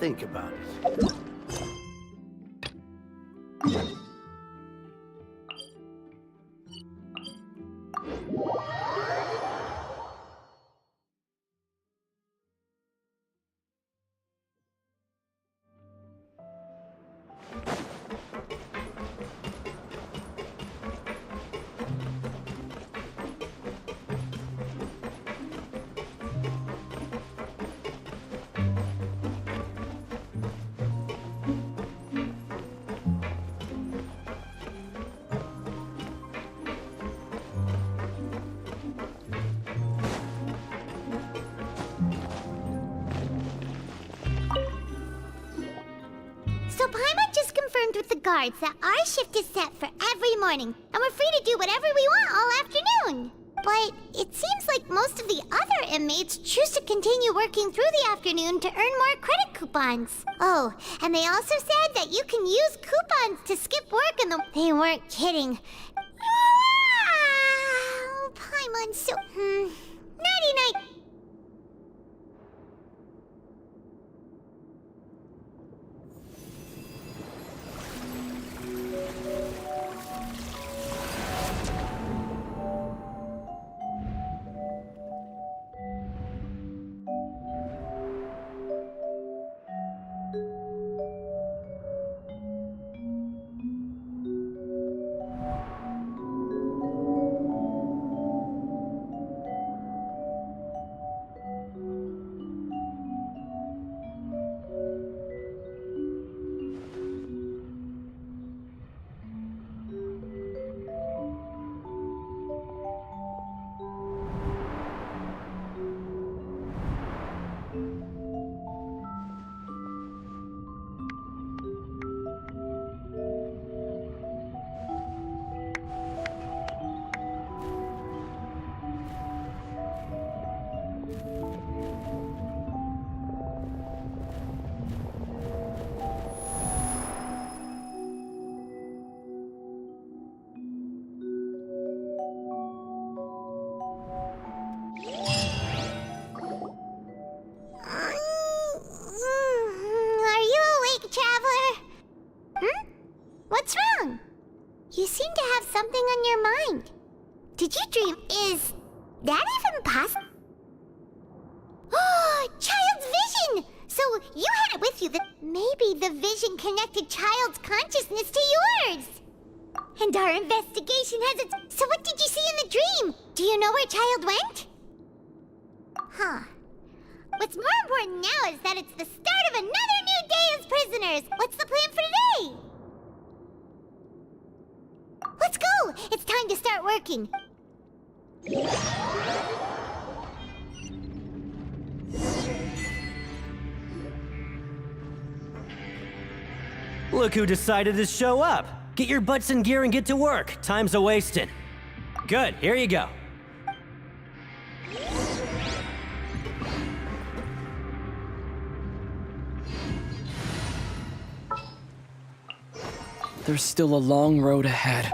think about it. So Paimon just confirmed with the guards that our shift is set for every morning, and we're free to do whatever we want all afternoon. But it seems like most of the other inmates choose to continue working through the afternoon to earn more credit coupons. Oh, and they also said that you can use coupons to skip work in the... They weren't kidding. Ah, Paimon's so... Nighty-night. What's wrong? You seem to have something on your mind. Did you dream? Is that even possible? Oh, Child's vision! So you had it with you that maybe the vision connected Child's consciousness to yours. And our investigation has its... So what did you see in the dream? Do you know where Child went? Huh. What's more important now is that it's the start of another new day as prisoners. What's the plan for today? Let's go! It's time to start working. Look who decided to show up. Get your butts in gear and get to work. Time's a-wasting. Good, here you go. There's still a long road ahead.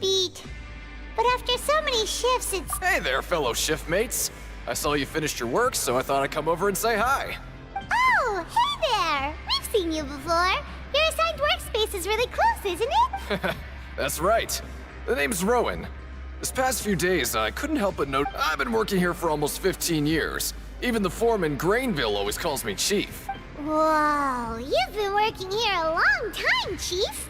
Beat. But after so many shifts, it's... Hey there, fellow shiftmates. I saw you finished your work, so I thought I'd come over and say hi. Oh, hey there! We've seen you before. Your assigned workspace is really close, isn't it? That's right. The name's Rowan. This past few days, I couldn't help but note I've been working here for almost 15 years. Even the foreman, Grainville, always calls me Chief. Whoa, you've been working here a long time, Chief.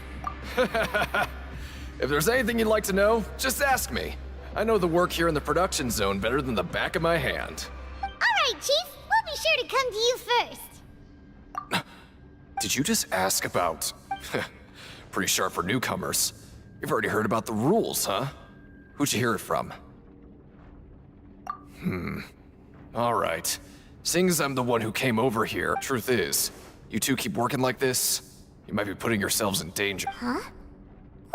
If there's anything you'd like to know, just ask me. I know the work here in the production zone better than the back of my hand. All right, Chief. We'll be sure to come to you first. Did you just ask about... Pretty sharp for newcomers. You've already heard about the rules, huh? Who'd you hear it from? Alright. Seeing as I'm the one who came over here, truth is, you two keep working like this, you might be putting yourselves in danger. Huh?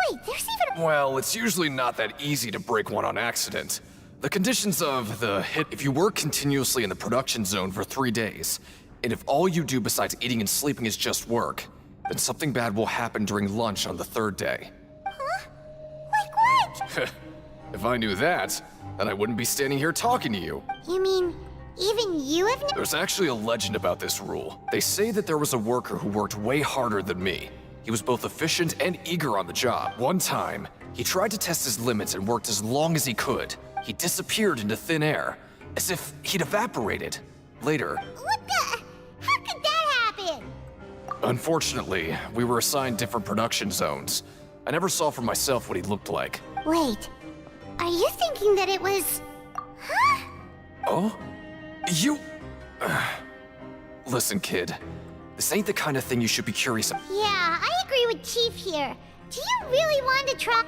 Wait, there's even a... Well, it's usually not that easy to break one on accident. The conditions of the hit, if you work continuously in the production zone for 3 days, and if all you do besides eating and sleeping is just work, then something bad will happen during lunch on the 3rd day. Huh? Like what? If I knew that, then I wouldn't be standing here talking to you. You mean, even you have There's actually a legend about this rule. They say that there was a worker who worked way harder than me. He was both efficient and eager on the job. One time, he tried to test his limits and worked as long as he could. He disappeared into thin air, as if he'd evaporated. Later... What the... How could that happen? Unfortunately, we were assigned different production zones. I never saw for myself what he looked like. Wait, are you thinking that it was... Huh? Oh? You... Listen, kid. This ain't the kind of thing you should be curious about. Yeah, I agree with Chief here. Do you really want to try...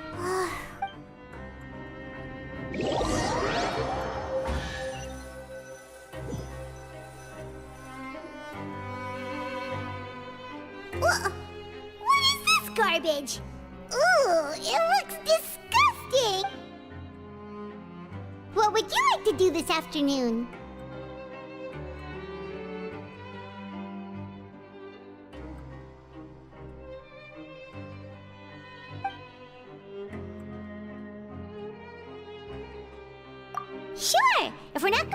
What is this garbage? Ooh, it looks disgusting! What would you like to do this afternoon? Sure, if we're not...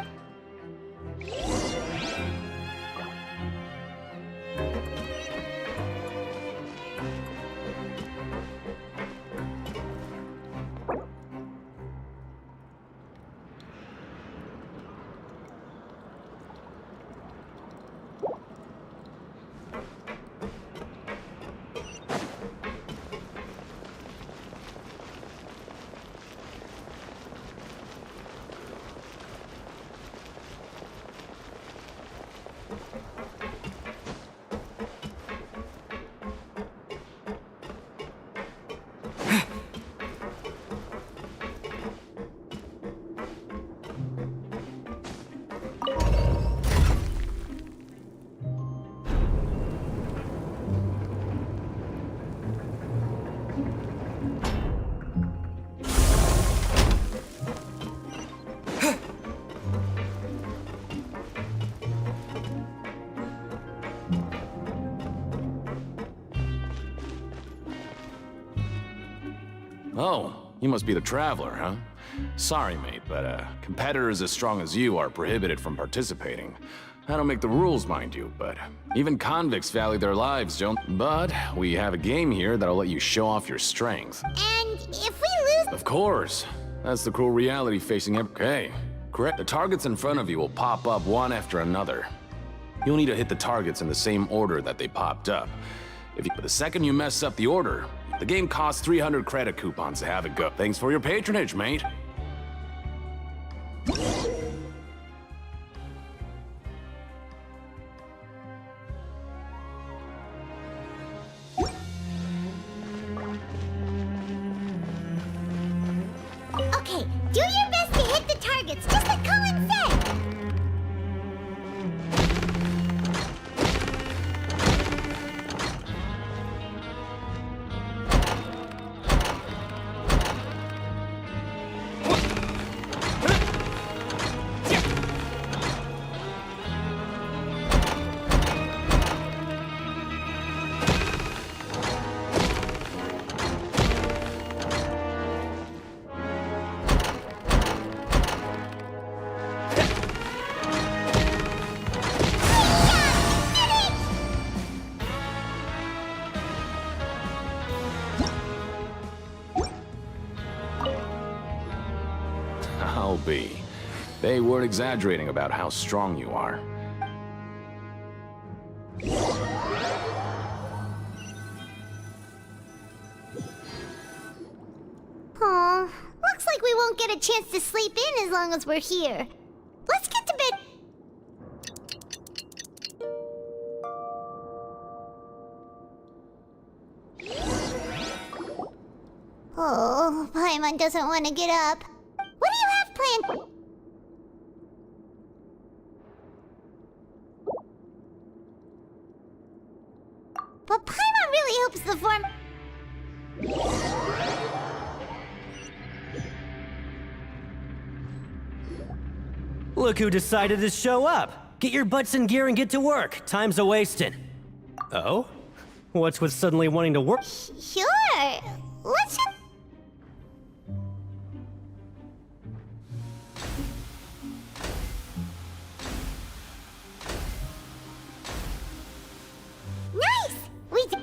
Oh, you must be the Traveler, huh? Sorry, mate, but competitors as strong as you are prohibited from participating. I don't make the rules, mind you, but even convicts value their lives, don't. But we have a game here that'll let you show off your strength. And if we lose... Of course. That's the cruel reality facing every... Okay, correct. The targets in front of you will pop up one after another. You'll need to hit the targets in the same order that they popped up. But the second you mess up the order, the game costs 300 credit coupons to have it go. Thanks for your patronage, mate. Okay, do your best to hit the targets, just like Colin said! I'll be. They weren't exaggerating about how strong you are. Aw, looks like we won't get a chance to sleep in as long as we're here. Let's get to bed. Oh, but Paimon doesn't want to get up. What do you have planned? But Paimon really hopes the form... Look who decided to show up. Get your butts in gear and get to work. Time's a-wasting. Oh? What's with suddenly wanting to work? Sure. Let's just... Nice! We d-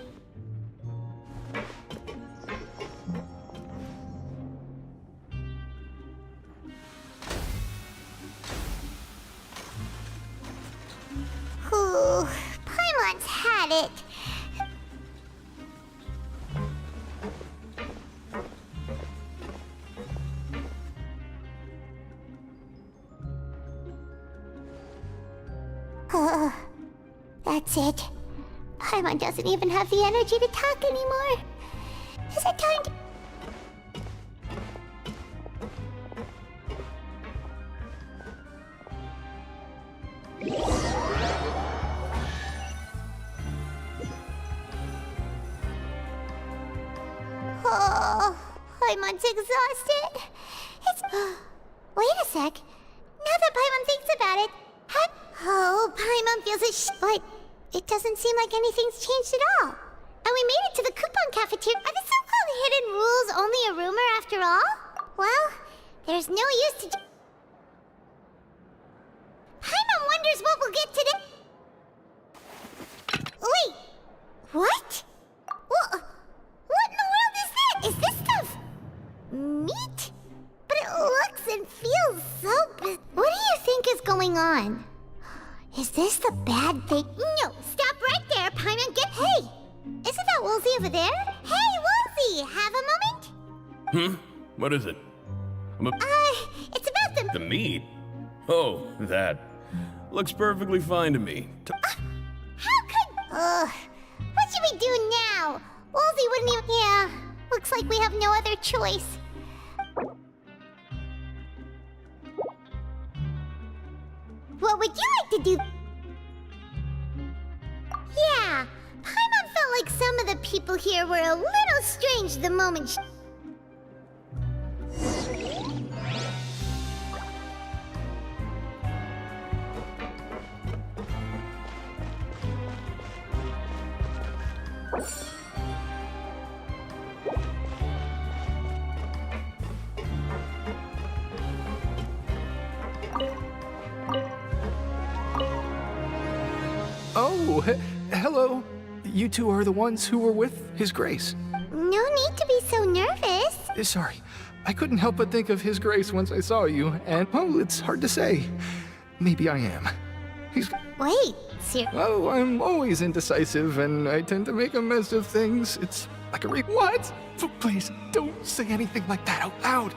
Ooh, Paimon's had it. That's it. Paimon doesn't even have the energy to talk anymore. Is it time to... Oh, Paimon's exhausted. It's... Wait a sec. Now that Paimon thinks about it... Oh, Paimon feels but it doesn't seem like anything's changed at all. And we made it to the coupon cafeteria. Are the so-called hidden rules only a rumor after all? Well, there's no use to... Paimon wonders what we'll get today. Wait, what? What in the world is that? Is this stuff meat? But it looks and feels so... What do you think is going on? Is this the bad thing? No, stop right there, Paimon. Hey! Isn't that Woolsey over there? Hey, Woolsey! Have a moment? What is it? It's about The meat? Oh, that. Looks perfectly fine to me. How could... what should we do now? Woolsey wouldn't even... Yeah, looks like we have no other choice. What would you like to do? Yeah, Paimon felt like some of the people here were a little strange the moment she... Oh, hello. You two are the ones who were with His Grace. No need to be so nervous. Sorry, I couldn't help but think of His Grace once I saw you, and, oh, it's hard to say. Maybe I am. Wait, Oh, I'm always indecisive, and I tend to make a mess of things. It's like a What? Please, don't say anything like that out loud.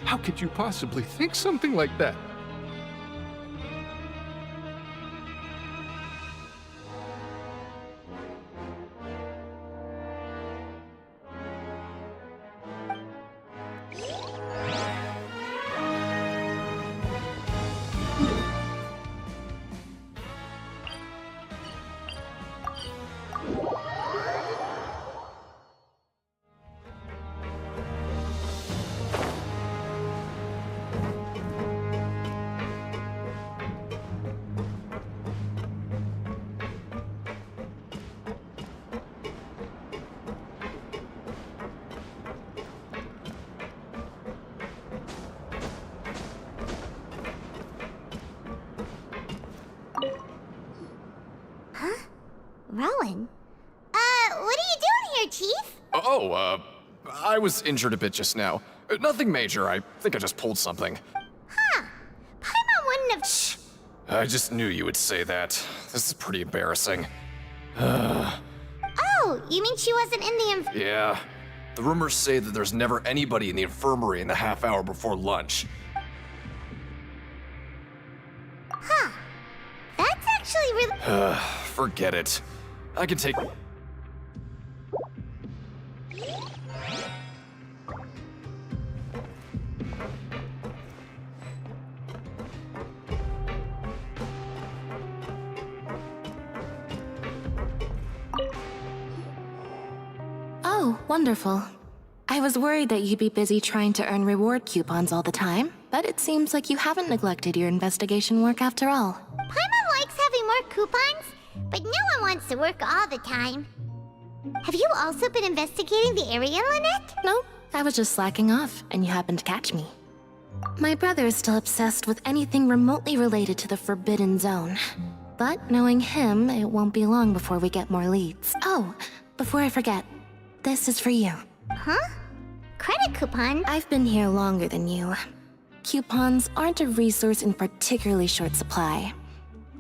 How could you possibly think something like that? Rowan? What are you doing here, Chief? I was injured a bit just now. Nothing major, I think I just pulled something. Huh. Paimon wouldn't have... Shh. I just knew you would say that. This is pretty embarrassing. Oh, you mean she wasn't in the... Yeah. The rumors say that there's never anybody in the infirmary in the half hour before lunch. Huh. That's actually really... Forget it. I can take... Oh, wonderful. I was worried that you'd be busy trying to earn reward coupons all the time, but it seems like you haven't neglected your investigation work after all. Paimon likes having more coupons, but no one wants to work all the time. Have you also been investigating the area, Lynette? No, I was just slacking off, and you happened to catch me. My brother is still obsessed with anything remotely related to the Forbidden Zone. But knowing him, it won't be long before we get more leads. Oh, before I forget, this is for you. Huh? Credit coupon? I've been here longer than you. Coupons aren't a resource in particularly short supply.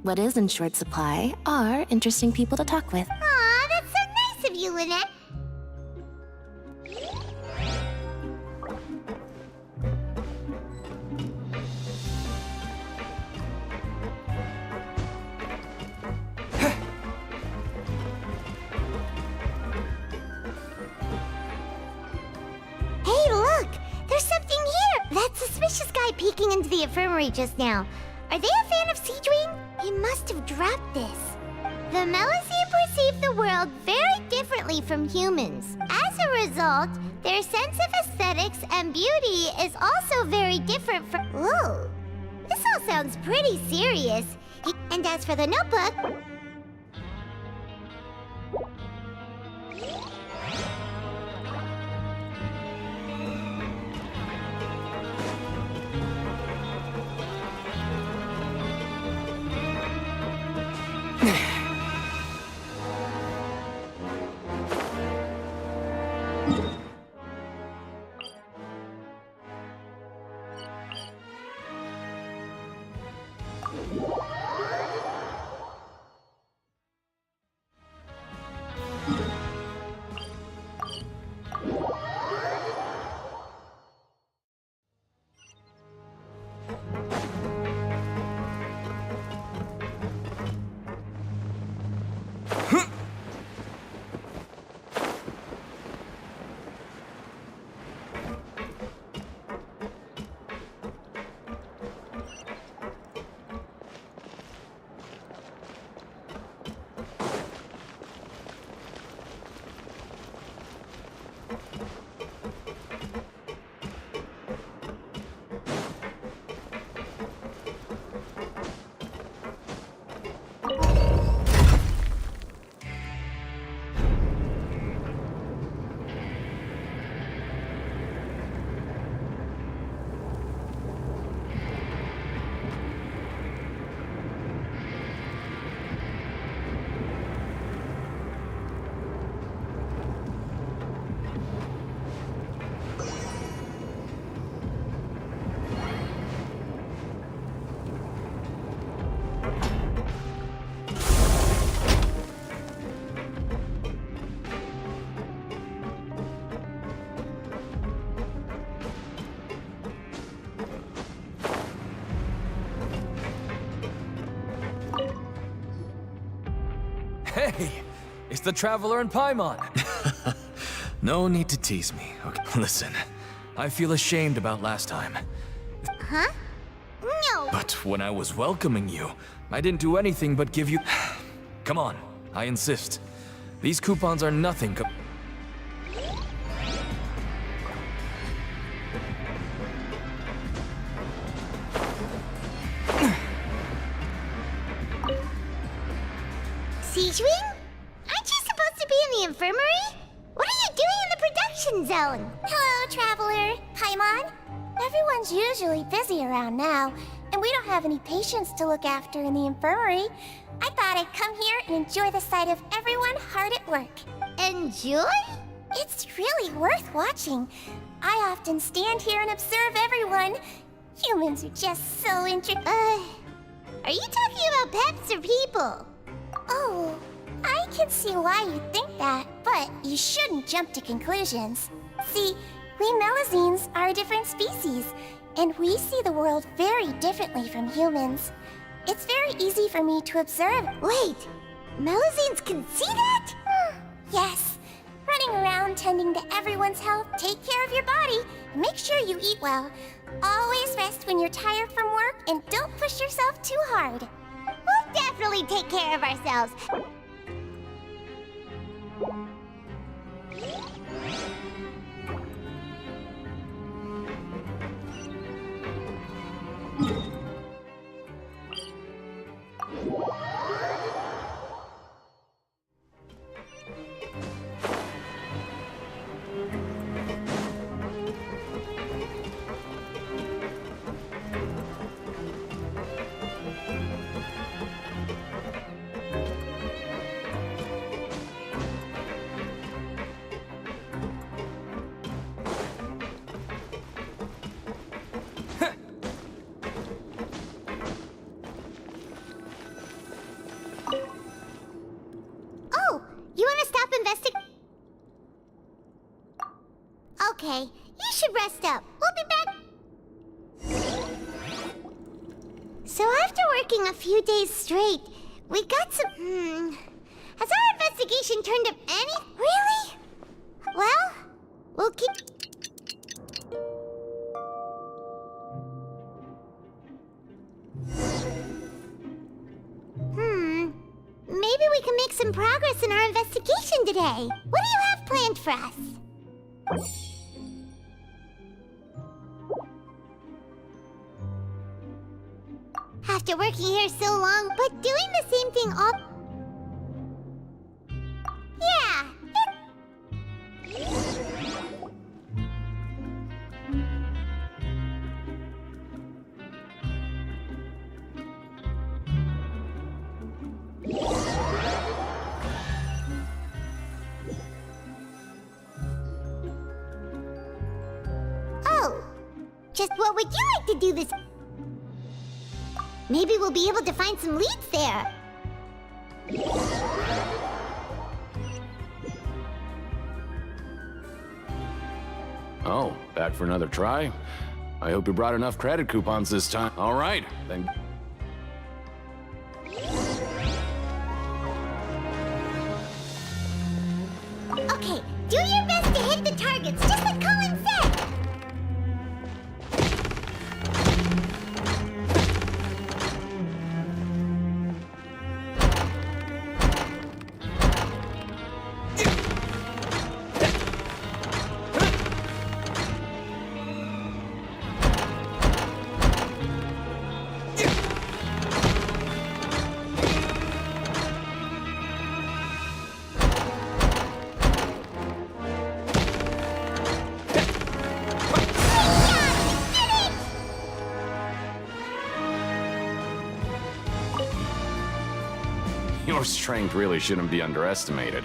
What is in short supply are interesting people to talk with. Aw, that's so nice of you, Lynette. Hey, look! There's something here! That suspicious guy peeking into the infirmary just now. Are they a fan of Seedwing? He must have dropped this. The Melusine perceive the world very differently from humans. As a result, their sense of aesthetics and beauty is also very different from... Whoa! This all sounds pretty serious. And as for the notebook... Hey, it's the Traveler and Paimon. No need to tease me. Okay, listen, I feel ashamed about last time. Huh? No! But when I was welcoming you, I didn't do anything but give you... Come on, I insist. These coupons are nothing Seedwing? Aren't you supposed to be in the infirmary? What are you doing in the production zone? Hello, Traveler. Paimon. Everyone's usually busy around now, and we don't have any patients to look after in the infirmary. I thought I'd come here and enjoy the sight of everyone hard at work. Enjoy? It's really worth watching. I often stand here and observe everyone. Humans are just so Are you talking about pets or people? Oh, I can see why you think that, but you shouldn't jump to conclusions. See, we Melusines are a different species, and we see the world very differently from humans. It's very easy for me to observe. Wait, Melusines can see that? Yes. Running around tending to everyone's health, take care of your body, and make sure you eat well. Always rest when you're tired from work, and don't push yourself too hard. We'll definitely take care of ourselves. Oh, you want to stop investigating? Okay, you should rest up. We'll be back. So after working a few days straight, we got some... Has our investigation turned up any... Really? Well, we'll keep... Maybe we can make some progress in our investigation today. What do you have planned for us? After working here so long, but doing the same thing all... Yeah, Oh, just what would you like to do this? Maybe we'll be able to find some leads there. Oh, back for another try? I hope you brought enough credit coupons this time. All right, then. Okay, do your best to hit the targets, just like Colin said. Your strength really shouldn't be underestimated.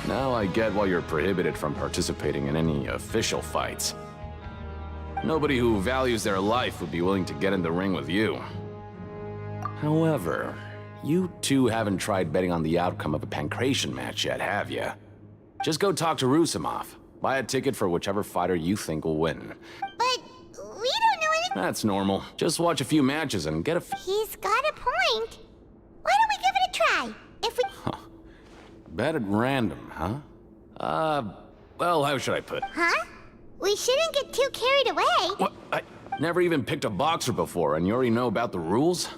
Now I get why you're prohibited from participating in any official fights. Nobody who values their life would be willing to get in the ring with you. However, you two haven't tried betting on the outcome of a Pancration match yet, have you? Just go talk to Rusimov. Buy a ticket for whichever fighter you think will win. But we don't know anything. That's normal. Just watch a few matches and get a He's got a point. Why don't we give it a try? If we... bet at random, huh? Well, how should I put it? Huh? We shouldn't get too carried away. What? I never even picked a boxer before, and you already know about the rules?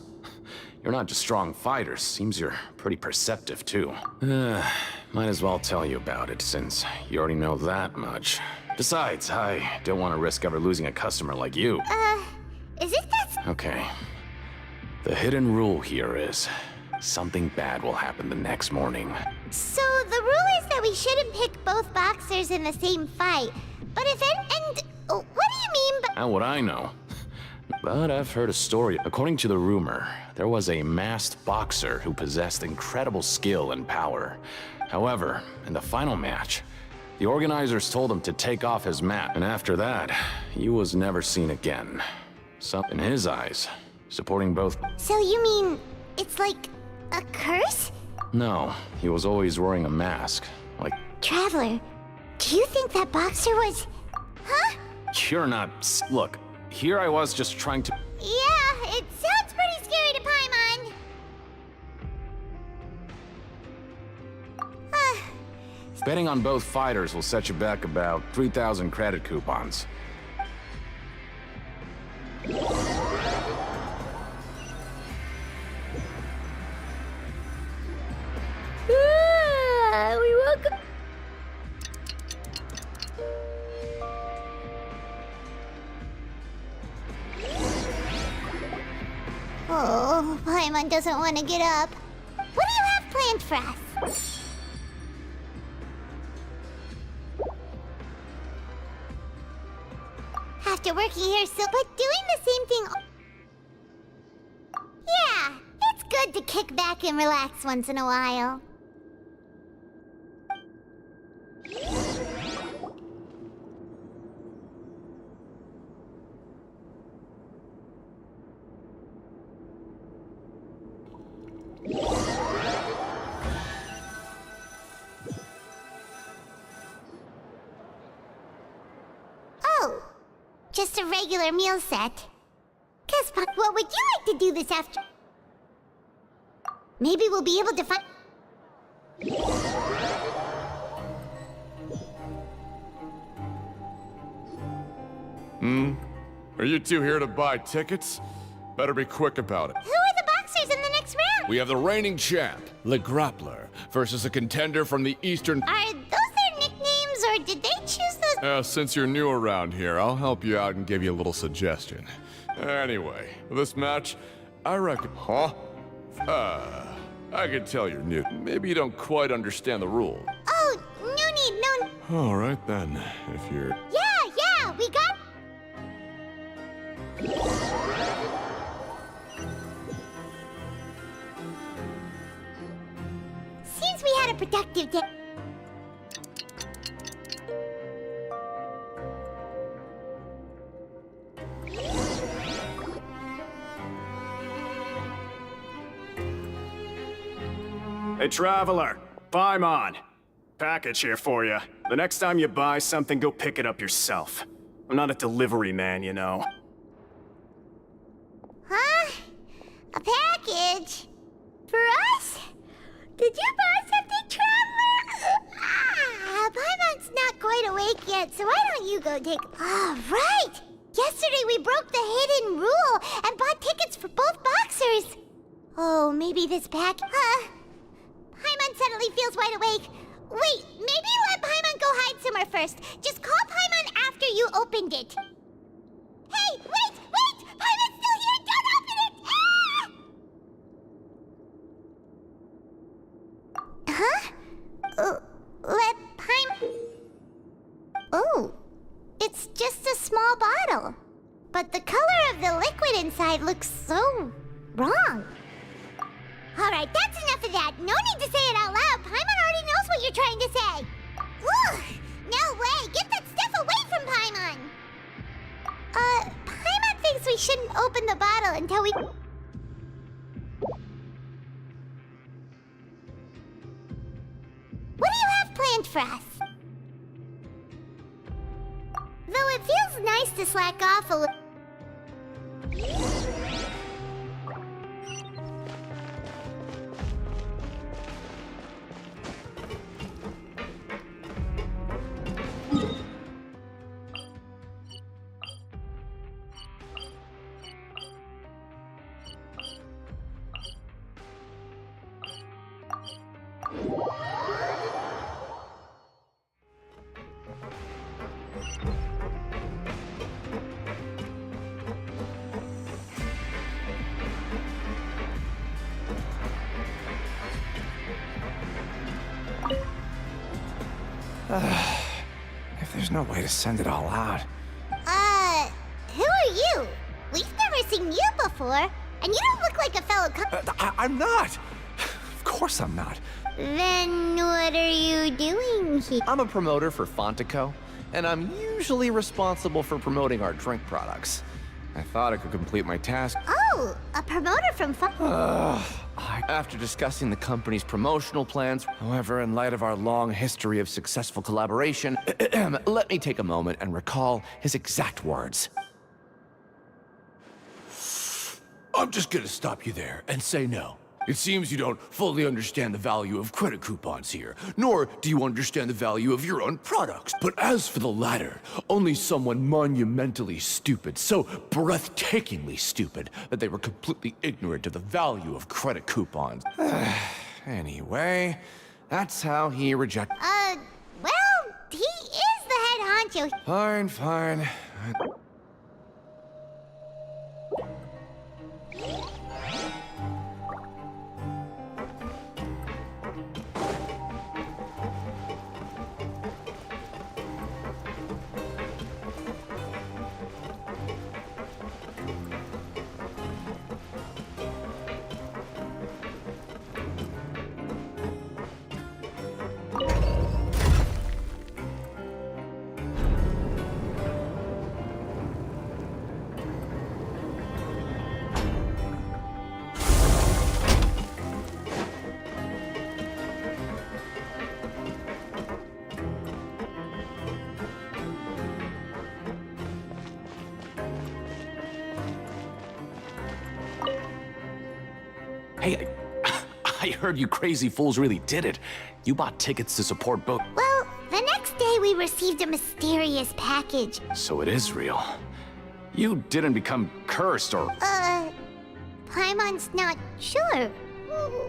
You're not just strong fighters. Seems you're pretty perceptive, too. Might as well tell you about it, since you already know that much. Besides, I don't want to risk ever losing a customer like you. Is it that... Okay. The hidden rule here is, something bad will happen the next morning. So the rule is that we shouldn't pick both boxers in the same fight. But if it... And... What do you mean by... How would I know? But I've heard a story. According to the rumor, there was a masked boxer who possessed incredible skill and power. However, in the final match, the organizers told him to take off his mask, and after that, he was never seen again. So, in his eyes, supporting both... So you mean... It's like... a curse? No, he was always wearing a mask. Like... Traveler, do you think that boxer was... Huh? You're not... Look, here I was just trying to... Yeah, it sounds pretty scary to Paimon. Betting on both fighters will set you back about 3,000 credit coupons. We welcome... Oh, Paimon doesn't want to get up. What do you have planned for us? After working here so but doing the same thing. Yeah, it's good to kick back and relax once in a while. Oh, just a regular meal set. Casper, what would you like to do this after? Maybe we'll be able to find... Are you two here to buy tickets? Better be quick about it. Who are the boxers in the next round? We have the reigning champ, Le Grappler, versus a contender from the Eastern... Are those their nicknames, or did they choose those? Since you're new around here, I'll help you out and give you a little suggestion. Anyway, this match, I reckon... Huh? I can tell you're new. Maybe you don't quite understand the rule. Oh, no need, no... All right then, if you're... Yeah, we got... Seems we had a productive day. Hey, Traveler. Paimon. Package here for you. The next time you buy something, go pick it up yourself. I'm not a delivery man, you know. Huh? A package? For us? Did you buy something, Traveler? Paimon's not quite awake yet, so why don't you go take... right! Yesterday we broke the hidden rule and bought tickets for both boxers. Oh, maybe this pack... Paimon suddenly feels wide awake. Wait, maybe let Paimon go hide somewhere first. Just call Paimon after you opened it. Hey, wait! Paimon's still here! Don't open it! Ah! Huh? Let Paimon... Oh, it's just a small bottle. But the color of the liquid inside looks so wrong. Alright, that's enough of that. No need to say it out loud. Paimon already knows what you're trying to say. Ugh! No way! Get that stuff away from Paimon! Paimon thinks we shouldn't open the bottle until we... What do you have planned for us? Though it feels nice to slack off a little... If there's no way to send it all out. Who are you? We've never seen you before, and you don't look like a fellow I'm not! Of course I'm not. Then what are you doing here? I'm a promoter for Fontico, and I'm usually responsible for promoting our drink products. I thought I could complete my task. Oh, a promoter from After discussing the company's promotional plans, however, in light of our long history of successful collaboration, let me take a moment and recall his exact words. I'm just gonna stop you there and say no. It seems you don't fully understand the value of credit coupons here, nor do you understand the value of your own products. But as for the latter, only someone monumentally stupid, so breathtakingly stupid, that they were completely ignorant of the value of credit coupons. Anyway, that's how he rejected... well, he is the head honcho. Fine. Hey, I heard you crazy fools really did it. You bought tickets to support both. Well, the next day we received a mysterious package. So it is real. You didn't become cursed or... Paimon's not sure.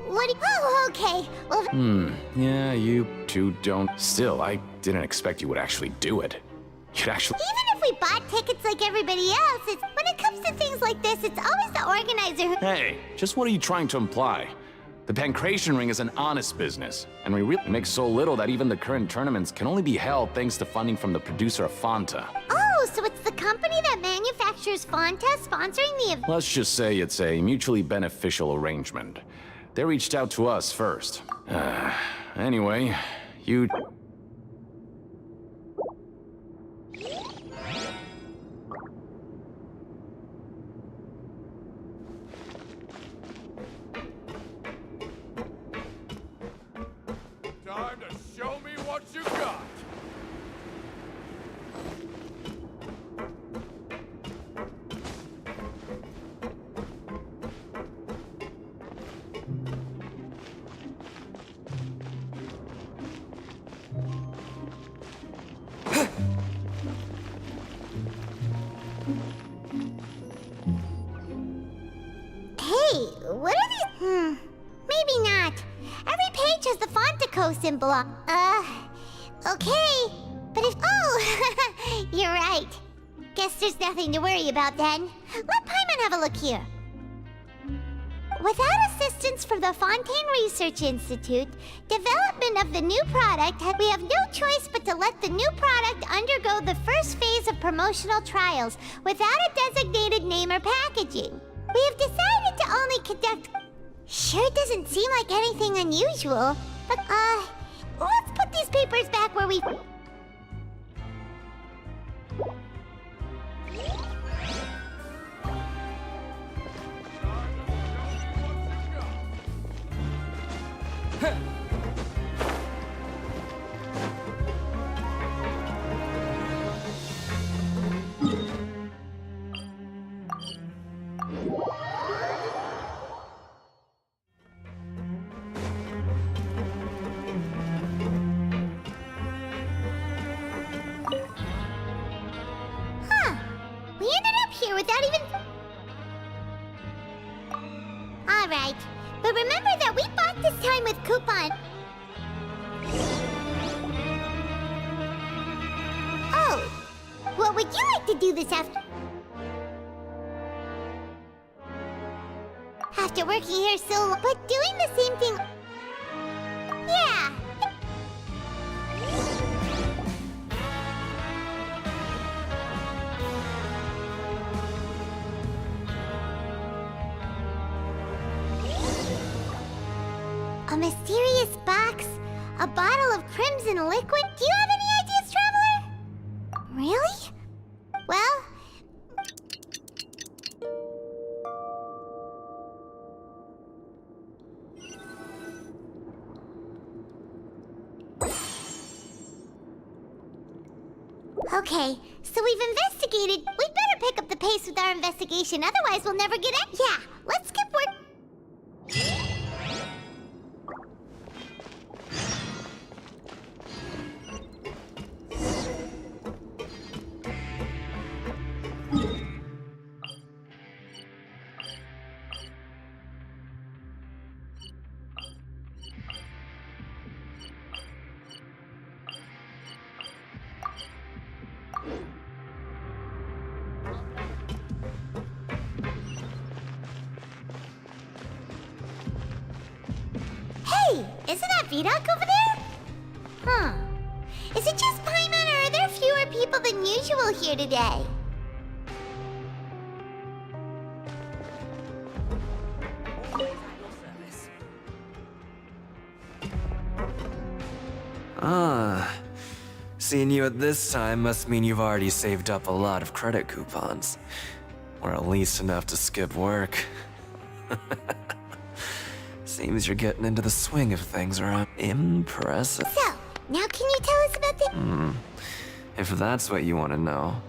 What do you... Oh, okay. Well... Yeah, you two don't... Still, I didn't expect you would actually do it. You'd actually... Even if we bought tickets like everybody else, when it comes to things like this, it's always the organizer who... Hey, just what are you trying to imply? The Pancration Ring is an honest business, and we really make so little that even the current tournaments can only be held thanks to funding from the producer of Fanta. Oh, so it's the company that manufactures Fanta sponsoring the event? Let's just say it's a mutually beneficial arrangement. They reached out to us first. Anyway, you... Time to show me what you got. Hey, what are these? Maybe not. Every page has the Fontico symbol on. Okay. But if... Oh, you're right. Guess there's nothing to worry about then. Let Paimon have a look here. Without assistance from the Fontaine Research Institute, development of the new product, we have no choice but to let the new product undergo the first phase of promotional trials without a designated name or packaging. We have decided to only conduct... Sure doesn't seem like anything unusual, but, let's put these papers back where we... We ended up here without even... Alright, but remember that we bought this time with coupon... Oh, well, would you like to do this after... After working here so long, but doing the same thing... Yeah. A mysterious box? A bottle of crimson liquid? Do you have any ideas, Traveler? Really? Well... Okay, so we've investigated. We'd better pick up the pace with our investigation, otherwise we'll never get it. Yeah, let's keep work... Hey, isn't that Vidoc over there? Huh. Is it just Paimon, or are there fewer people than usual here today? Ah. Seeing you at this time must mean you've already saved up a lot of credit coupons. Or at least enough to skip work. Seems you're getting into the swing of things around. Impressive. So, now can you tell us about the... If that's what you want to know,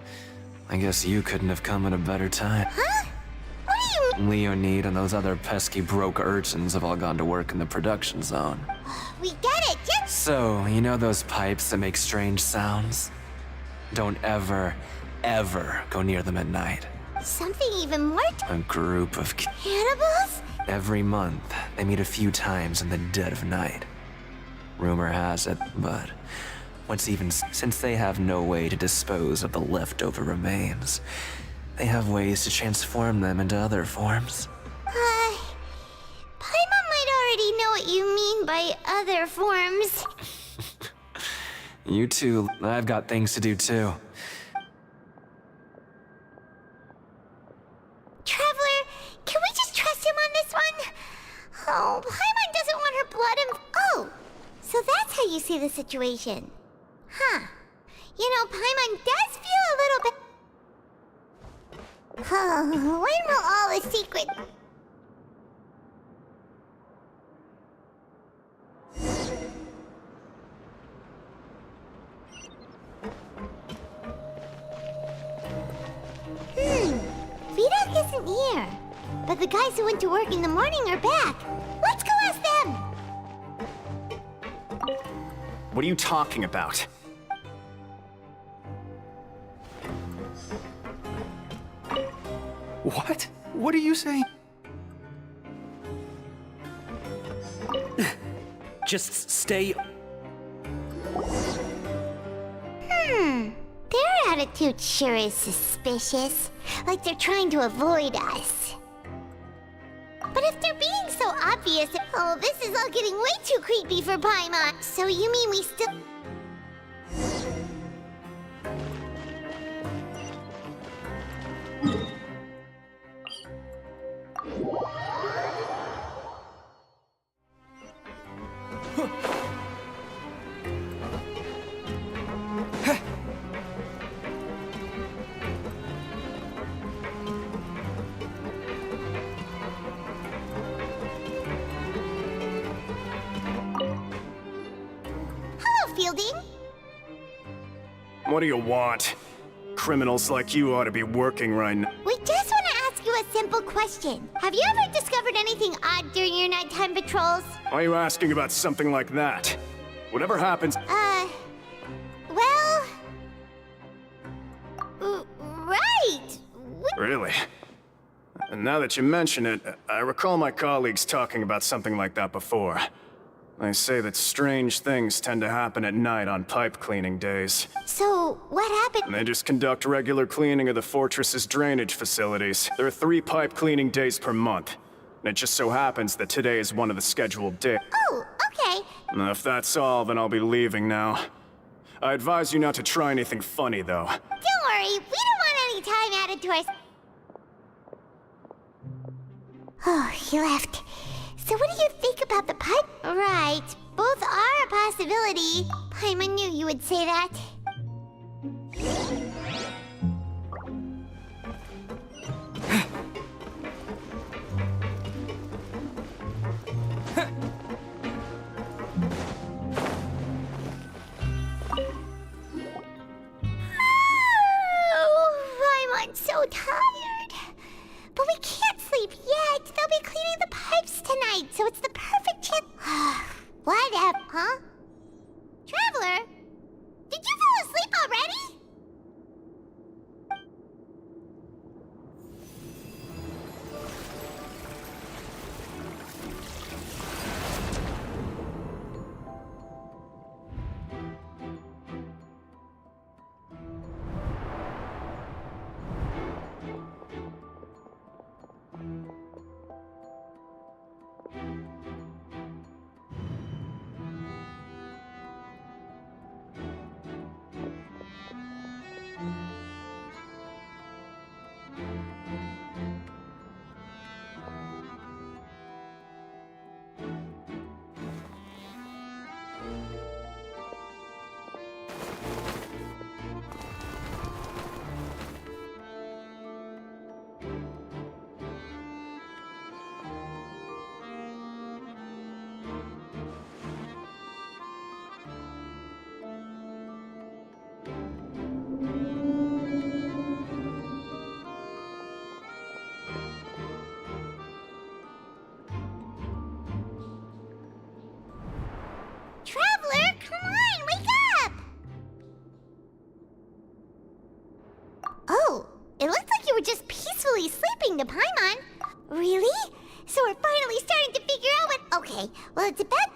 I guess you couldn't have come at a better time. Huh? What do you Leonid and those other pesky broke urchins have all gone to work in the production zone. We get it, just... So, you know those pipes that make strange sounds? Don't ever, ever go near them at night. Something even more... A group of Cannibals? every month, they meet a few times in the dead of night. Rumor has it, but what's even since they have no way to dispose of the leftover remains, they have ways to transform them into other forms. Paimon might already know what you mean by other forms. You too, I've got things to do too. Traveler, can we just trust him on this one? Oh, Paimon doesn't want her blood and... Oh, so that's how you see the situation. Huh. You know, Paimon does feel a little bit... Oh, when will all the secret... Vidok isn't here. But the guys who went to work in the morning are back. Let's go ask them! What are you talking about? What? What are you saying? Just stay. Their attitude sure is suspicious. Like they're trying to avoid us. But if they're being so obvious... Oh, this is all getting way too creepy for Paimon. So you mean we still... Hello, Fielding. What do you want? Criminals like you ought to be working right now. We just want to ask you a simple question. Have you ever discovered anything odd during your nighttime patrols? Why are you asking about something like that? Whatever happens... Well... right! Really? And now that you mention it, I recall my colleagues talking about something like that before. They say that strange things tend to happen at night on pipe cleaning days. So, what happened? They just conduct regular cleaning of the fortress's drainage facilities. There are 3 pipe cleaning days per month. And it just so happens that today is one of the scheduled days. Oh, okay. If that's all, then I'll be leaving now. I advise you not to try anything funny, though. Don't worry, we don't want any time added to our... Oh, he left. So what do you think about the pipe? Right, both are a possibility. Paimon knew you would say that. I'm so tired. But we can't sleep yet. They'll be cleaning the pipes tonight, so it's the perfect chance. Whatever, huh? Traveler, did you fall asleep already? actually sleeping to Paimon. Really? So we're finally starting to figure out what... Okay, well, it's about...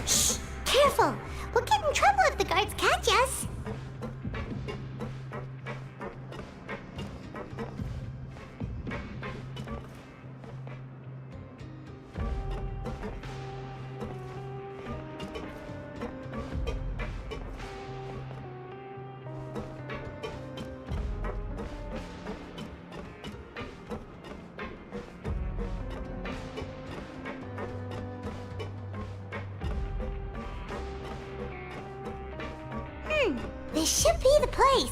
Shh! Careful! We'll get in trouble if the guards catch us. This should be the place.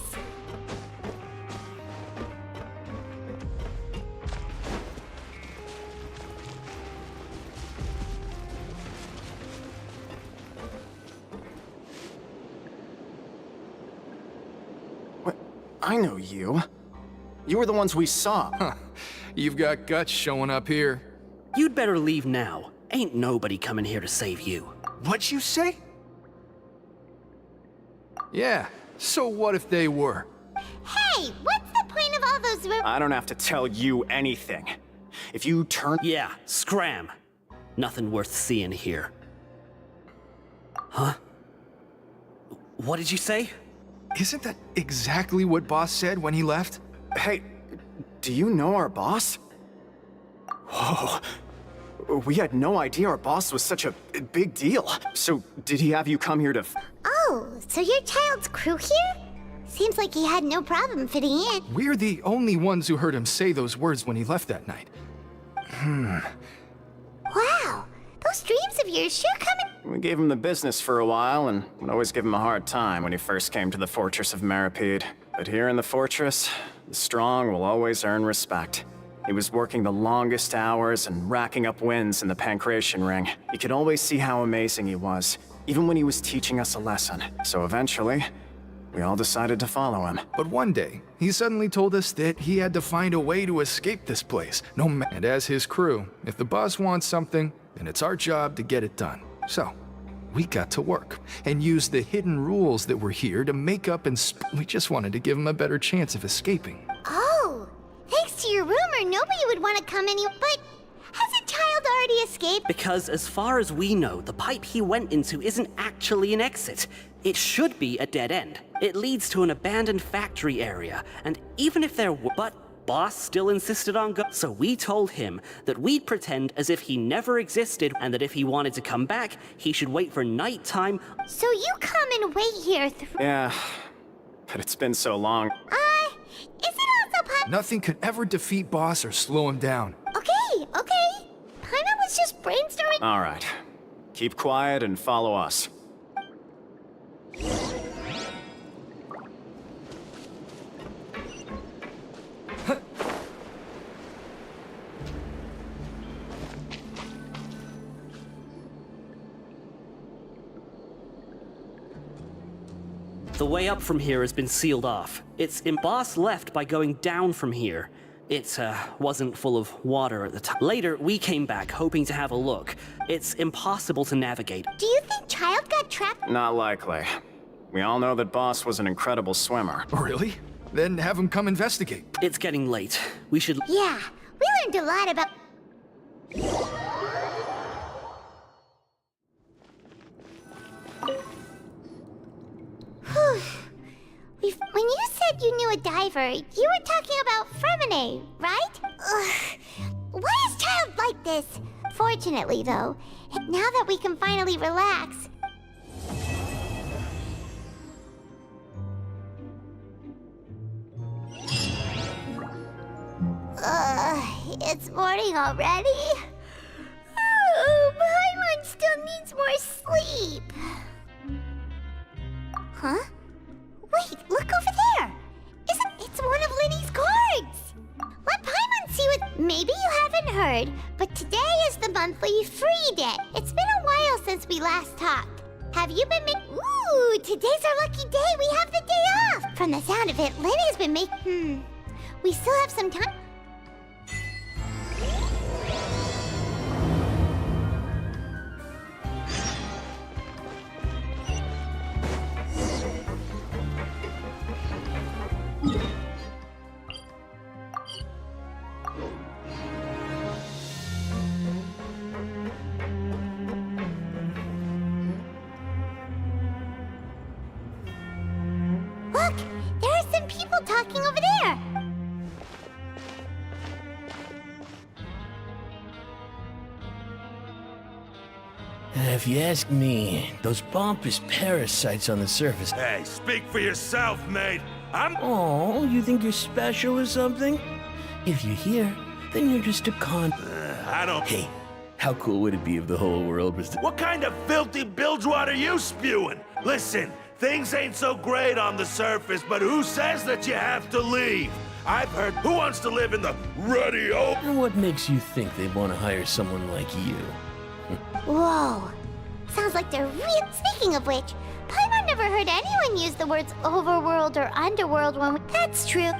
What? I know you. You were the ones we saw. Huh. You've got guts showing up here. You'd better leave now. Ain't nobody coming here to save you. What'd you say? Yeah, so what if they were? Hey, what's the point of all those I don't have to tell you anything. If you turn... Yeah, scram. Nothing worth seeing here. Huh? What did you say? Isn't that exactly what Boss said when he left? Hey, do you know our boss? Whoa. We had no idea our boss was such a big deal. So, did he have you come here to... Oh, so your child's crew here? Seems like he had no problem fitting in. We're the only ones who heard him say those words when he left that night. Wow, those dreams of yours sure come in... We gave him the business for a while and would always give him a hard time when he first came to the Fortress of Maripede. But here in the fortress, the strong will always earn respect. He was working the longest hours and racking up wins in the Pancration Ring. You could always see how amazing he was, even when he was teaching us a lesson. So eventually, we all decided to follow him. But one day, he suddenly told us that he had to find a way to escape this place. And as his crew, if the boss wants something, then it's our job to get it done. So, we got to work and used the hidden rules that were here to make up and we just wanted to give him a better chance of escaping. Oh, thanks to your rumor, nobody would want to come any... But has a child already escaped? Because as far as we know, the pipe he went into isn't actually an exit. It should be a dead end. It leads to an abandoned factory area, and even if there were... But Boss still insisted on go... So we told him that we'd pretend as if he never existed, and that if he wanted to come back, he should wait for nighttime. So you come and wait here Yeah, but it's been so long. Is it also Nothing could ever defeat Boss or slow him down. Okay. Paimon was just brainstorming... All right. Keep quiet and follow us. The way up from here has been sealed off. Boss left by going down from here. It wasn't full of water at the time. Later, we came back hoping to have a look. It's impossible to navigate. Do you think Child got trapped? Not likely. We all know that Boss was an incredible swimmer. Really? Then have him come investigate. It's getting late. We should... Yeah, we learned a lot about... When you said you knew a diver, you were talking about Fremine, right? Ugh. Why is Child like this? Fortunately, though, now that we can finally relax... It's morning already? Oh, Paimon still needs more sleep. Huh? Wait, look over there! It's one of Linny's cards! Let Paimon see what... Maybe you haven't heard, but today is the monthly free day. It's been a while since we last talked. Have you been Ooh, today's our lucky day. We have the day off. From the sound of it, Lenny's been we still have some time. Look, there are some people talking over there. If you ask me, those pompous parasites on the surface. Hey, speak for yourself, mate. Oh, you think you're special or something? If you're here, then you're just a con. I don't. Hey, how cool would it be if the whole world was? What kind of filthy bilgewater are you spewing? Listen, things ain't so great on the surface, but who says that you have to leave? I've heard who wants to live in the ruddy open. And what makes you think they want to hire someone like you? Whoa. Sounds like they're real. Speaking of which, Paimon never heard anyone use the words overworld or underworld when That's true.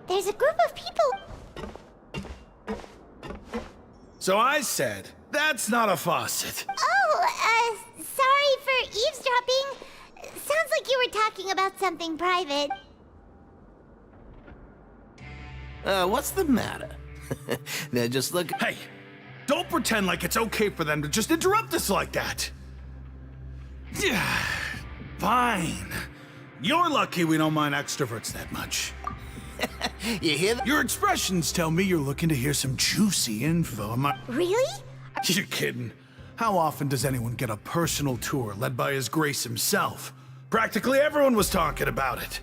There's a group of people. So I said, that's not a faucet. Oh, sorry for eavesdropping. Sounds like you were talking about something private. What's the matter? Now just look. Hey, don't pretend like it's okay for them to just interrupt us like that. Yeah, fine. You're lucky we don't mind extroverts that much. You hear that? Your expressions tell me you're looking to hear some juicy info. Really? You're kidding. How often does anyone get a personal tour led by His Grace himself? Practically everyone was talking about it.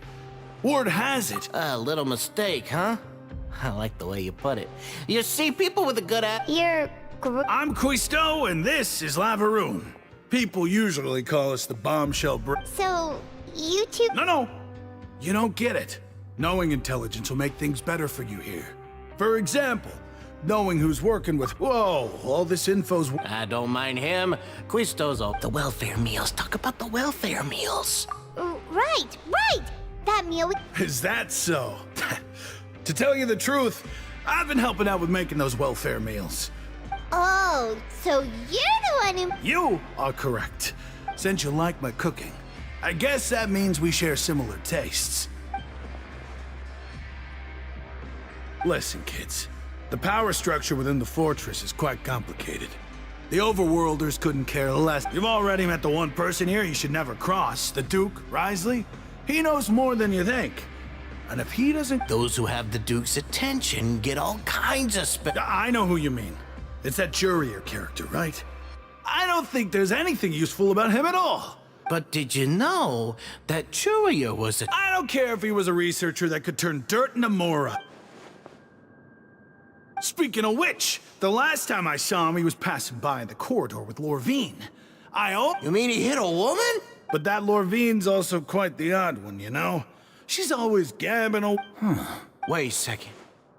Word has it. A little mistake, huh? I like the way you put it. You see, people with a good I'm Quisto, and this is Lavaroon. People usually call us the bombshell So, you two... No. You don't get it. Knowing intelligence will make things better for you here. For example, knowing who's working with... Whoa, all this info's... I don't mind him. Quisto's all... The welfare meals. Talk about the welfare meals. Right. That meal... Is that so? To tell you the truth, I've been helping out with making those welfare meals. Oh, so you're the one who... You are correct. Since you like my cooking, I guess that means we share similar tastes. Listen, kids. The power structure within the fortress is quite complicated. The overworlders couldn't care less. You've already met the one person here you should never cross, the Duke, Risley. He knows more than you think. And if he doesn't... Those who have the Duke's attention get all kinds of I know who you mean. It's that Jurier character, right? I don't think there's anything useful about him at all. But did you know that Jurier was a... I don't care if he was a researcher that could turn dirt into Mora. Speaking of which, the last time I saw him, he was passing by in the corridor with Lorvine. You mean he hit a woman? But that Lorvine's also quite the odd one, you know? She's always gabbing Wait a second.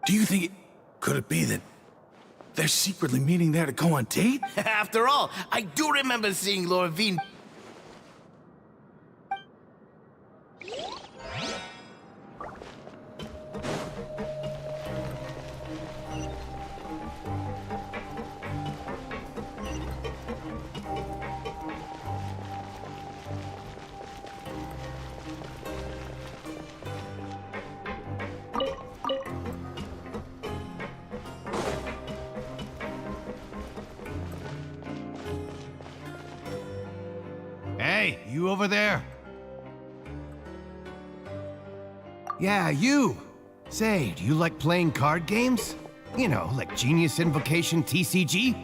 Do you think could it be that they're secretly meeting there to go on date? After all, I do remember seeing Lorvine. Hey, you over there? Yeah, you. Say, do you like playing card games? You know, like Genius Invocation TCG?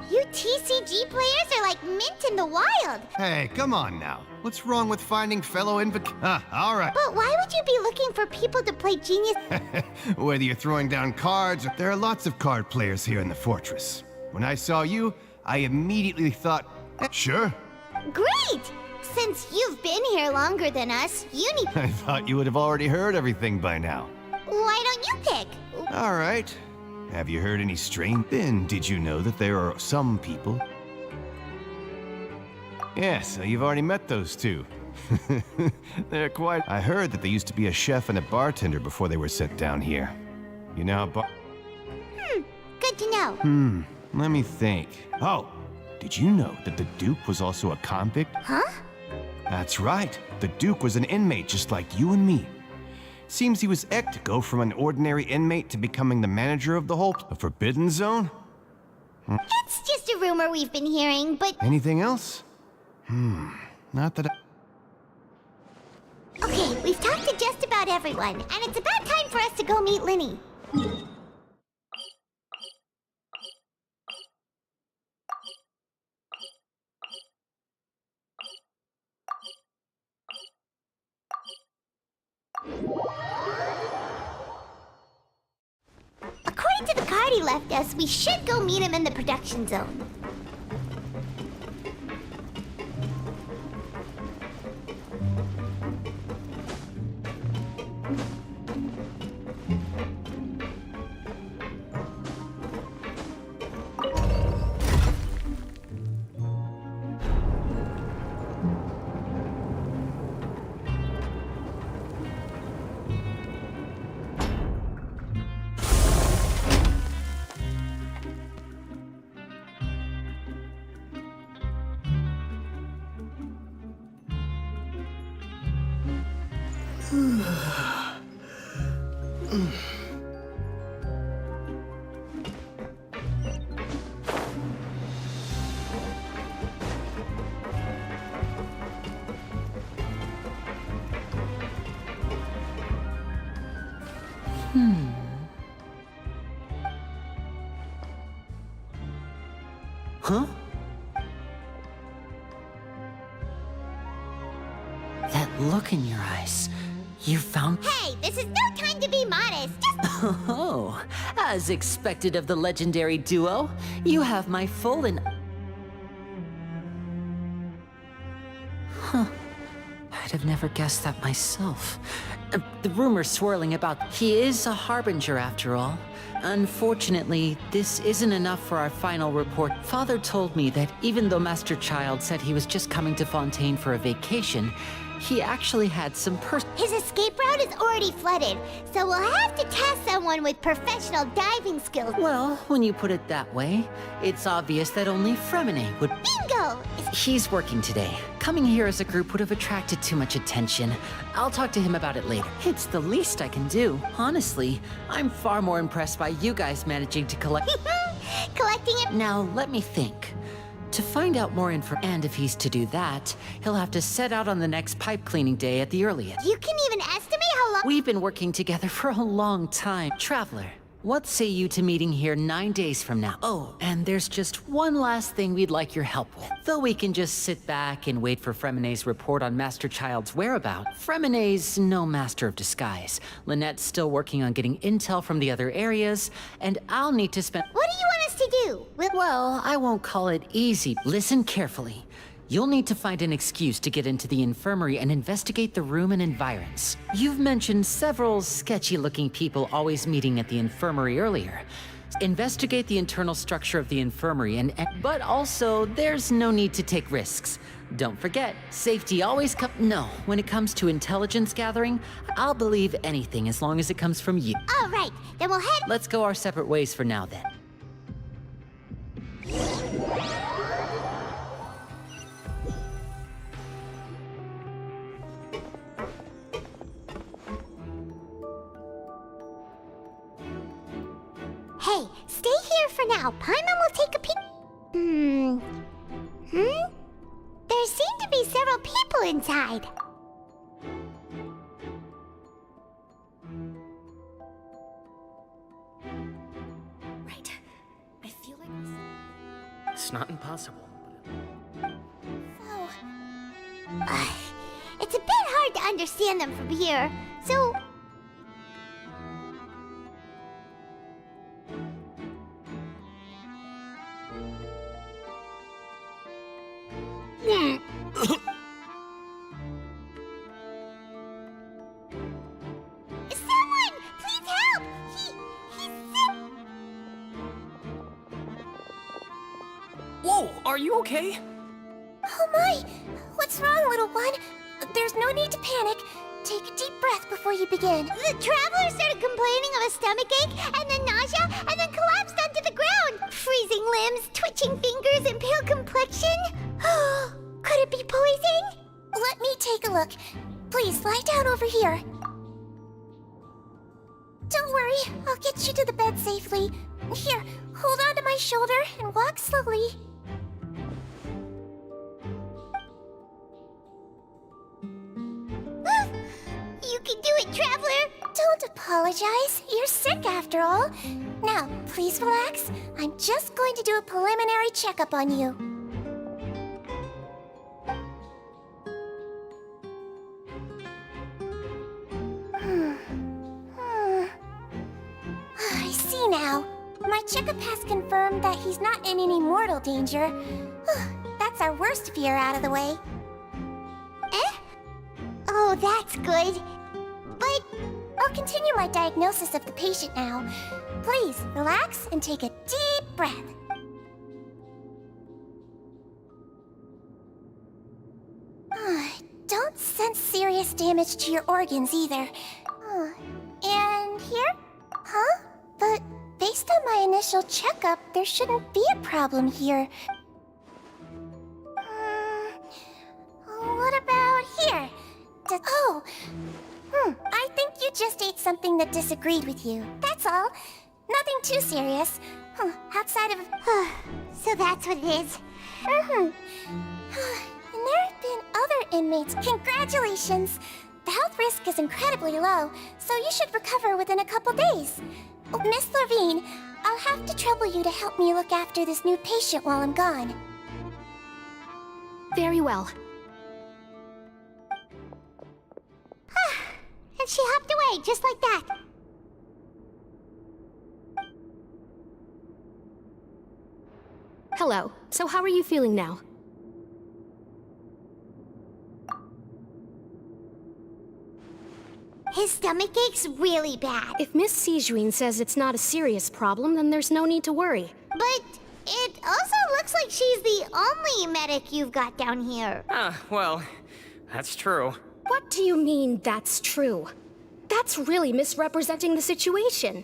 You TCG players are like mint in the wild. Hey, come on now. What's wrong with finding fellow all right. But why would you be looking for people to play Genius? Whether you're throwing down cards or... There are lots of card players here in the fortress. When I saw you, I immediately thought, sure. Great! Since you've been here longer than us, you need... I thought you would have already heard everything by now. Why don't you pick? All right. Have you heard any strange? Then did you know that there are some people? Yes, you've already met those two. They're quite... I heard that they used to be a chef and a bartender before they were sent down here. You know how Good to know. Let me think. Oh, did you know that the Duke was also a convict? Huh? That's right. The Duke was an inmate just like you and me. Seems he was egged to go from an ordinary inmate to becoming the manager of the whole Forbidden Zone? It's just a rumor we've been hearing, but... Anything else? Not that Okay, we've talked to just about everyone, and it's about time for us to go meet Linny. According to the card he left us, we should go meet him in the production zone. Huh? That look in your eyes. You found... Hey, this is no time to be modest. Just... Oh, as expected of the legendary duo, you have my full and... Huh. I'd have never guessed that myself. The rumors swirling about... He is a harbinger after all. Unfortunately, this isn't enough for our final report. Father told me that even though Master Child said he was just coming to Fontaine for a vacation, he actually had some His escape route is already flooded, so we'll have to test someone with professional diving skills. Well, when you put it that way, it's obvious that only Fremine would... Bingo! He's working today. Coming here as a group would have attracted too much attention. I'll talk to him about it later. It's the least I can do. Honestly, I'm far more impressed by you guys managing to collect... Collecting it? Now, let me think. To find out more info, and if he's to do that, he'll have to set out on the next pipe cleaning day at the earliest. You can even estimate how long... We've been working together for a long time. Traveler, what say you to meeting here 9 days from now? Oh, and there's just one last thing we'd like your help with. Though we can just sit back and wait for Fremine's report on Master Child's whereabouts, Fremine's no master of disguise. Lynette's still working on getting intel from the other areas, and I'll need to spend... What do you want us to do? Well, I won't call it easy. Listen carefully. You'll need to find an excuse to get into the infirmary and investigate the room and environs. You've mentioned several sketchy-looking people always meeting at the infirmary earlier. Investigate the internal structure of the infirmary but also, there's no need to take risks. Don't forget, safety always No, when it comes to intelligence gathering, I'll believe anything as long as it comes from you. All right, then we'll head... Let's go our separate ways for now, then. Hey, stay here for now. Paimon will take a peek. There seem to be several people inside. Right. I feel like it's not impossible. Oh. It's a bit hard to understand them from here, so... okay? Oh my! What's wrong, little one? There's no need to panic. Take a deep breath before you begin. The traveler started complaining of a stomachache, and then nausea, and then collapsed onto the ground. Freezing limbs, twitching fingers, and pale complexion. Could it be poison? Let me take a look. Please, lie down over here. Don't worry, I'll get you to the bed safely. Here, hold on to my shoulder and walk slowly. You can do it, traveler! Don't apologize. You're sick after all. Now, please relax. I'm just going to do a preliminary checkup on you. I see now. My checkup has confirmed that he's not in any mortal danger. That's our worst fear out of the way. Eh? Oh, that's good. But I'll continue my diagnosis of the patient now. Please, relax and take a deep breath. Don't sense serious damage to your organs either. And here? Huh? But based on my initial checkup, there shouldn't be a problem here. What about here? I think you just ate something that disagreed with you. That's all. Nothing too serious. Outside of... So that's what it is. And there have been other inmates. Congratulations! The health risk is incredibly low, so you should recover within a couple days. Miss Levine, I'll have to trouble you to help me look after this new patient while I'm gone. Very well. And she hopped away, just like that. Hello. So how are you feeling now? His stomach ache's really bad. If Miss Sijuin says it's not a serious problem, then there's no need to worry. But it also looks like she's the only medic you've got down here. Well, that's true. What do you mean, that's true? That's really misrepresenting the situation.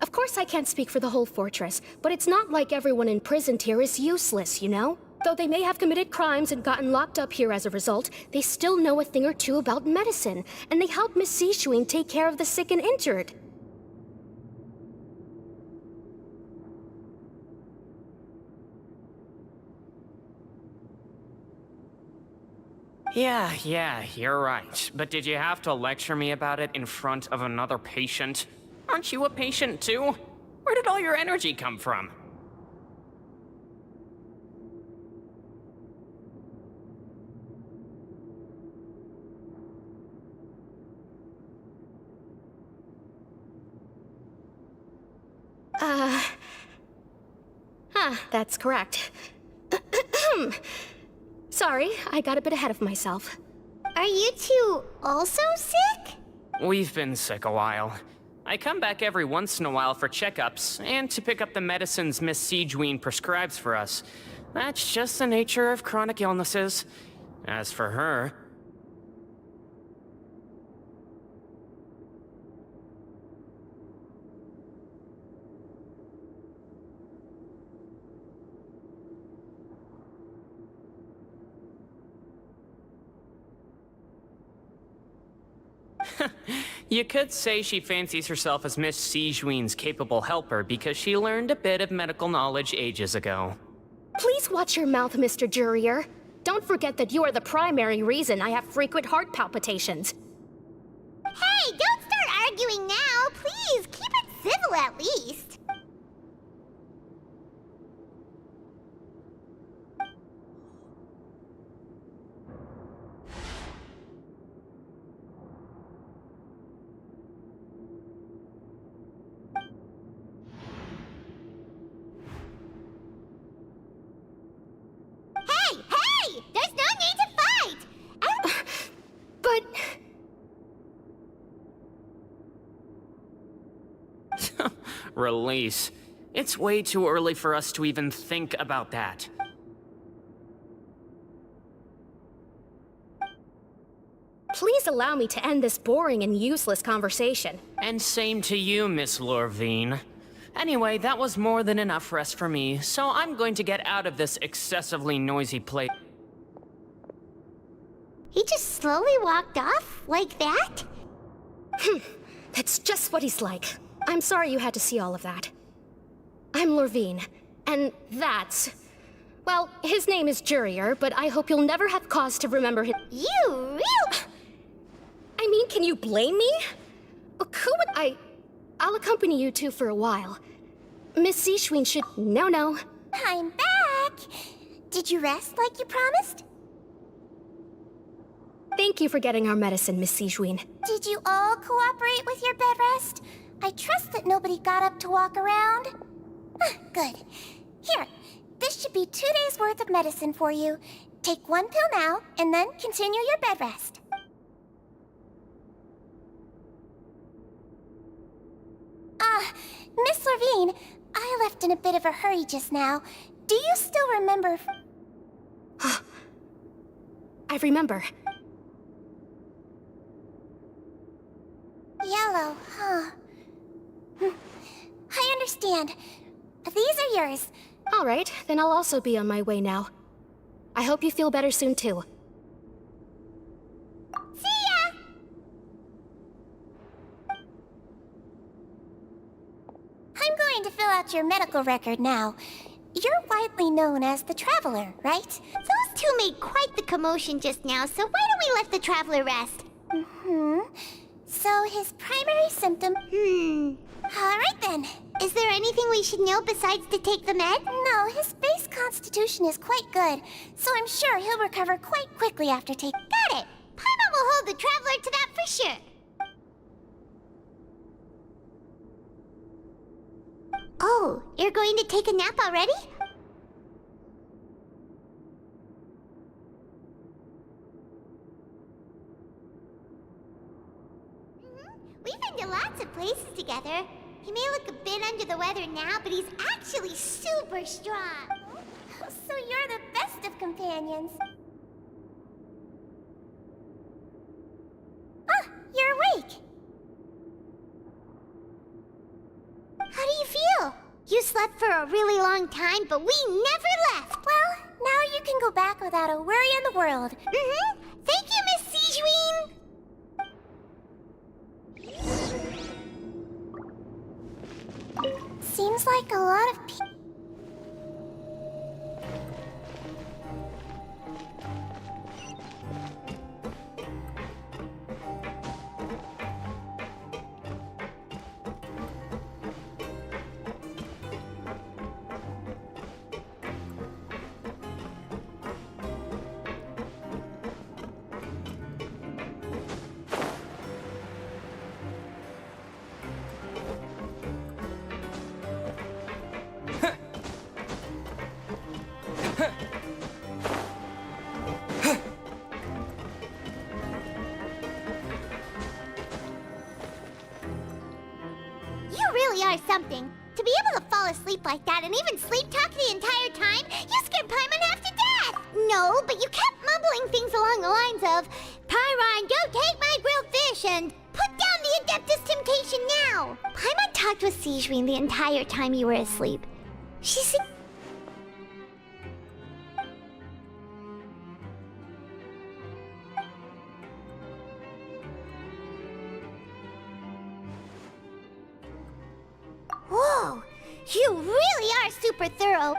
Of course I can't speak for the whole fortress, but it's not like everyone imprisoned here is useless, you know? Though they may have committed crimes and gotten locked up here as a result, they still know a thing or two about medicine, and they help Miss Sijuin take care of the sick and injured. Yeah, you're right. But did you have to lecture me about it in front of another patient? Aren't you a patient too? Where did all your energy come from? That's correct. Sorry, I got a bit ahead of myself. Are you two also sick? We've been sick a while. I come back every once in a while for checkups, and to pick up the medicines Miss Sijuin prescribes for us. That's just the nature of chronic illnesses. As for her... You could say she fancies herself as Miss Sijuin's capable helper because she learned a bit of medical knowledge ages ago. Please watch your mouth, Mr. Jurier. Don't forget that you are the primary reason I have frequent heart palpitations. Hey, don't start arguing now, please. Keep it civil at least. Hey! There's no need to fight! Release. It's way too early for us to even think about that. please allow me to end this boring and useless conversation. And same to you, Miss Lorvine. Anyway, that was more than enough rest for me, so I'm going to get out of this excessively noisy place. He just slowly walked off like that? That's just what he's like. I'm sorry you had to see all of that. I'm Lorvine, and that's... Well, his name is Jurier, but I hope you'll never have cause to remember him. You real... I mean, can you blame me? Who would I'll accompany you two for a while. Miss Seashween should... No. I'm back! Did you rest like you promised? Thank you for getting our medicine, Miss Seashween. Did you all cooperate with your bed rest? I trust that nobody got up to walk around. Good. Here, this should be 2 days' worth of medicine for you. Take 1 pill now, and then continue your bed rest. Miss Lorvine, I left in a bit of a hurry just now. Do you still remember... I remember. Yellow, huh? I understand. These are yours. All right, then I'll also be on my way now. I hope you feel better soon, too. See ya! I'm going to fill out your medical record now. You're widely known as the Traveler, right? Those two made quite the commotion just now, so why don't we let the Traveler rest? So his primary symptom... Alright then. Is there anything we should know besides to take the med? No, his base constitution is quite good, so I'm sure he'll recover quite quickly after taking... Got it! Paimon will hold the Traveler to that for sure. Oh, you're going to take a nap already? We've been to lots of places together. He may look a bit under the weather now, but he's actually super strong. So you're the best of companions. You're awake. How do you feel? You slept for a really long time, but we never left. Well, now you can go back without a worry in the world. Thank you, Miss Seashween. Seems like a lot of people... You really are something. To be able to fall asleep like that and even sleep talk the entire time, you scared Paimon half to death! No, but you kept mumbling things along the lines of, Pyron, don't take my grilled fish, and put down the Adeptus Temptation now! Paimon talked with Seashween the entire time you were asleep. She said... Whoa! You really are super thorough!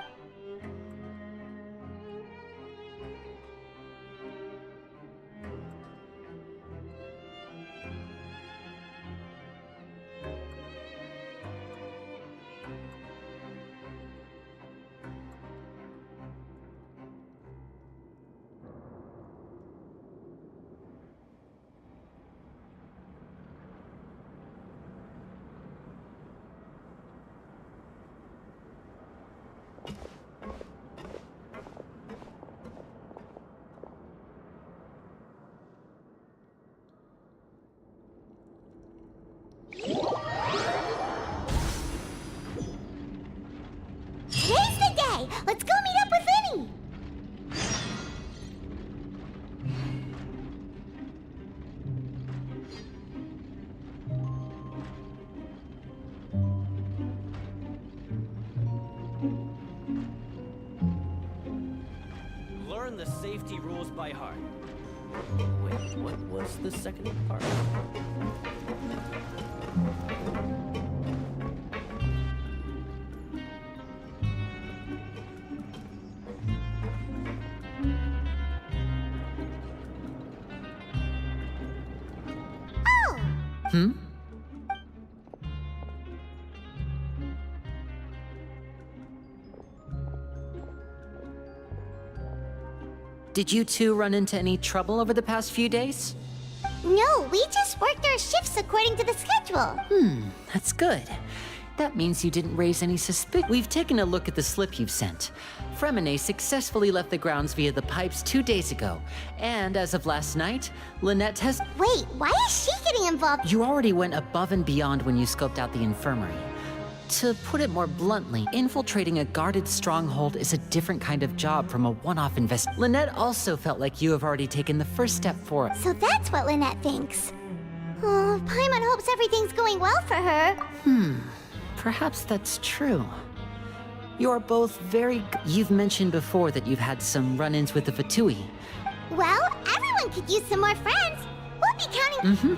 the safety rules by heart. Wait, what was the second part? Hmm? Did you two run into any trouble over the past few days? No, we just worked our shifts according to the schedule. That's good. That means you didn't raise any suspicion. We've taken a look at the slip you've sent. Fremine successfully left the grounds via the pipes 2 days ago. And as of last night, Lynette has— Wait, why is she getting involved? You already went above and beyond when you scoped out the infirmary. To put it more bluntly, infiltrating a guarded stronghold is a different kind of job from a one-off invest. Lynette also felt like you have already taken the first step forward. So that's what Lynette thinks. Oh, Paimon hopes everything's going well for her. Perhaps that's true. You're both You've mentioned before that you've had some run-ins with the Fatui. Well, everyone could use some more friends. We'll be counting—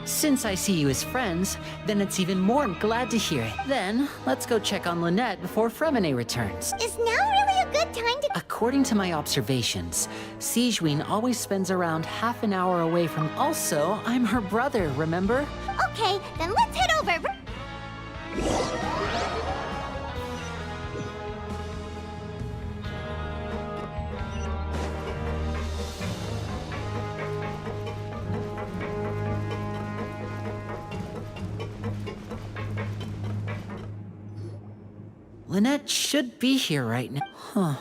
Since I see you as friends, then it's even more glad to hear it. Then, let's go check on Lynette before Fremine returns. Is now really a good time to— According to my observations, Sigewinne always spends around half an hour away from— Also, I'm her brother, remember? Okay, then let's head over. Lynette should be here right now. Huh.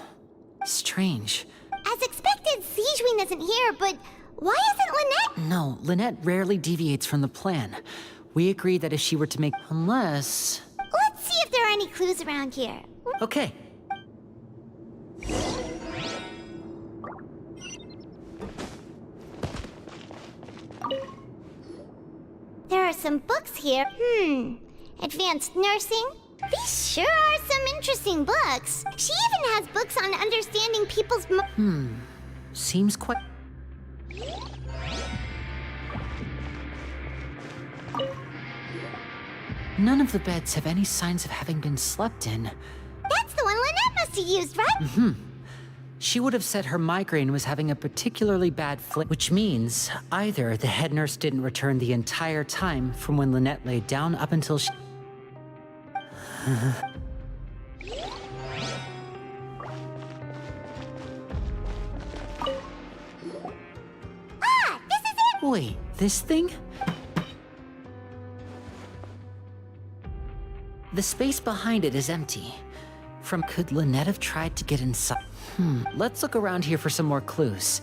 Strange. As expected, Sigewinne isn't here, but why isn't Lynette? No, Lynette rarely deviates from the plan. We agreed that if she were to make— Unless— Let's see if there are any clues around here. Okay. There are some books here. Advanced nursing? These sure are some interesting books. She even has books on understanding people's Seems quite— None of the beds have any signs of having been slept in. That's the one Lynette must have used, right? She would have said her migraine was having a particularly bad which means either the head nurse didn't return the entire time from when Lynette laid down up until she— This is it! Wait, this thing? The space behind it is empty. Could Lynette have tried to get inside? Let's look around here for some more clues.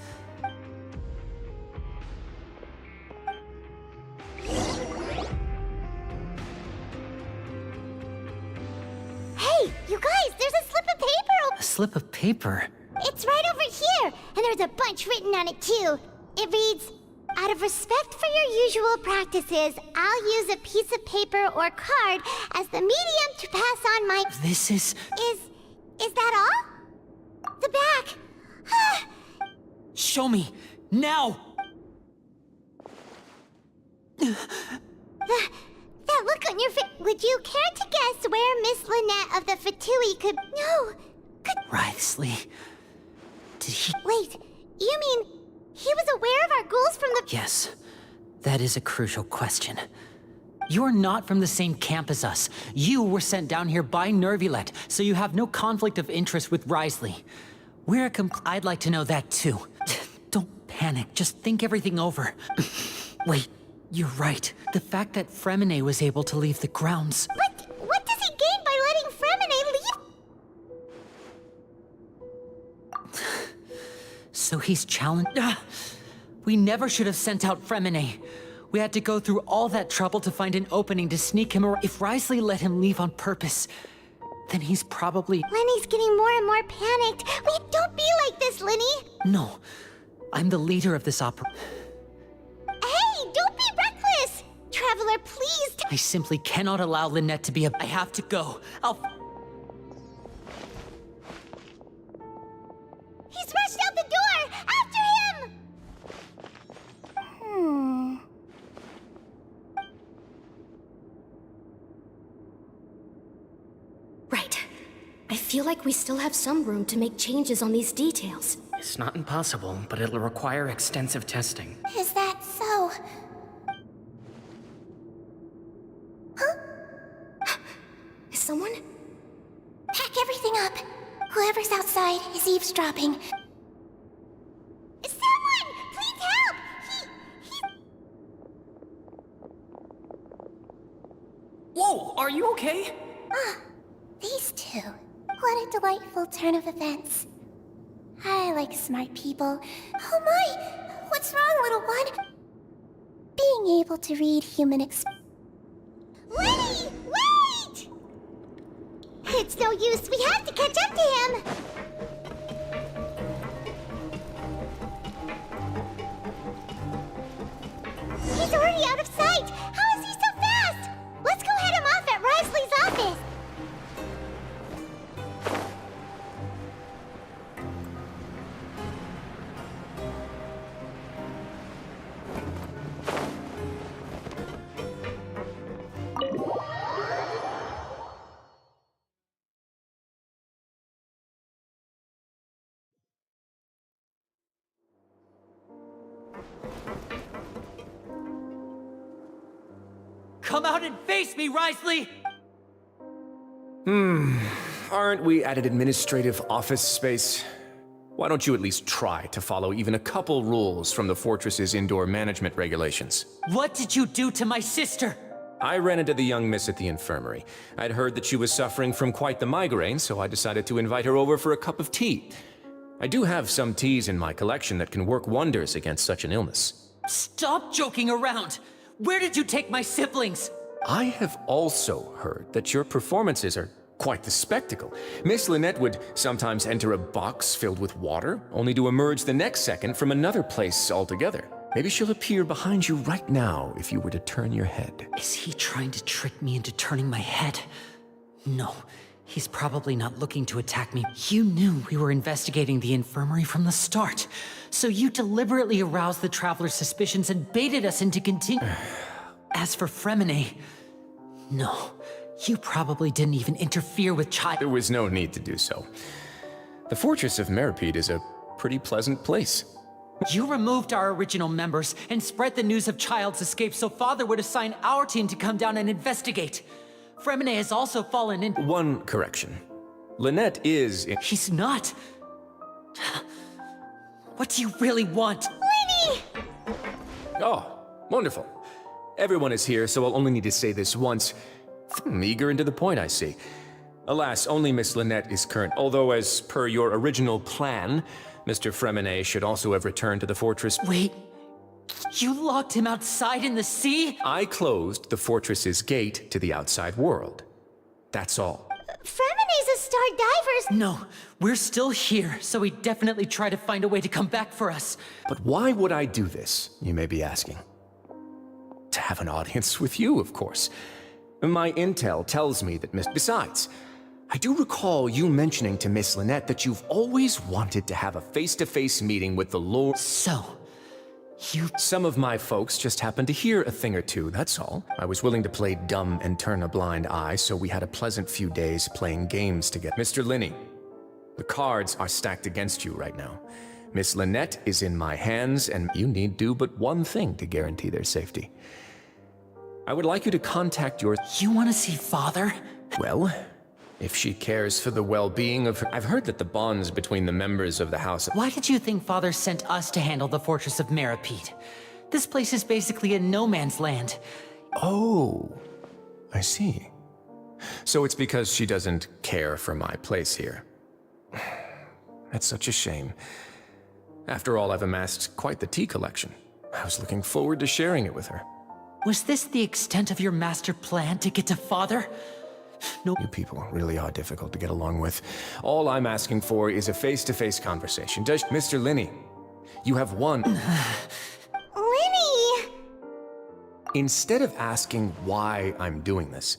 Hey, you guys, there's a slip of paper. A slip of paper? It's right over here, and there's a bunch written on it too. It reads, "Out of respect for your usual practices, I'll use a piece of paper or card as the medium to pass on my—" This is— Is that all? The back. Show me! Now! That look on your face. Would you care to guess where Miss Lynette of the Fatui could— No. Wriothesley. Did he— Wait, you mean he was aware of our goals from the— Yes. That is a crucial question. You're not from the same camp as us. You were sent down here by Nervulet, so you have no conflict of interest with Wriothesley. We're a I'd like to know that too. Don't panic, just think everything over. Wait, you're right. The fact that Fremine was able to leave the grounds— But what does he gain by letting Fremine leave? So he's challenged— We never should have sent out Fremine. We had to go through all that trouble to find an opening to sneak him around. If Wriothesley let him leave on purpose, then he's probably— Lenny's getting more and more panicked. Wait, don't be like this, Lenny. No, I'm the leader of this opera. Hey, don't be reckless. Traveler, please. I simply cannot allow Lynette to be I have to go. He's rushed out the door. feel like we still have some room to make changes on these details. It's not impossible, but it'll require extensive testing. Is that so? Huh? Is someone? Pack everything up! Whoever's outside is eavesdropping. Someone! Please help! Whoa, are you okay? These two. What a delightful turn of events. I like smart people. Oh my! What's wrong, little one? Being able to read human Lenny! Wait! It's no use. We have to catch up to him. He's already out of sight. How is he so fast? Let's go head him off at Risley's office. Come out and face me, Risley! Aren't we at an administrative office space? Why don't you at least try to follow even a couple rules from the fortress's indoor management regulations? What did you do to my sister? I ran into the young miss at the infirmary. I'd heard that she was suffering from quite the migraine, so I decided to invite her over for a cup of tea. I do have some teas in my collection that can work wonders against such an illness. Stop joking around! Where did you take my siblings? I have also heard that your performances are quite the spectacle. Miss Lynette would sometimes enter a box filled with water, only to emerge the next second from another place altogether. Maybe she'll appear behind you right now if you were to turn your head. Is he trying to trick me into turning my head? No, he's probably not looking to attack me. You knew we were investigating the infirmary from the start, so you deliberately aroused the Traveler's suspicions and baited us into continuing. As for Fremine, no, you probably didn't even interfere with Child. There was no need to do so. The Fortress of Meripede is a pretty pleasant place. You removed our original members and spread the news of Child's escape so Father would assign our team to come down and investigate. Fremine has also fallen in— One correction. Lynette is in— He's not. What do you really want? Lenny! Oh, wonderful. Everyone is here, so I'll only need to say this once. Eager and to the point, I see. Alas, only Miss Lynette is current, although as per your original plan, Mr. Fremine should also have returned to the fortress. Wait, you locked him outside in the sea? I closed the fortress's gate to the outside world. That's all. Fremine's a star diver's— No, we're still here, so he definitely tried to find a way to come back for us. But why would I do this, you may be asking? To have an audience with you, of course. My intel tells me that Besides, I do recall you mentioning to Miss Lynette that you've always wanted to have a face-to-face meeting with the Lord. So, Some of my folks just happened to hear a thing or two, that's all. I was willing to play dumb and turn a blind eye, so we had a pleasant few days playing games together. Mr. Linney, the cards are stacked against you right now. Miss Lynette is in my hands, and you need do but one thing to guarantee their safety. I would like you to contact your— You want to see Father? Well, if she cares for the well-being of her— I've heard that the bonds between the members of the House— Why did you think Father sent us to handle the Fortress of Meripede? This place is basically a no-man's land. Oh, I see. So it's because she doesn't care for my place here. That's such a shame. After all, I've amassed quite the tea collection. I was looking forward to sharing it with her. Was this the extent of your master plan to get to Father? No. You people really are difficult to get along with. All I'm asking for is a face-to-face conversation. Does Mr. Linney, you have one. Lenny! Instead of asking why I'm doing this,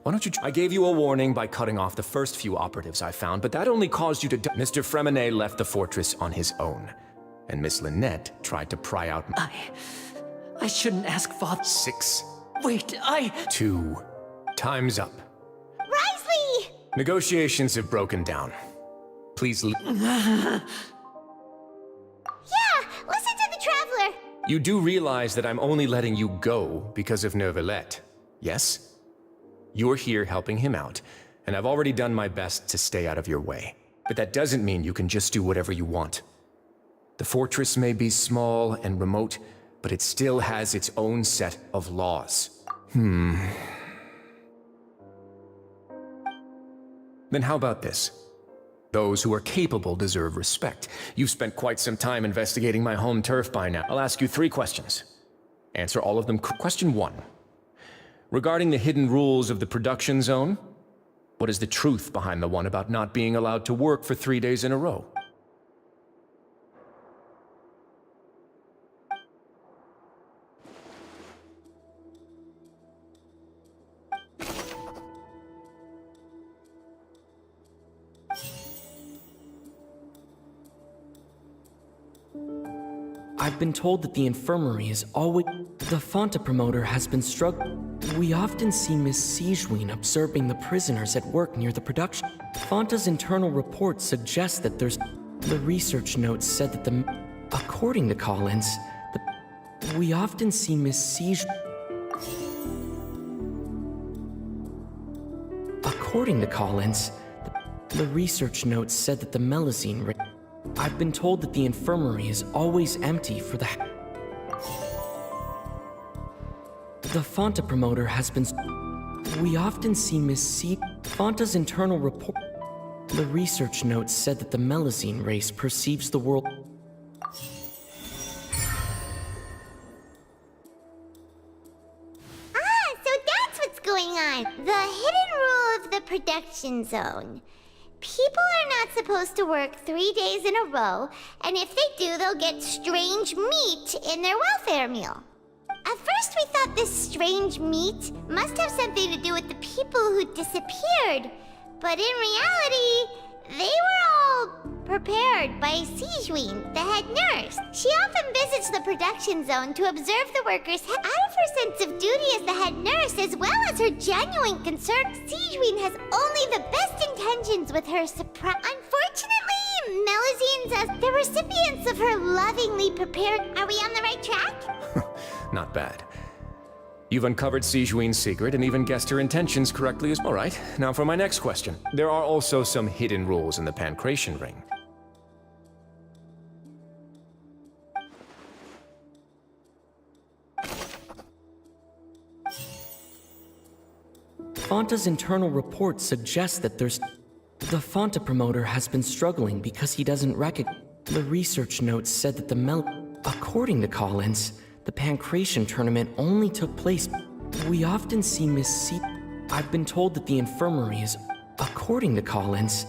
why don't you— I gave you a warning by cutting off the first few operatives I found, but that only caused you to— Mr. Fremine left the fortress on his own, and Miss Lynette tried to pry out— I shouldn't ask Father— 6. Wait, 2. Time's up. Risley! Negotiations have broken down. Please leave. Yeah, listen to the Traveler. You do realize that I'm only letting you go because of Neuvillette, yes? You're here helping him out, and I've already done my best to stay out of your way. But that doesn't mean you can just do whatever you want. The fortress may be small and remote, but it still has its own set of laws. Then how about this? Those who are capable deserve respect. You've spent quite some time investigating my home turf by now. I'll ask you 3 questions. Answer all of them. Question 1. Regarding the hidden rules of the production zone, what is the truth behind the one about not being allowed to work for 3 days in a row? I've been told that the infirmary is always... The Fonta promoter has been struggling. We often see Miss Sigewin observing the prisoners at work near the production. Fonta's internal reports suggest that there's... The research notes said that the... According to Collins, we often see Miss Sigewin... According to Collins, the research notes said that the Melusine... I've been told that the infirmary is always empty for the... The Fonta promoter has been... We often see Miss C... Fonta's internal report... The research notes said that the Melusine race perceives the world... So that's what's going on. The hidden rule of the production zone. People are not supposed to work 3 days in a row, and if they do, they'll get strange meat in their welfare meal. At first we thought this strange meat must have something to do with the people who disappeared, but in reality, they were all prepared by Sigewin, the head nurse. She often visits the production zone to observe the workers out of her sense of duty as the head nurse, as well as her genuine concern. Sigewin has only the best intentions with her surprise. Unfortunately, Melusines as the recipients of her lovingly prepared... Are we on the right track? Not bad. You've uncovered Sigewin's secret and even guessed her intentions correctly as... All right, now for my next question. There are also some hidden rules in the Pancration Ring. Fonta's internal reports suggest that there's... The Fonta promoter has been struggling because he doesn't recognize... The research notes said that According to Collins, the Pancration tournament only took place... We often see Miss C... I've been told that the infirmary is... According to Collins...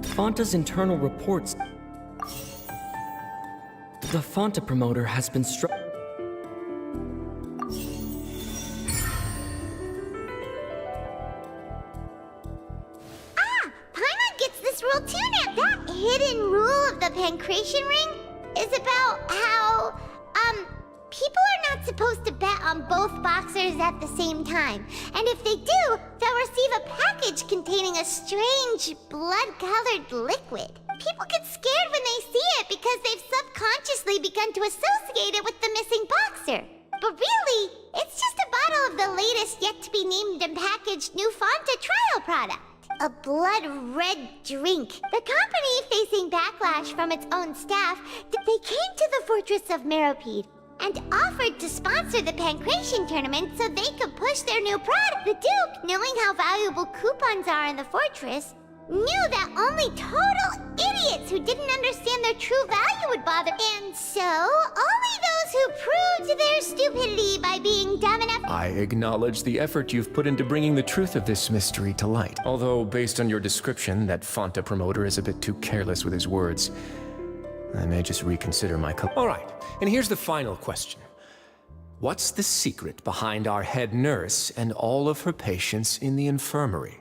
Fonta's internal reports... The Fonta promoter has been Paimon gets this rule too now. That hidden rule of the Pancration Ring is about how, people are not supposed to bet on both boxers at the same time. And if they do, they'll receive a package containing a strange, blood-colored liquid. People get scared when they see it because they've subconsciously begun to associate it with the missing boxer. But really, it's just a bottle of the latest yet-to-be-named and packaged new Fonta trial product. A blood-red drink. The company, facing backlash from its own staff, they came to the fortress of Meropide and offered to sponsor the Pancration tournament so they could push their new product. The Duke, knowing how valuable coupons are in the fortress, knew that only total idiots who didn't understand their true value would bother. And so, only those who proved their stupidity by being dumb enough... I acknowledge the effort you've put into bringing the truth of this mystery to light. Although, based on your description, that Fonta promoter is a bit too careless with his words. I may just reconsider my... All right, and here's the final question. What's the secret behind our head nurse and all of her patients in the infirmary?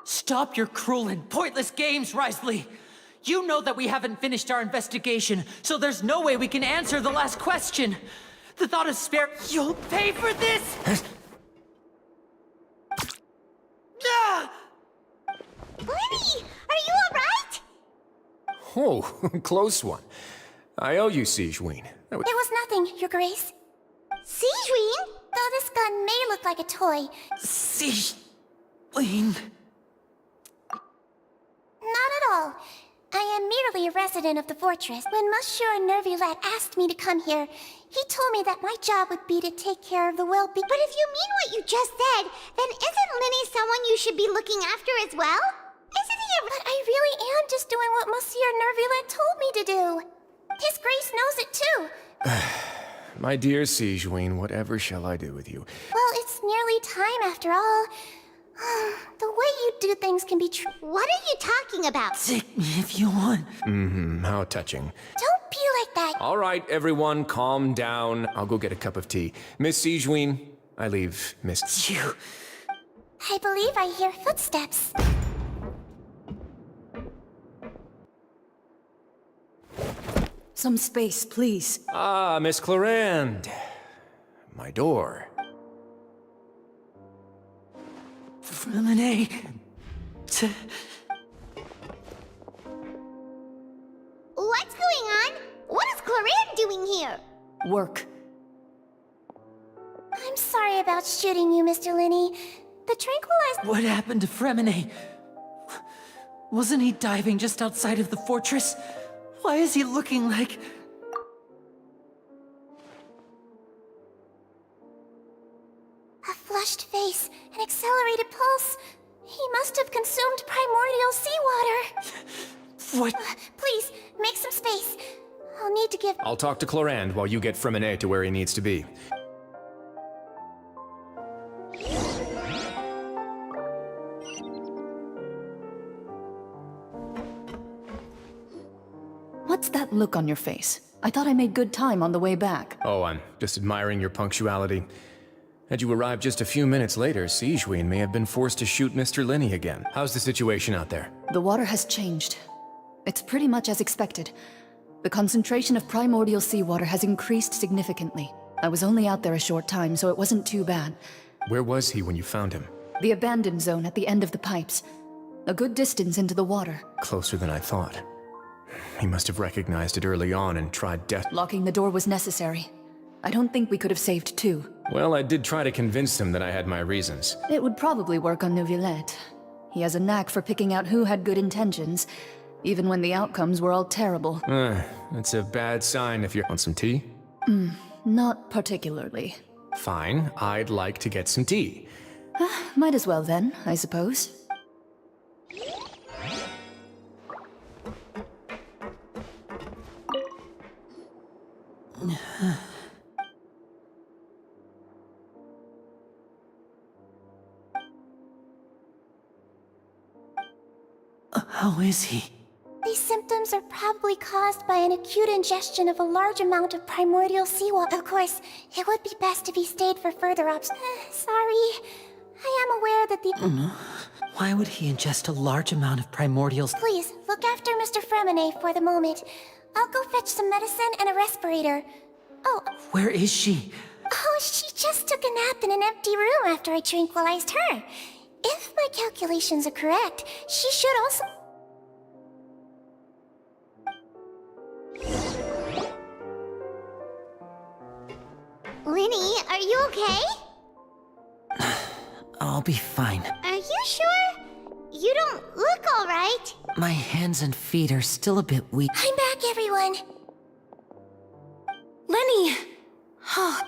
Stop your cruel and pointless games, Risley! You know that we haven't finished our investigation, so there's no way we can answer the last question. The thought of spare... You'll pay for this? Ah! Lenny, are you alright? Oh, close one. I owe you, Siegeween. It was nothing, Your Grace. Siegeween? Though this gun may look like a toy. Siegeween... Not at all. I am merely a resident of the fortress. When Monsieur Nervulette asked me to come here, he told me that my job would be to take care of the well-being. But if you mean what you just said, then isn't Lenny someone you should be looking after as well? Isn't he a... But I really am just doing what Monsieur Nervulette told me to do. His Grace knows it too. My dear Siegeween, whatever shall I do with you? Well, it's nearly time after all. The way you do things can be true. What are you talking about? Take me if you want. How touching. Don't be like that. All right, everyone, calm down. I'll go get a cup of tea. Miss Siegeween, I leave Miss... You... I believe I hear footsteps. Some space, please. Ah, Miss Clarend. My door. Lemonade. What's going on? What is Clarend doing here? Work. I'm sorry about shooting you, Mr. Linney. The tranquilizer... What happened to Fremine? Wasn't he diving just outside of the fortress? Why is he looking like... A flushed face, an accelerated pulse. He must have consumed primordial seawater. What? Please, make some space. I'll need to give... I'll talk to Clarend while you get Fremine to where he needs to be. What's that look on your face? I thought I made good time on the way back. Oh, I'm just admiring your punctuality. Had you arrived just a few minutes later, Siegeween may have been forced to shoot Mr. Linney again. How's the situation out there? The water has changed. It's pretty much as expected. The concentration of primordial seawater has increased significantly. I was only out there a short time, so it wasn't too bad. Where was he when you found him? The abandoned zone at the end of the pipes. A good distance into the water. Closer than I thought. He must have recognized it early on and tried death. Locking the door was necessary. I don't think we could have saved two. Well, I did try to convince him that I had my reasons. It would probably work on Neuvillette. He has a knack for picking out who had good intentions, even when the outcomes were all terrible. That's a bad sign if you want some tea. Not particularly. Fine, I'd like to get some tea. Might as well then, I suppose. How is he? These symptoms are probably caused by an acute ingestion of a large amount of primordial seawater. Of course, it would be best if he stayed for further sorry. I am aware that the... Why would he ingest a large amount of primordials? Please, look after Mr. Fremine for the moment. I'll go fetch some medicine and a respirator. Oh. Where is she? Oh, she just took a nap in an empty room after I tranquilized her. If my calculations are correct, she should also... Linny, are you okay? I'll be fine. Are you sure? You don't look alright. My hands and feet are still a bit weak. I'm back, everyone. Lenny! Oh.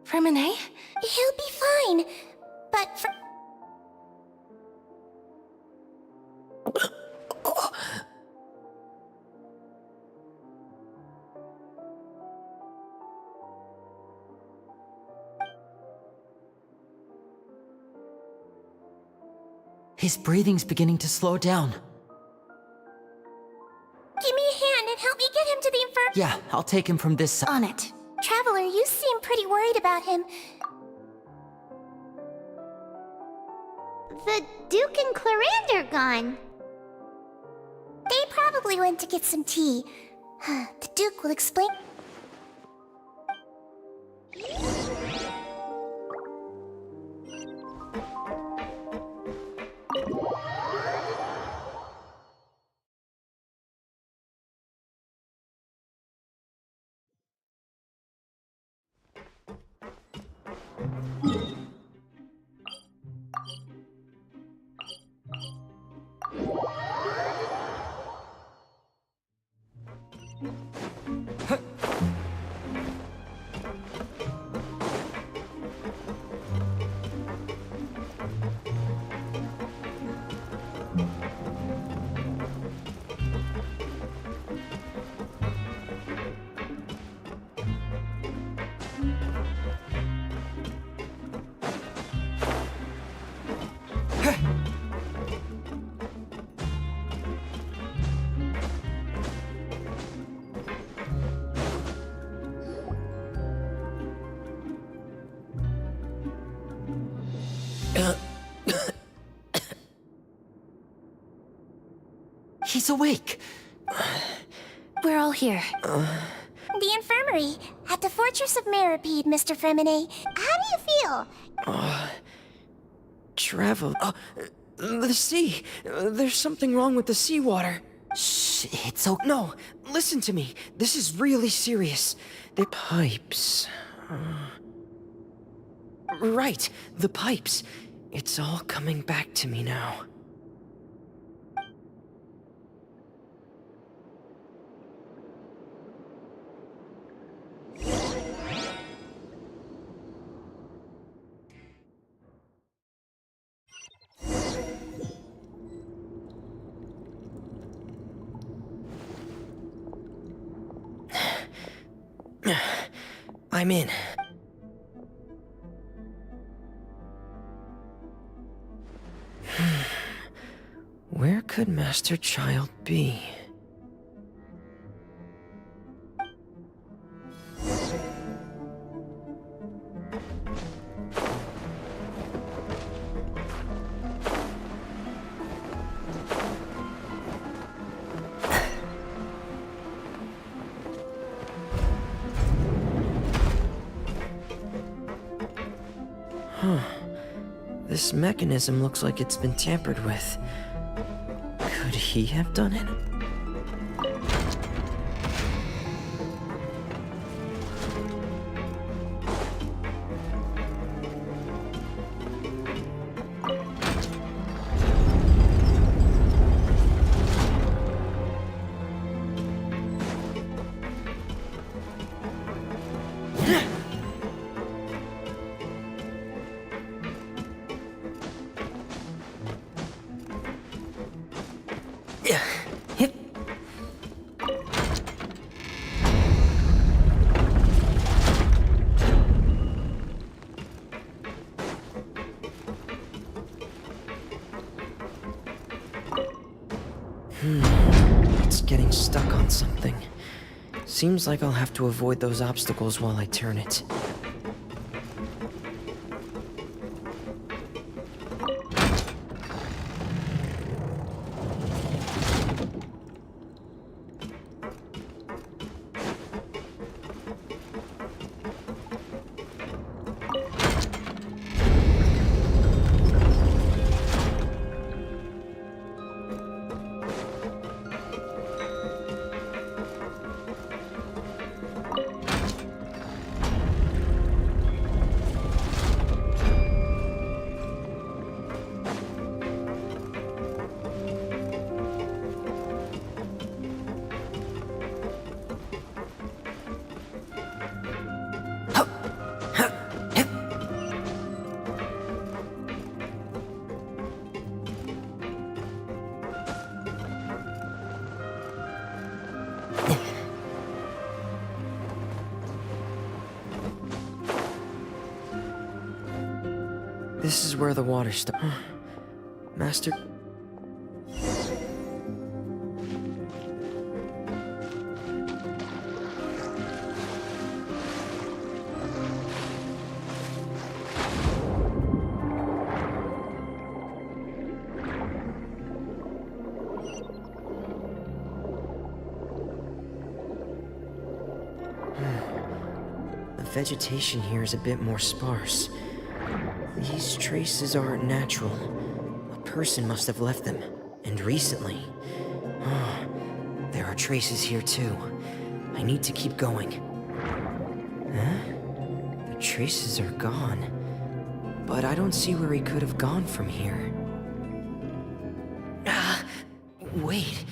Fremine? He'll be fine. But for... His breathing's beginning to slow down. Give me a hand and help me get him to the infirmary. Yeah, I'll take him from this side. On it. Traveler, you seem pretty worried about him. The Duke and Clarend are gone. They probably went to get some tea. The Duke will explain... He's awake. We're all here. The infirmary, at the Fortress of Meripede, Mr. Fremine. How do you feel? Travel. The sea. There's something wrong with the seawater. Shh, it's okay. No, listen to me. This is really serious. The pipes. Right, the pipes. It's all coming back to me now. I'm in. Where could Master Child be? This mechanism looks like it's been tampered with. Could he have done it? It's getting stuck on something. Seems like I'll have to avoid those obstacles while I turn it. This is where the water stops. Master... The vegetation here is a bit more sparse. These traces aren't natural. A person must have left them, and recently. There are traces here too. I need to keep going. Huh? The traces are gone. but I don't see where he could have gone from here. Wait,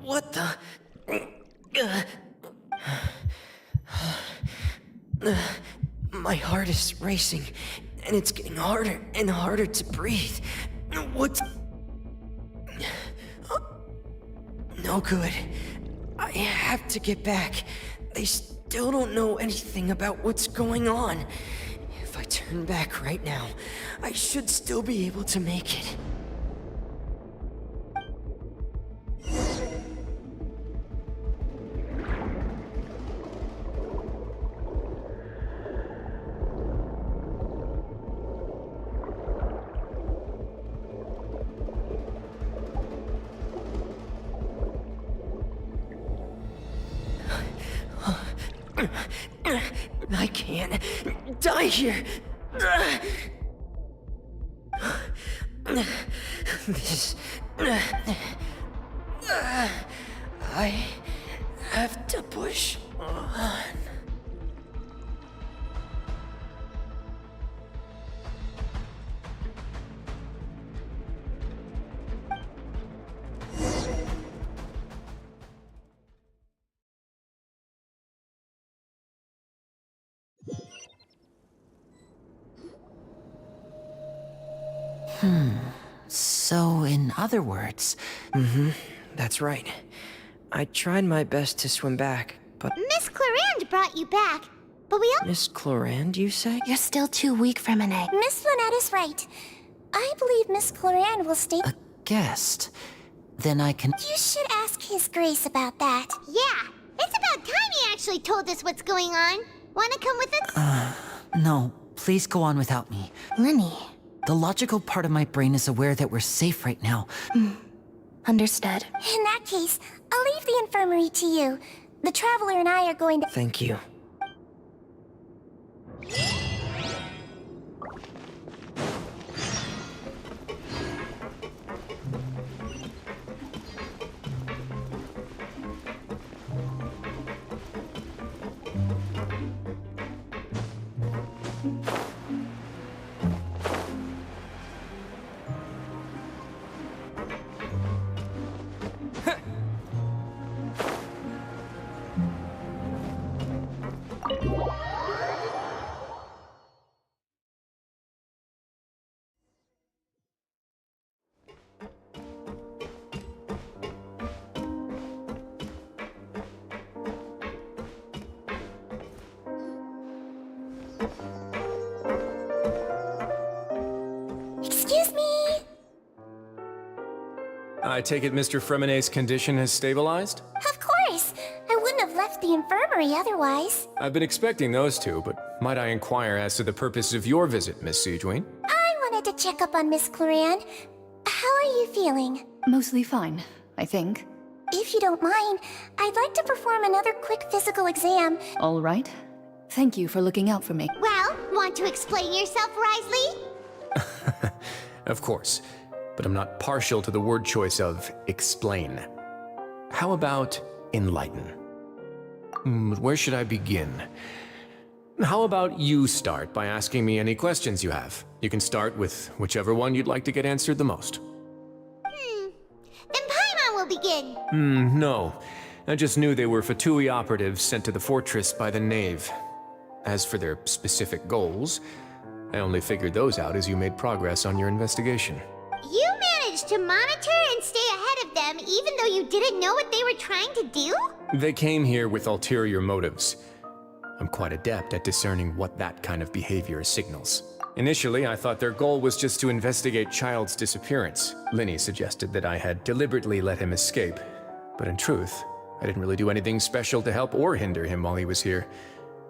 what the? My heart is racing, and it's getting harder and harder to breathe. What's... No good. I have to get back. They still don't know anything about what's going on. If I turn back right now, I should still be able to make it. I can't die here. This... I have to push on. So, in other words... That's right. I tried my best to swim back, but... Miss Clarand brought you back, but we all— Miss Clorand, you say? You're still too weak from an egg. Miss Lynette is right. I believe Miss Clorand will stay— A guest? Then I can... You should ask His Grace about that. Yeah, it's about time he actually told us what's going on. Wanna come with us? No, please go on without me. Lenny. The logical part of my brain is aware that we're safe right now. Understood. In that case, I'll leave the infirmary to you. The Traveler and I are going to— Thank you. Excuse me! I take it Mr. Fremonet's condition has stabilized? Of course! I wouldn't have left the infirmary otherwise. I've been expecting those two, but might I inquire as to the purpose of your visit, Miss Siegeween? I wanted to check up on Miss Clorand. How are you feeling? Mostly fine, I think. If you don't mind, I'd like to perform another quick physical exam. All right. Thank you for looking out for me. Well, want to explain yourself, Risley? Of course, but I'm not partial to the word choice of explain. How about enlighten? Where should I begin? How about you start by asking me any questions you have? You can start with whichever one you'd like to get answered the most. Then Paimon will begin. No. I just knew they were Fatui operatives sent to the fortress by the Knave. As for their specific goals, I only figured those out as you made progress on your investigation. You managed to monitor and stay ahead of them even though you didn't know what they were trying to do? They came here with ulterior motives. I'm quite adept at discerning what that kind of behavior signals. Initially, I thought their goal was just to investigate Child's disappearance. Linny suggested that I had deliberately let him escape, but in truth, I didn't really do anything special to help or hinder him while he was here.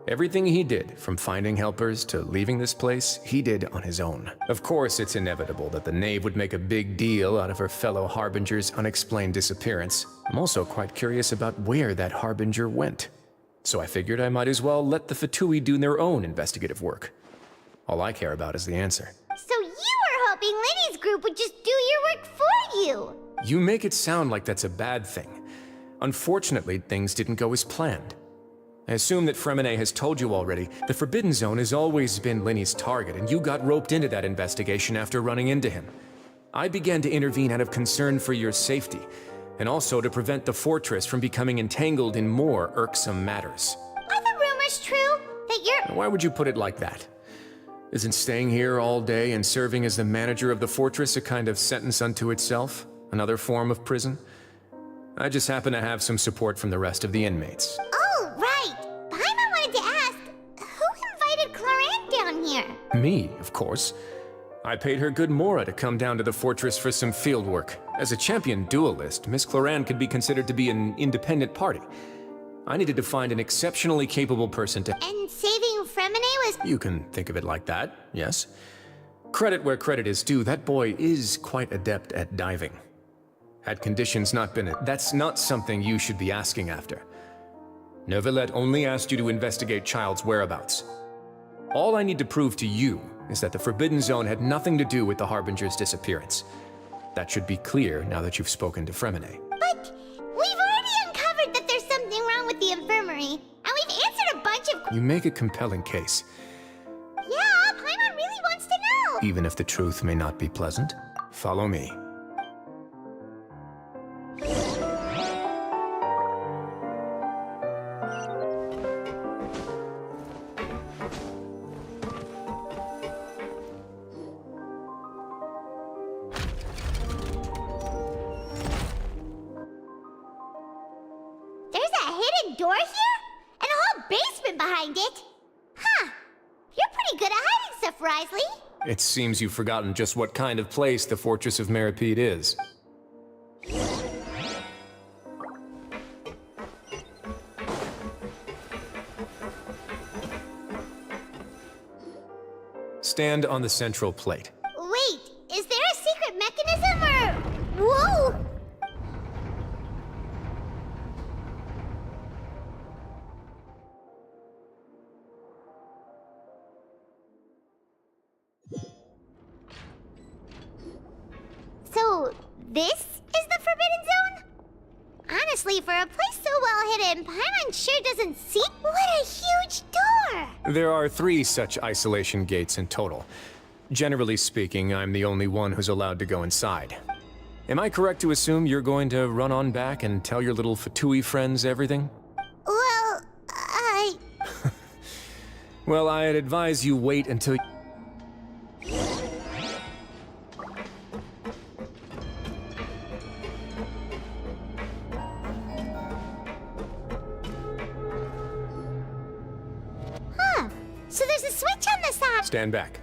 Everything he did, from finding helpers to leaving this place, he did on his own. Of course, it's inevitable that the Knave would make a big deal out of her fellow Harbinger's unexplained disappearance. I'm also quite curious about where that Harbinger went. So I figured I might as well let the Fatui do their own investigative work. All I care about is the answer. So you were hoping Linny's group would just do your work for you! You make it sound like that's a bad thing. Unfortunately, things didn't go as planned. I assume that Fremine has told you already. The Forbidden Zone has always been Linny's target, and you got roped into that investigation after running into him. I began to intervene out of concern for your safety, and also to prevent the fortress from becoming entangled in more irksome matters. Are the rumors true that you're... Why would you put it like that? Isn't staying here all day and serving as the manager of the fortress a kind of sentence unto itself? Another form of prison? I just happen to have some support from the rest of the inmates. Oh, right. Paimon wanted to ask, who invited Cloran down here? Me, of course. I paid her good mora to come down to the fortress for some field work. As a champion duelist, Miss Cloran could be considered to be an independent party. I needed to find an exceptionally capable person to... And saving Fremine was... You can think of it like that, yes. Credit where credit is due, that boy is quite adept at diving. Had conditions not been... That's not something you should be asking after. Neuvillette only asked you to investigate Child's whereabouts. All I need to prove to you is that the Forbidden Zone had nothing to do with the Harbinger's disappearance. That should be clear now that you've spoken to Fremine. But we've already uncovered that there's something wrong with the infirmary, and we've answered a bunch of... You make a compelling case, Yeah, Paimon really wants to know. even if the truth may not be pleasant. Follow me. There's a hidden door here? And a whole basement behind it? Huh. You're pretty good at hiding stuff, Risley. It seems you've forgotten just what kind of place the Fortress of Meripede is. Stand on the central plate. Wait, is there a secret mechanism or... Whoa! So, this is the Forbidden Zone? Honestly, for a place so well hidden, Paimon sure doesn't see... What a huge door! There are 3 such isolation gates in total. Generally speaking, I'm the only one who's allowed to go inside. Am I correct to assume you're going to run on back and tell your little Fatui friends everything? Well, Well, I'd advise you wait until... Huh. So there's a switch on the side. Stand back.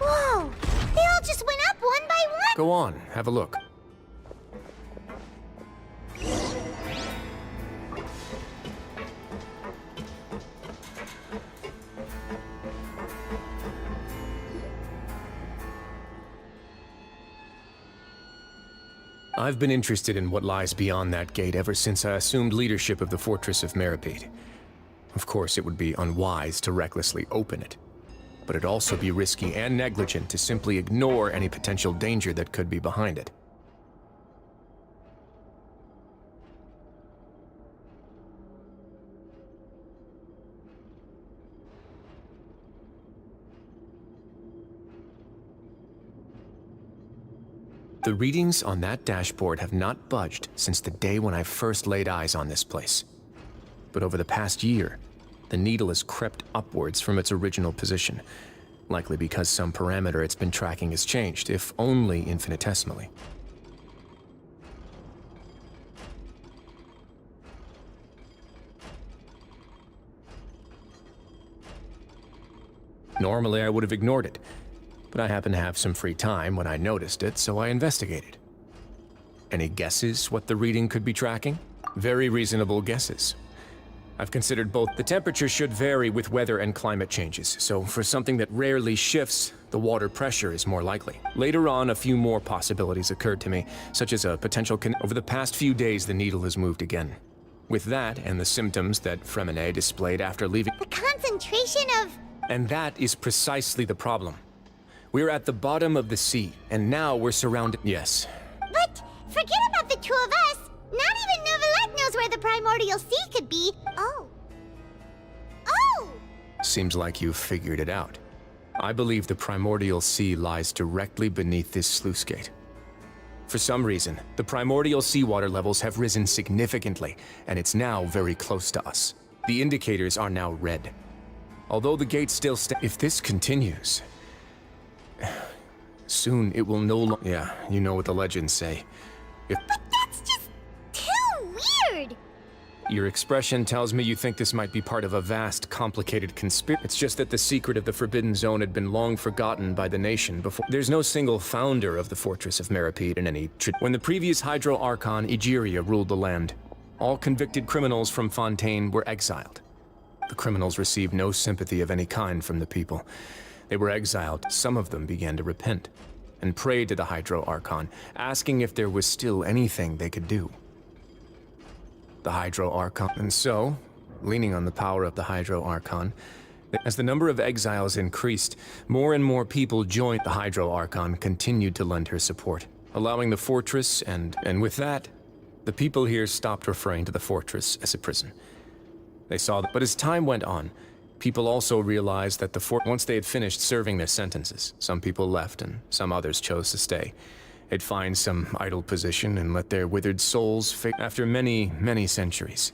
Whoa! They all just went up one by one? Go on, have a look. I've been interested in what lies beyond that gate ever since I assumed leadership of the Fortress of Meripede. Of course, it would be unwise to recklessly open it, but it'd also be risky and negligent to simply ignore any potential danger that could be behind it. The readings on that dashboard have not budged since the day when I first laid eyes on this place. But over the past year, the needle has crept upwards from its original position, likely because some parameter it's been tracking has changed, if only infinitesimally. Normally, I would have ignored it, but I happened to have some free time when I noticed it, so I investigated. Any guesses what the reading could be tracking? Very reasonable guesses. I've considered both. The temperature should vary with weather and climate changes, so for something that rarely shifts, the water pressure is more likely. Later on, a few more possibilities occurred to me, such as a potential over the past few days, the needle has moved again. With that, and the symptoms that Fremine displayed after leaving... The concentration of... And that is precisely the problem. We're at the bottom of the sea, and now we're surrounded. Yes. But forget about the two of us. Not even Neuvillette knows where the primordial sea could be. Oh. Oh! Seems like you've figured it out. I believe the primordial sea lies directly beneath this sluice gate. For some reason, the primordial seawater levels have risen significantly, and it's now very close to us. The indicators are now red. Although the gate still if this continues, soon it will no longer. Yeah, you know what the legends say. But that's just too weird! Your expression tells me you think this might be part of a vast, complicated conspiracy. It's just that the secret of the Forbidden Zone had been long forgotten by the nation before. There's no single founder of the Fortress of Meripede in any when the previous Hydro Archon, Egeria, ruled the land, all convicted criminals from Fontaine were exiled. The criminals received no sympathy of any kind from the people. They were exiled. Some of them began to repent and prayed to the Hydro Archon, asking if there was still anything they could do. The Hydro Archon. And so, leaning on the power of the Hydro Archon, as the number of exiles increased, more and more people joined. The Hydro Archon continued to lend her support, allowing the fortress and with that, the people here stopped referring to the fortress as a prison. They saw that, but as time went on, people also realized that once they had finished serving their sentences, some people left and some others chose to stay. They'd find some idle position and let their withered souls fade. After many, many centuries,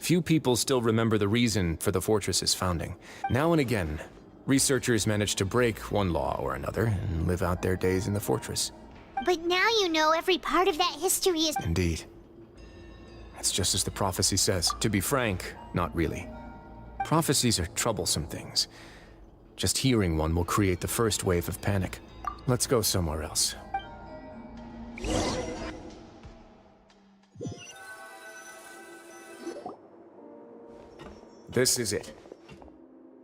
few people still remember the reason for the fortress's founding. Now and again, researchers manage to break one law or another and live out their days in the fortress. But now you know every part of that history is. Indeed. It's just as the prophecy says. To be frank, not really. Prophecies are troublesome things. Just hearing one will create the first wave of panic. Let's go somewhere else. This is it.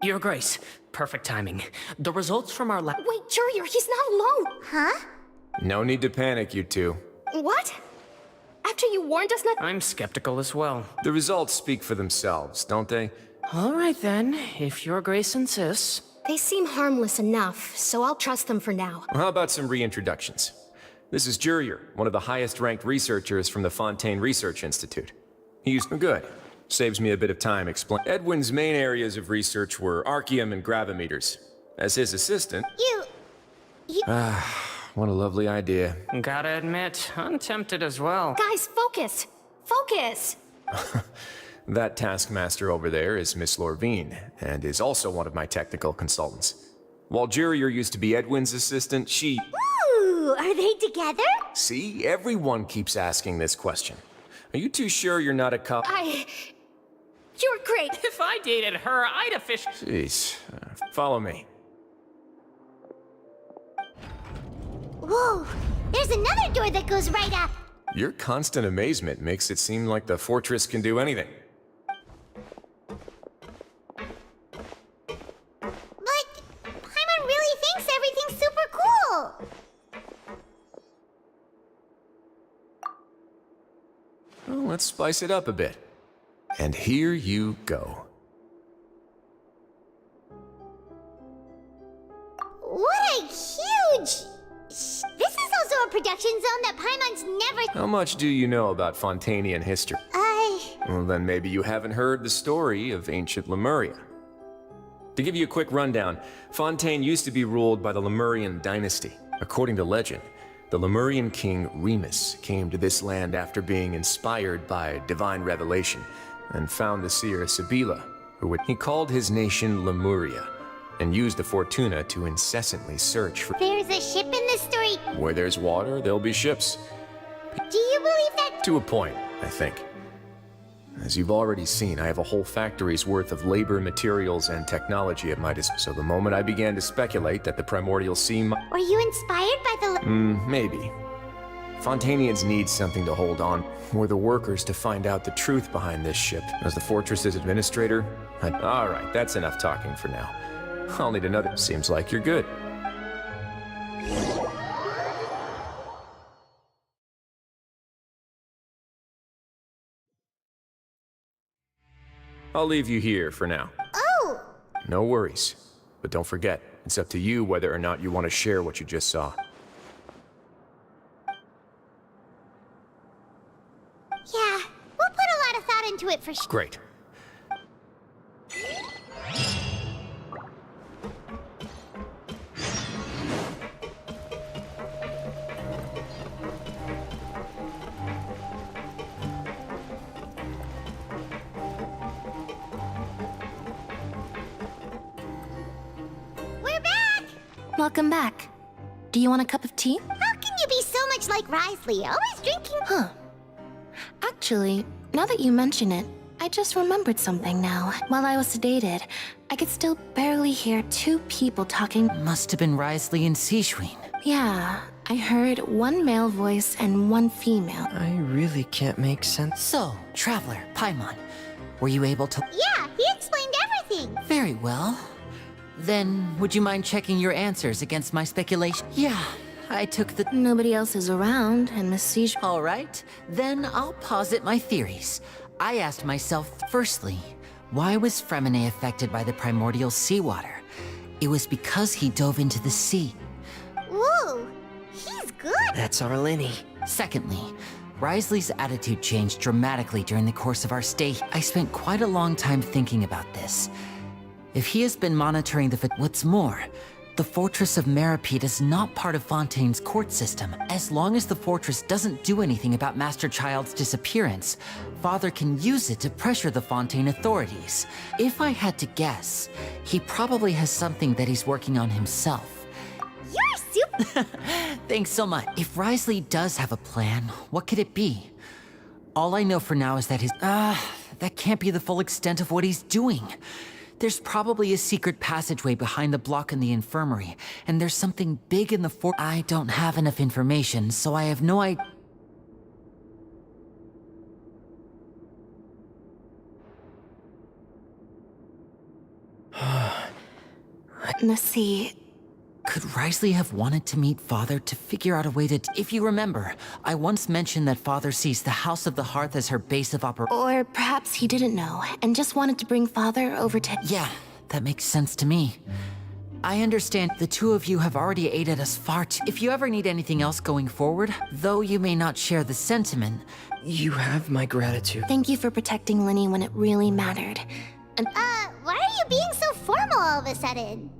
Your Grace, perfect timing. The results from our Wait, Jurier, he's not alone! Huh? No need to panic, you two. What? After you warned us not- I'm skeptical as well. The results speak for themselves, don't they? All right then, if Your Grace insists. They seem harmless enough, so I'll trust them for now. How about some reintroductions? This is Jurier, one of the highest-ranked researchers from the Fontaine Research Institute. He's good. Saves me a bit of time explaining. Edwin's main areas of research were archaeum and gravimeters. As his assistant... You... What a lovely idea. Gotta admit, I'm tempted as well. Guys, focus! Focus! That taskmaster over there is Miss Lorvine, and is also one of my technical consultants. While Jurier used to be Edwin's assistant, she... Ooh, are they together? See, everyone keeps asking this question. Are you too sure you're not a couple? You're great! If I dated her, I'd officially... Jeez. Follow me. Whoa, there's another door that goes right up. Your constant amazement makes it seem like the fortress can do anything. But Paimon really thinks everything's super cool. Well, let's spice it up a bit. And here you go. What a huge... This is also a production zone that Paimon's never... How much do you know about Fontainian history? Well, then maybe you haven't heard the story of ancient Lemuria. To give you a quick rundown, Fontaine used to be ruled by the Lemurian dynasty. According to legend, the Lemurian king Remus came to this land after being inspired by divine revelation and found the seer Sibila, he called his nation Lemuria and used the Fortuna to incessantly search for... There's a ship in this story. Where there's water, there'll be ships. Do you believe that? To a point, I think. As you've already seen, I have a whole factory's worth of labor, materials, and technology at my disposal. So the moment I began to speculate that the primordial sea Were you inspired by the... maybe. Fontainians need something to hold on. We're the workers to find out the truth behind this ship. As the fortress's administrator, Alright, that's enough talking for now. I'll need another. Seems like you're good. I'll leave you here for now. Oh! No worries. But don't forget, it's up to you whether or not you want to share what you just saw. Yeah, we'll put a lot of thought into it for sure. Great. We're back! Welcome back. Do you want a cup of tea? How can you be so much like Risley, always drinking? Huh. Actually, now that you mention it, I just remembered something now. While I was sedated, I could still barely hear two people talking. Must have been Risley and Sijwin. Yeah, I heard one male voice and one female. I really can't make sense. So, Traveler, Paimon, were you able to... Yeah, he explained everything. Very well. Then, would you mind checking your answers against my speculation? Yeah, I took the... Nobody else is around, and Miss Siege... All right, then I'll posit my theories. I asked myself, firstly, why was Fremine affected by the primordial seawater? It was because he dove into the sea. Whoa, he's good. That's our Lenny. Secondly, Risley's attitude changed dramatically during the course of our stay. I spent quite a long time thinking about this. If he has been monitoring what's more, the Fortress of Meripede is not part of Fontaine's court system. As long as the fortress doesn't do anything about Master Child's disappearance, Father can use it to pressure the Fontaine authorities. If I had to guess, he probably has something that he's working on himself. You're super... Thanks so much. If Risley does have a plan, what could it be? All I know for now is that that can't be the full extent of what he's doing. There's probably a secret passageway behind the block in the infirmary, and there's something big in the I don't have enough information, so I have no idea. Let's see. Could Risley have wanted to meet Father to figure out a way to... If you remember, I once mentioned that Father sees the House of the Hearth as her base of operation. Or perhaps he didn't know, and just wanted to bring Father over to... Yeah, that makes sense to me. I understand the two of you have already aided us far too... If you ever need anything else going forward, though you may not share the sentiment... You have my gratitude. Thank you for protecting Lenny when it really mattered. And... why are you being so formal all of a sudden?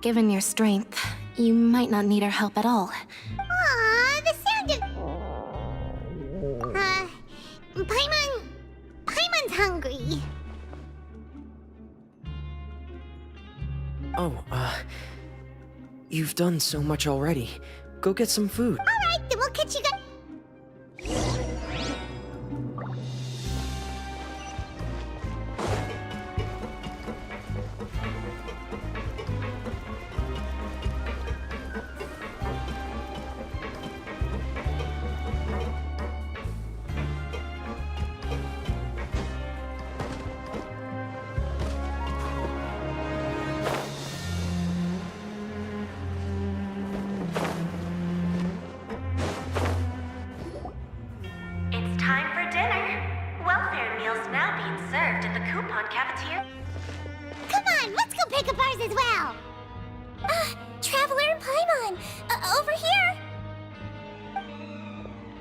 Given your strength, you might not need our help at all. Aw, the sound of... Paimon's hungry. Oh, you've done so much already. Go get some food. Alright, then we'll catch you guys... It's time for dinner. Welfare meals now being served in the coupon cafeteria. Come on, let's go pick up ours as well. Traveler and Paimon, over here.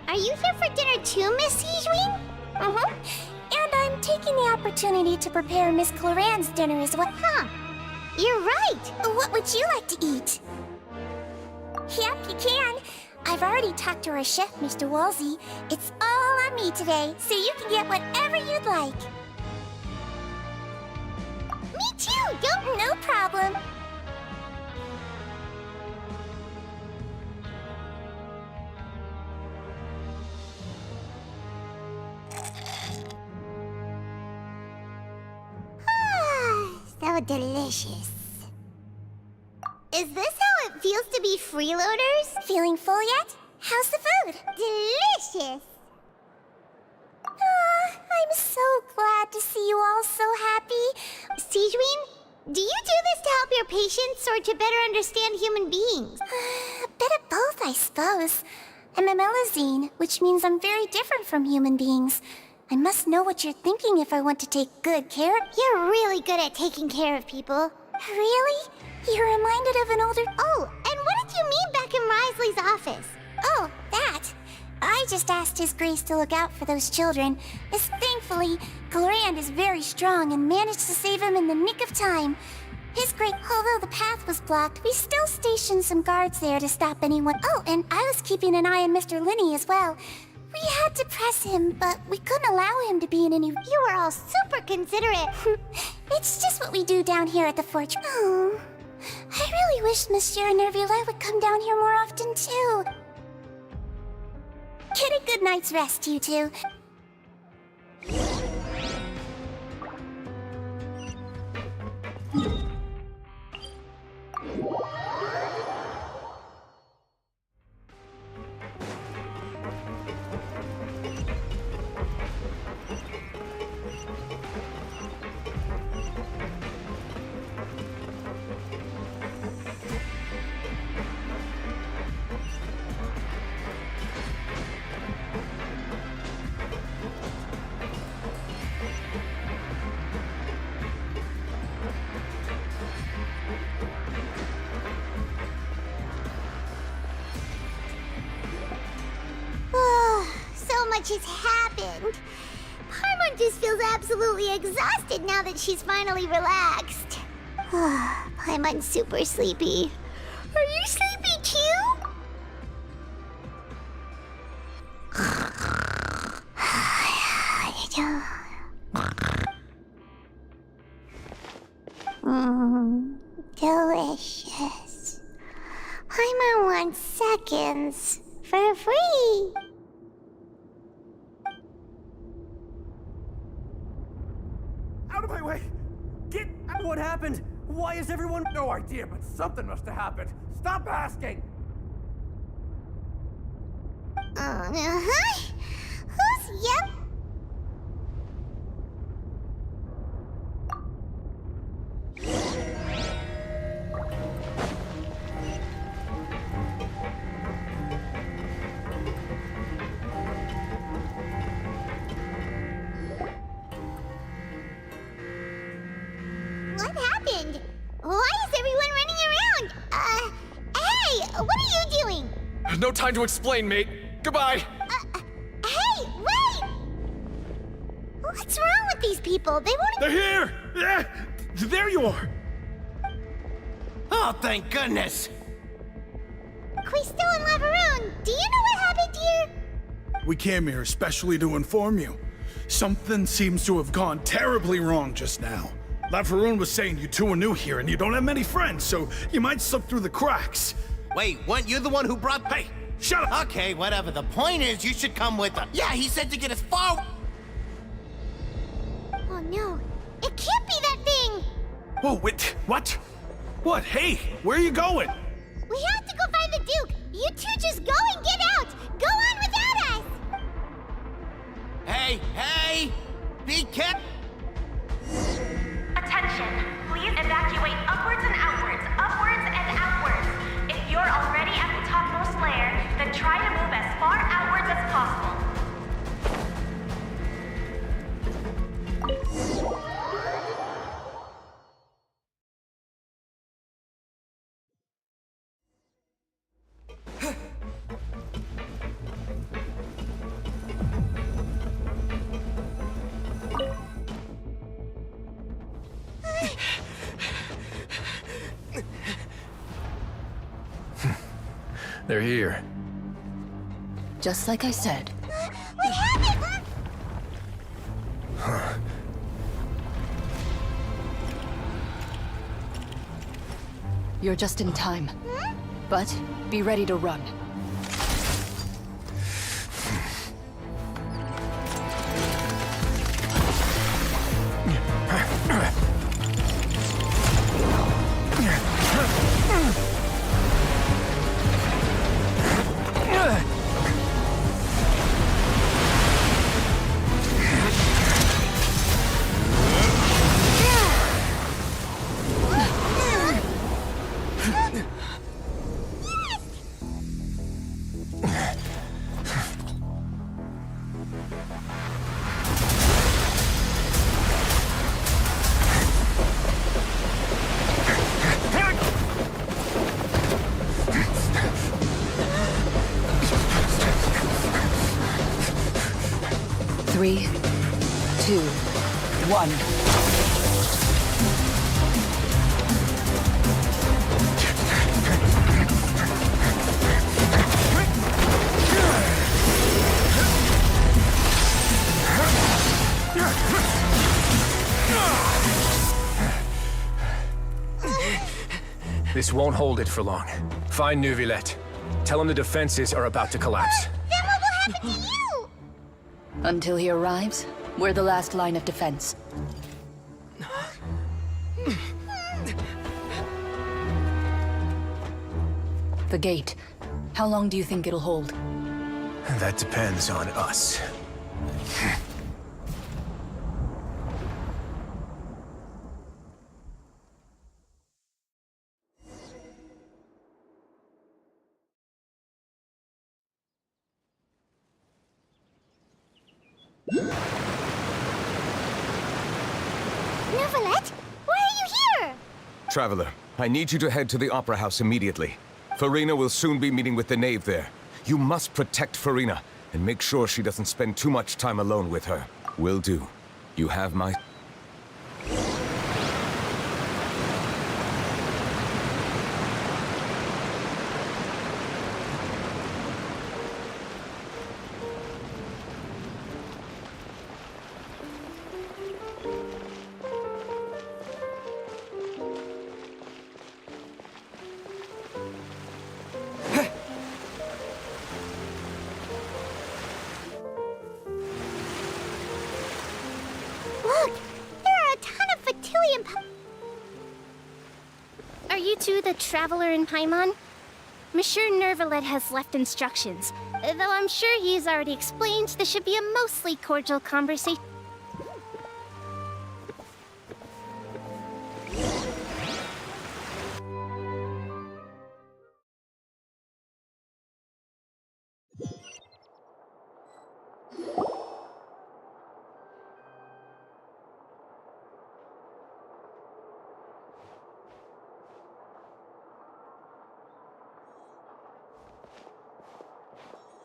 Are you here for dinner too, Miss Sijwin? And I'm taking the opportunity to prepare Miss Cloran's dinner as well. Huh. You're right. What would you like to eat? Yep, you can. I've already talked to our chef, Mr. Wolsey. It's all on me today, so you can get whatever you'd like. Me too, don't... No problem. So delicious. Is this how it feels to be freeloaders? Feeling full yet? How's the food? Delicious. I'm so glad to see you all so happy. Sijwin, do you do this to help your patients or to better understand human beings? A bit of both, I suppose. I'm a Melazine, which means I'm very different from human beings. I must know what you're thinking if I want to take good care. You're really good at taking care of people. Really? You're reminded of an older... Oh, and what did you mean back in Risley's office? Oh, that. I just asked His Grace to look out for those children, as thankfully, Glorand is very strong and managed to save him in the nick of time. His Grace, although the path was blocked, we still stationed some guards there to stop anyone. Oh, and I was keeping an eye on Mr. Linney as well. We had to press him, but we couldn't allow him to be in any... You were all super considerate. It's just what we do down here at the fortress. Oh, I really wish Monsieur Nervula would come down here more often, too. Get a good night's rest, you two. So much has happened. Paimon just feels absolutely exhausted now that she's finally relaxed. Paimon's super sleepy. Are you sleepy too? Delicious. Paimon wants seconds for free. Out of my way! Get out! What happened? Why is everyone... No idea, but something must have happened. Stop asking! Who's... Yep. What happened? Why is everyone running around? Hey, what are you doing? No time to explain, mate. Goodbye. Hey, wait! What's wrong with these people? They won't... They're here! Yeah, there you are! Oh, thank goodness! Quisto and Lavaroon, do you know what happened here? We came here especially to inform you. Something seems to have gone terribly wrong just now. Lavaroon was saying you two are new here and you don't have many friends, so you might slip through the cracks. Wait, weren't you the one who brought... Hey, shut up! Okay, whatever. The point is, you should come with us. Yeah, he said to get as far... Oh no, it can't be that thing! Whoa, wait, what? What? Hey, where are you going? We have to go find the Duke! You two just go and get out! Go on without us! Hey! Be careful! Attention, please evacuate upwards and outwards, upwards and outwards. If you're already at the topmost layer, then try to move as far outwards as possible. They're here. Just like I said. What happened? You're just in time. But be ready to run. 2, 1. This won't hold it for long. Find Neuvillette. Tell him the defenses are about to collapse. Then what will happen to you? Until he arrives, we're the last line of defense. The gate. How long do you think it'll hold? That depends on us. Neuvillette, why are you here? Traveler, I need you to head to the Opera House immediately. Farina will soon be meeting with the Knave there. You must protect Farina, and make sure she doesn't spend too much time alone with her. Will do. You have my... Look, there are a ton of Fatilian Are you two the traveler in Paimon? Monsieur Neuvillette has left instructions. Though I'm sure he's already explained, this should be a mostly cordial conversation.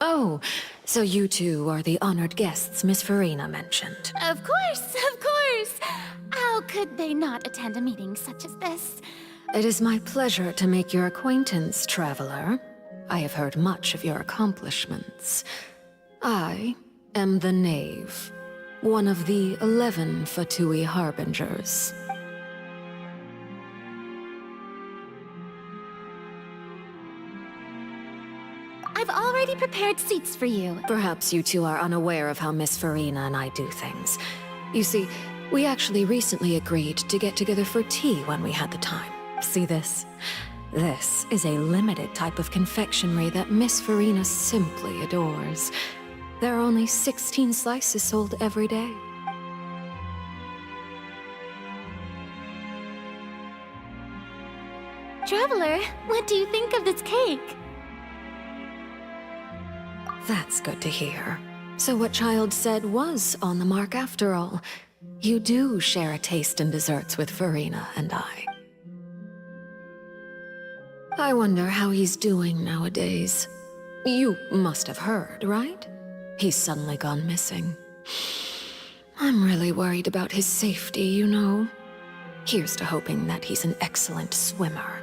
Oh, so you two are the honored guests Miss Farina mentioned. Of course, of course! How could they not attend a meeting such as this? It is my pleasure to make your acquaintance, traveler. I have heard much of your accomplishments. I am the Knave, one of the 11 Fatui Harbingers. I've already prepared seats for you. Perhaps you two are unaware of how Miss Farina and I do things. You see, we actually recently agreed to get together for tea when we had the time. See this? This is a limited type of confectionery that Miss Farina simply adores. There are only 16 slices sold every day. Traveler, what do you think of this cake? That's good to hear. So what Child said was on the mark after all. You do share a taste in desserts with Farina and I. I wonder how he's doing nowadays. You must have heard, right? He's suddenly gone missing. I'm really worried about his safety, you know. Here's to hoping that he's an excellent swimmer.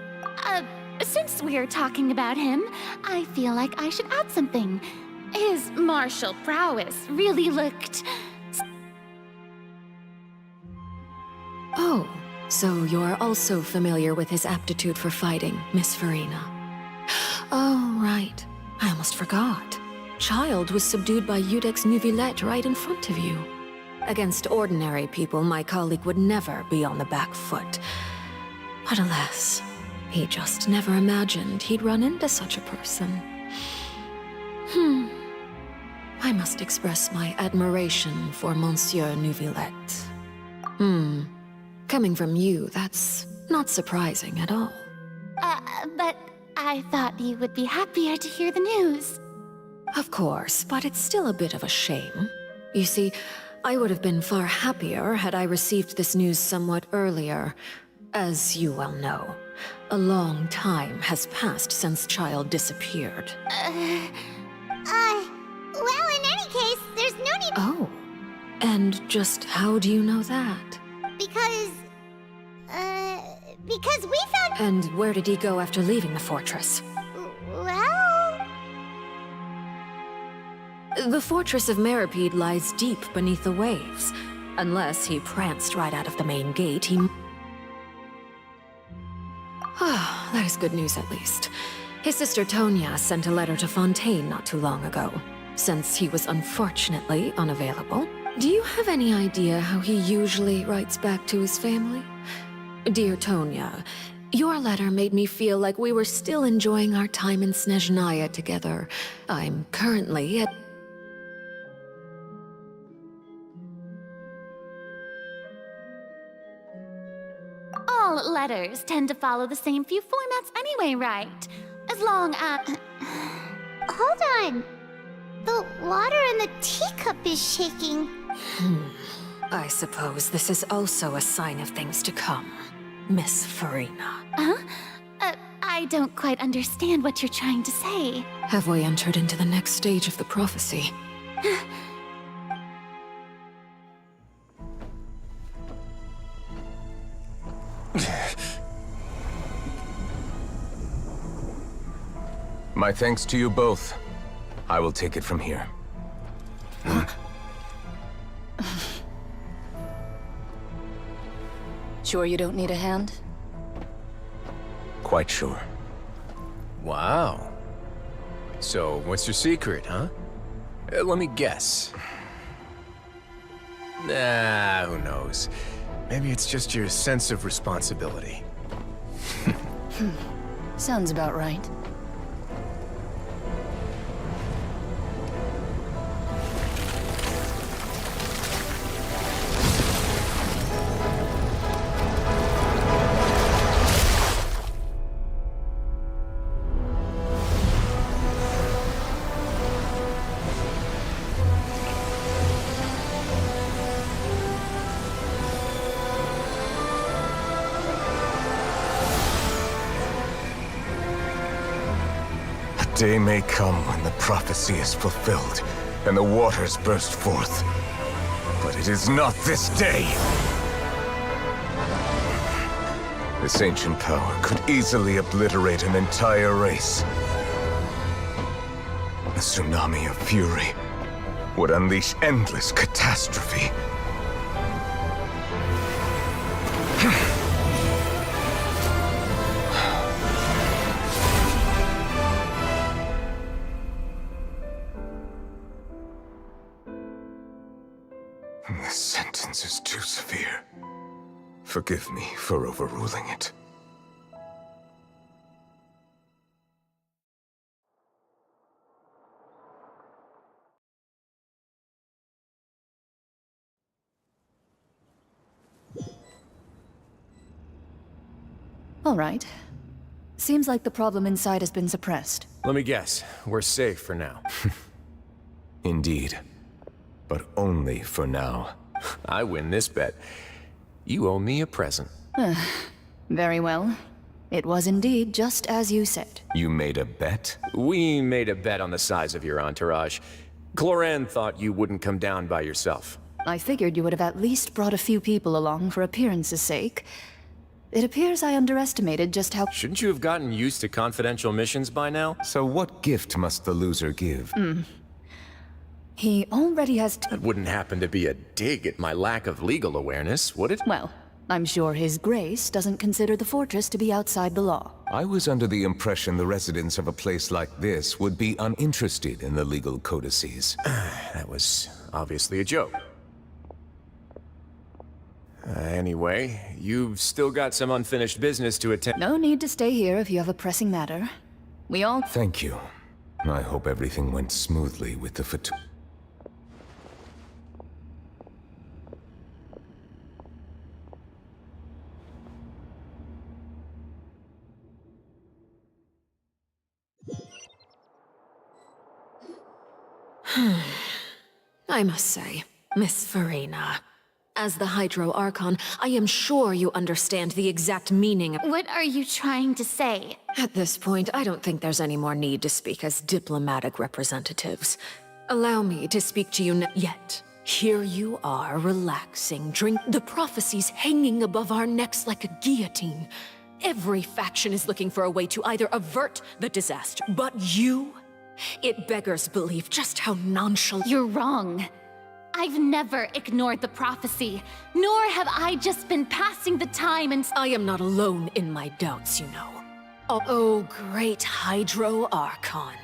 Since we're talking about him, I feel like I should add something. His martial prowess really looked... Oh, so you're also familiar with his aptitude for fighting, Miss Farina. Oh, right. I almost forgot. Child was subdued by Iudex Neuvillette right in front of you. Against ordinary people, my colleague would never be on the back foot. But alas, he just never imagined he'd run into such a person. I must express my admiration for Monsieur Neuvillette. Coming from you, that's not surprising at all. But I thought you would be happier to hear the news. Of course, but it's still a bit of a shame. You see, I would have been far happier had I received this news somewhat earlier. As you well know, a long time has passed since Child disappeared. Well, in any case, there's no need... Oh, And just how do you know that? Because we found... And where did he go after leaving the fortress? Well... The fortress of Meripede lies deep beneath the waves. Unless he pranced right out of the main gate, he... Ah, that is good news at least. His sister Tonya sent a letter to Fontaine not too long ago. Since he was unfortunately unavailable. Do you have any idea how he usually writes back to his family? Dear Tonya, your letter made me feel like we were still enjoying our time in Snezhnaya together. I'm currently at... All letters tend to follow the same few formats anyway, right? As long as... Hold on. The water in the teacup is shaking. I suppose this is also a sign of things to come, Miss Farina. Huh? I don't quite understand what you're trying to say. Have we entered into the next stage of the prophecy? My thanks to you both. I will take it from here. Sure you don't need a hand? Quite sure. Wow. So, what's your secret, huh? Let me guess. Nah, who knows? Maybe it's just your sense of responsibility. Sounds about right. Day may come when the prophecy is fulfilled, and the waters burst forth. But it is not this day! This ancient power could easily obliterate an entire race. A tsunami of fury would unleash endless catastrophe. This sentence is too severe. Forgive me for overruling it. All right. Seems like the problem inside has been suppressed. Let me guess. We're safe for now. Indeed. But only for now. I win this bet. You owe me a present. Very well. It was indeed just as you said. You made a bet? We made a bet on the size of your entourage. Cloran thought you wouldn't come down by yourself. I figured you would have at least brought a few people along for appearance's sake. It appears I underestimated just how— Shouldn't you have gotten used to confidential missions by now? So what gift must the loser give? He already has— That wouldn't happen to be a dig at my lack of legal awareness, would it? Well, I'm sure His Grace doesn't consider the fortress to be outside the law. I was under the impression the residents of a place like this would be uninterested in the legal codices. That was obviously a joke. Anyway, you've still got some unfinished business to attend— No need to stay here if you have a pressing matter. We all— Thank you. I hope everything went smoothly with the I must say, Miss Farina, as the Hydro Archon, I am sure you understand the exact meaning of— What are you trying to say? At this point, I don't think there's any more need to speak as diplomatic representatives. Allow me to speak to you yet. Here you are, relaxing, drink. The prophecies hanging above our necks like a guillotine. Every faction is looking for a way to either avert the disaster, but you? It beggars belief just how nonchalant. You're wrong. I've never ignored the prophecy, nor have I just been passing the time and— I am not alone in my doubts, you know. Oh, great Hydro Archon.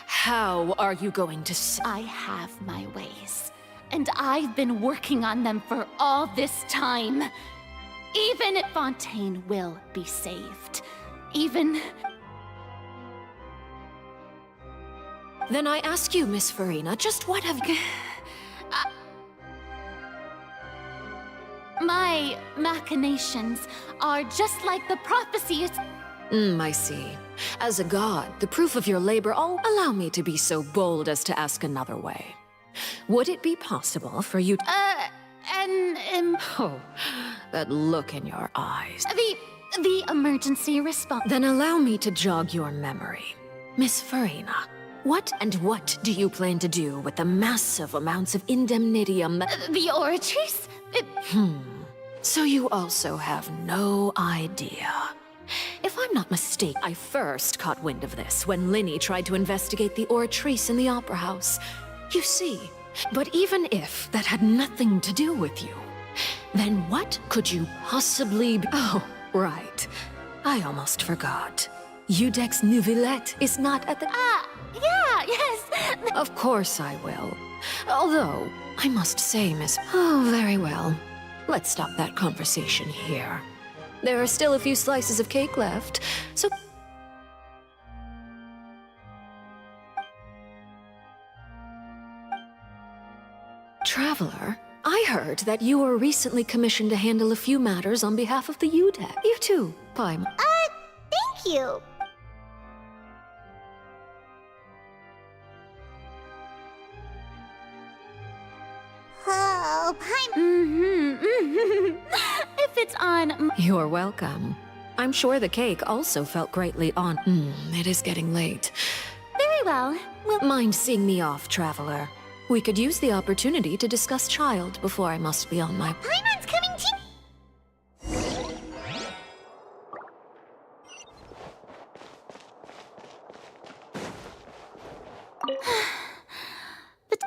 How are you going to I have my ways, and I've been working on them for all this time. Even Fontaine will be saved. Even— Then I ask you, Miss Farina, just what have you— My machinations are just like the prophecy. I see. As a god, the proof of your labor, allow me to be so bold as to ask another way. Would it be possible for you Oh, that look in your eyes. The emergency response. Then allow me to jog your memory. Miss Farina, what do you plan to do with the massive amounts of indemnitium that— The Oratrice? So you also have no idea. If I'm not mistaken, I first caught wind of this when Linny tried to investigate the Oratrice in the Opera House. You see, but even if that had nothing to do with you, then what could you possibly be— Oh, right. I almost forgot. Udex Nouvillette is not at the— Yeah, yes. Of course I will. Although, I must say, Miss— Oh, very well. Let's stop that conversation here. There are still a few slices of cake left, so— Traveler, I heard that you were recently commissioned to handle a few matters on behalf of the UDEC. You too, Paimon. Thank you. Oh, If it's on— You're welcome. I'm sure the cake also felt greatly on— it is getting late. Very well. Mind seeing me off, Traveler? We could use the opportunity to discuss Child before I must be on my— Paimon's coming too. But,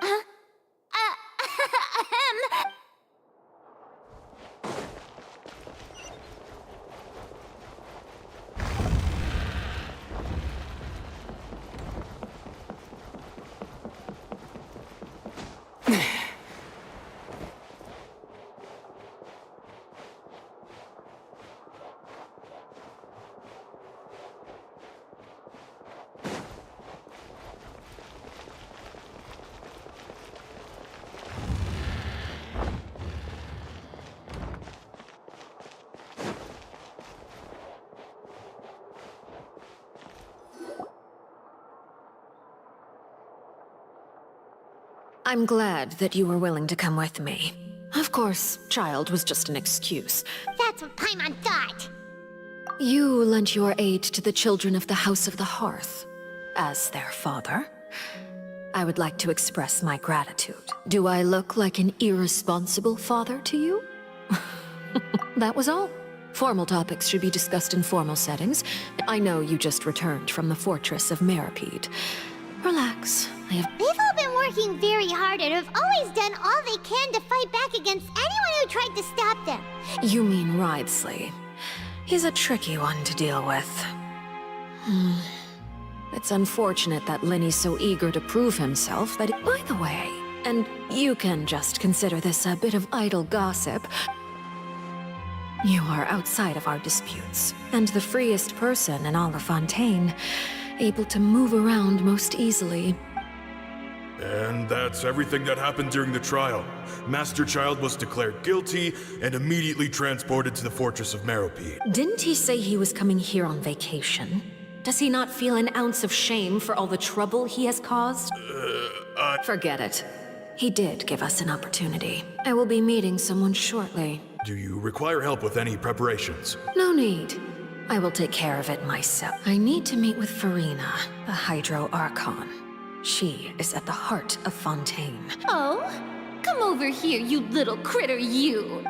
I'm glad that you were willing to come with me. Of course, Child was just an excuse. That's what Paimon thought. You lent your aid to the children of the House of the Hearth. As their father, I would like to express my gratitude. Do I look like an irresponsible father to you? That was all. Formal topics should be discussed in formal settings. I know you just returned from the fortress of Meripede. Relax. They've all been working very hard and have always done all they can to fight back against anyone who tried to stop them. You mean Ridesley. He's a tricky one to deal with. It's unfortunate that Linny's so eager to prove himself that— By the way, and you can just consider this a bit of idle gossip, you are outside of our disputes, and the freest person in all of Fontaine, able to move around most easily. And that's everything that happened during the trial. Master Child was declared guilty and immediately transported to the Fortress of Meripede. Didn't he say he was coming here on vacation? Does he not feel an ounce of shame for all the trouble he has caused? Forget it. He did give us an opportunity. I will be meeting someone shortly. Do you require help with any preparations? No need. I will take care of it myself. I need to meet with Farina, the Hydro Archon. She is at the heart of Fontaine. Oh? Come over here, you little critter, you!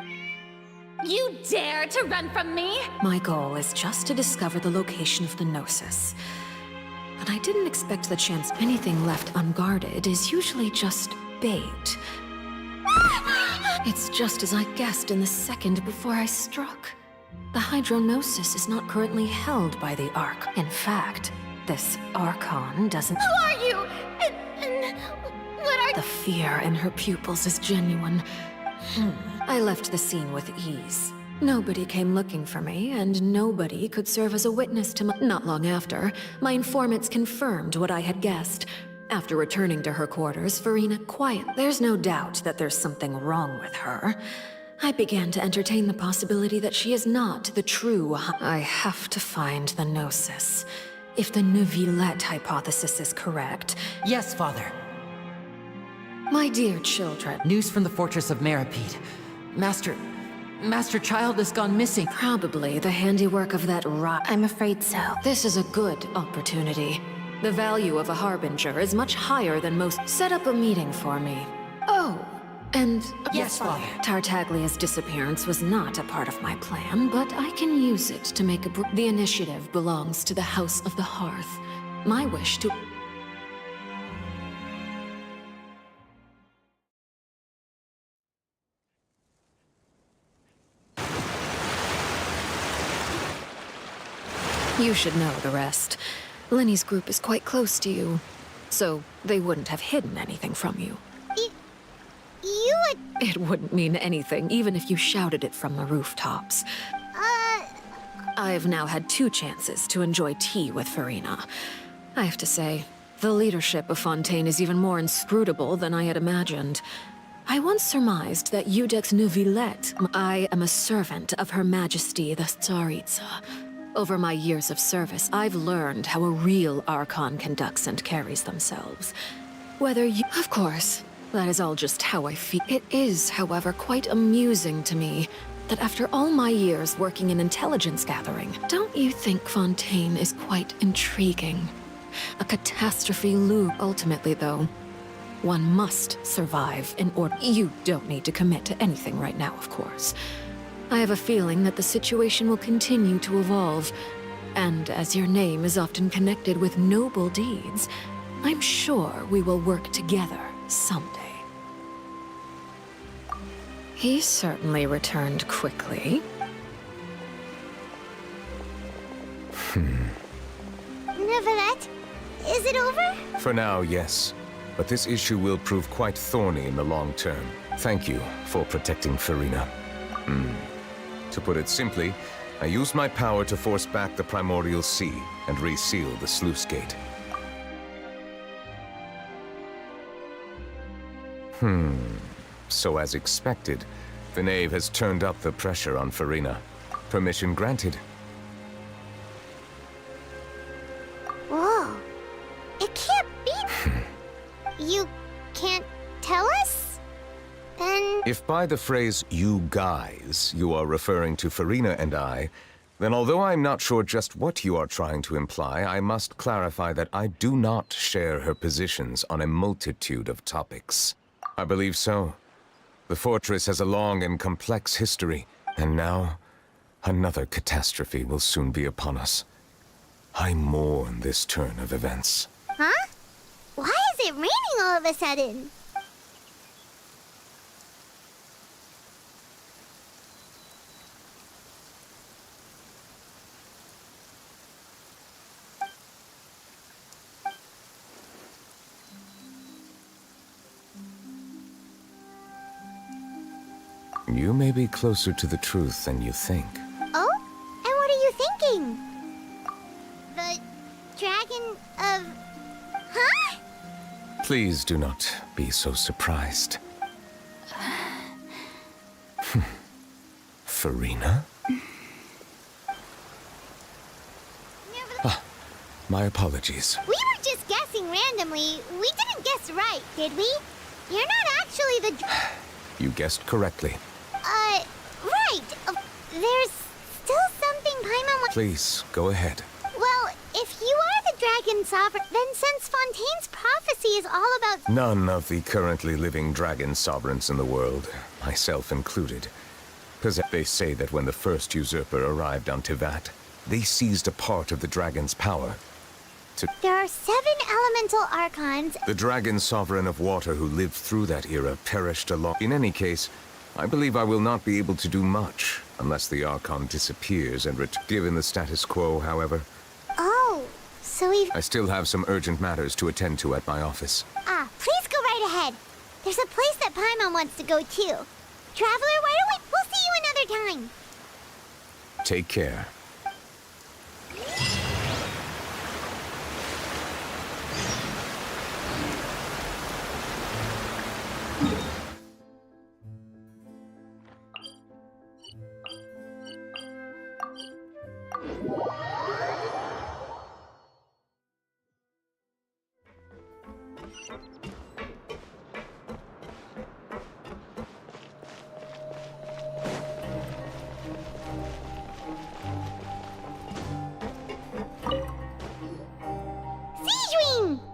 You dare to run from me? My goal is just to discover the location of the Gnosis. But I didn't expect the chance anything left unguarded is usually just bait. It's just as I guessed in the second before I struck. The Hydrognosis is not currently held by the Ark. In fact, this Archon doesn't— Who are you? And what are— The fear in her pupils is genuine. I left the scene with ease. Nobody came looking for me, and nobody could serve as a witness to my— Not long after, my informants confirmed what I had guessed. After returning to her quarters, Farina quiet. There's no doubt that there's something wrong with her. I began to entertain the possibility that she is not the true— I have to find the Gnosis. If the Neuvillette hypothesis is correct— Yes, Father. My dear children— News from the fortress of Meripede. Master Child has gone missing. Probably the handiwork of that rot. I'm afraid so. This is a good opportunity. The value of a harbinger is much higher than most— Set up a meeting for me. Oh, and— Yes, Father. Tartaglia's disappearance was not a part of my plan, but I can use it to make a— The initiative belongs to the House of the Hearth. My wish to— You should know the rest. Lenny's group is quite close to you, so they wouldn't have hidden anything from you. You would... It wouldn't mean anything, even if you shouted it from the rooftops. I've now had 2 chances to enjoy tea with Farina. I have to say, the leadership of Fontaine is even more inscrutable than I had imagined. I once surmised that Iudex Neuvillette— I am a servant of Her Majesty the Tsaritsa. Over my years of service, I've learned how a real Archon conducts and carries themselves. Whether you— Of course, that is all just how I feel. It is, however, quite amusing to me that after all my years working in intelligence gathering, don't you think Fontaine is quite intriguing? A catastrophe loop. Ultimately, though, one must survive in order— You don't need to commit to anything right now, of course. I have a feeling that the situation will continue to evolve, and as your name is often connected with noble deeds, I'm sure we will work together someday. He certainly returned quickly. Neuvillette, is it over? For now, yes. But this issue will prove quite thorny in the long term. Thank you for protecting Farina. To put it simply, I used my power to force back the Primordial Sea and reseal the sluice gate. So as expected, the knave has turned up the pressure on Farina. Permission granted. Whoa. It can't be... You can't tell us? Then... If by the phrase, "you guys," you are referring to Farina and I, then although I'm not sure just what you are trying to imply, I must clarify that I do not share her positions on a multitude of topics. I believe so. The fortress has a long and complex history, and now, another catastrophe will soon be upon us. I mourn this turn of events. Huh? Why is it raining all of a sudden? You may be closer to the truth than you think. Oh? And what are you thinking? The dragon of... Huh? Please do not be so surprised. Farina? My apologies. We were just guessing randomly. We didn't guess right, did we? You're not actually the... You guessed correctly. Right. There's still something Paimon... Please, go ahead. Well, if you are the dragon sovereign, then since Fontaine's prophecy is all about... None of the currently living dragon sovereigns in the world, myself included, they say that when the first usurper arrived on Tivat, they seized a part of the dragon's power. There are 7 elemental archons. The dragon sovereign of water who lived through that era perished along. In any case, I believe I will not be able to do much unless the archon disappears and given the status quo, however. Oh, so we've... I still have some urgent matters to attend to at my office. Please go right ahead. There's a place that Paimon wants to go too. Traveler, why don't we'll see you another time. Take care.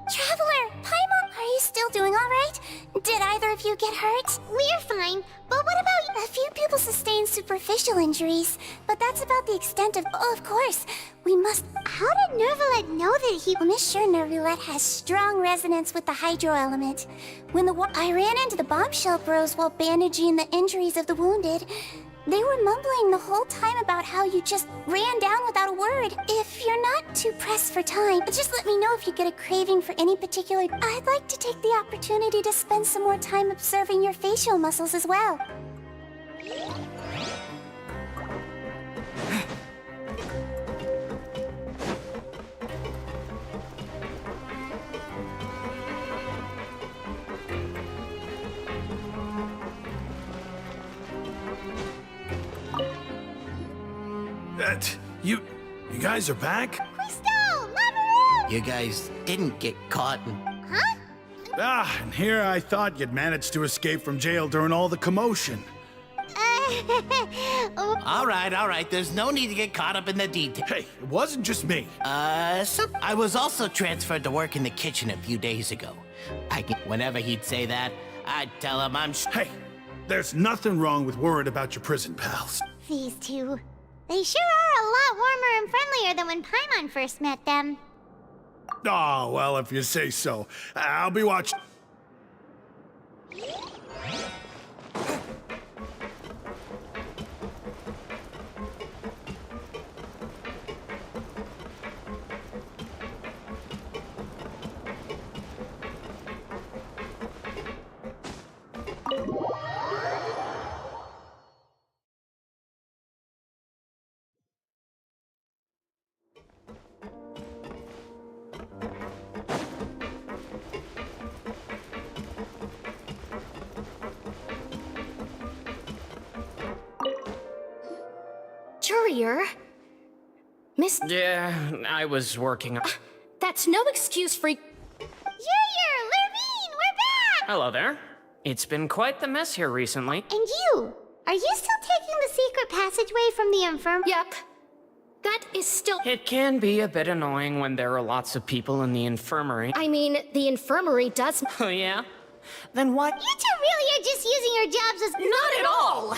Traveler, Paimon, are you still doing all right? Did either of you get hurt? We're fine, but what about... A few people sustained superficial injuries, but that's about the extent of... Oh, of course, we must... How did Nervalet know that he... Well, Miss sure Nervalet has strong resonance with the hydro element. When I ran into the bombshell bros while bandaging the injuries of the wounded. They were mumbling the whole time about how you just ran down without a word. If you're not too pressed for time, just let me know if you get a craving for any particular... I'd like to take the opportunity to spend some more time observing your facial muscles as well. You guys are back? Crystal! Mamoru! You guys didn't get caught and... Huh? And here I thought you'd managed to escape from jail during all the commotion. All right, there's no need to get caught up in the details. Hey, it wasn't just me. I was also transferred to work in the kitchen a few days ago. Whenever he'd say that, I'd tell him Hey, there's nothing wrong with worrying about your prison pals. These two. They sure are a lot warmer and friendlier than when Paimon first met them. Oh, well, if you say so. I'll be watching. Jurier? Miss... Yeah, I was working on... That's no excuse for... Jurier! Lurvine! We're back! Hello there. It's been quite the mess here recently. And you? Are you still taking the secret passageway from the infirmary? Yep. That is still... It can be a bit annoying when there are lots of people in the infirmary. I mean, the infirmary does... Oh, yeah? Then what? You two really are just using your jobs as... Not at all!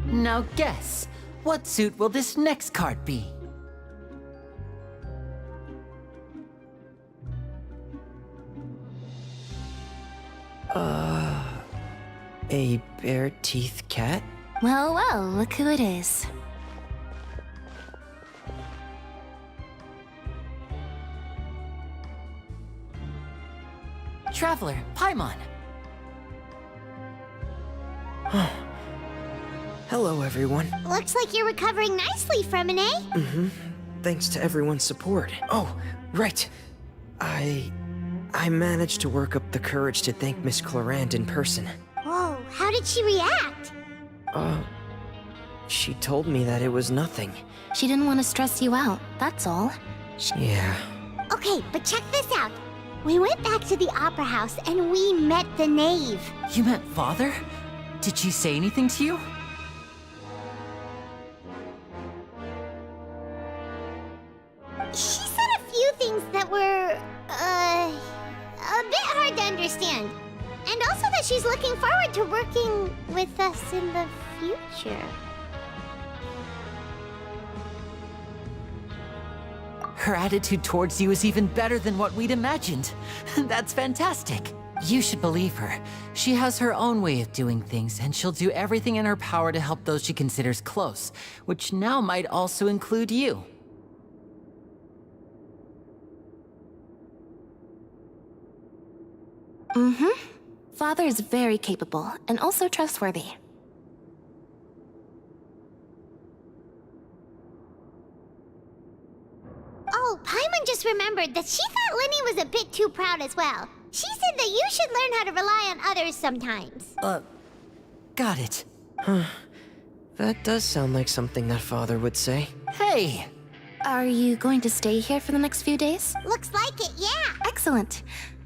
Now guess, what suit will this next card be? A bare-teeth cat? Well, well, look who it is. Traveler, Paimon. Hello, everyone. Looks like you're recovering nicely from an A. Mm-hmm. Thanks to everyone's support. Oh, right. I managed to work up the courage to thank Miss Clorand in person. Whoa, how did she react? She told me that it was nothing. She didn't want to stress you out, that's all. Yeah. Okay, but check this out. We went back to the Opera House and we met the knave. You met Father? Did she say anything to you? She said a few things that were, a bit hard to understand. And also that she's looking forward to working with us in the future. Her attitude towards you is even better than what we'd imagined. That's fantastic. You should believe her. She has her own way of doing things, and she'll do everything in her power to help those she considers close, which now might also include you. Mm-hmm. Father is very capable, and also trustworthy. Oh, Paimon just remembered that she thought Linny was a bit too proud as well. She said that you should learn how to rely on others sometimes. Got it. Huh. That does sound like something that Father would say. Hey! Are you going to stay here for the next few days? Looks like it, yeah. Excellent.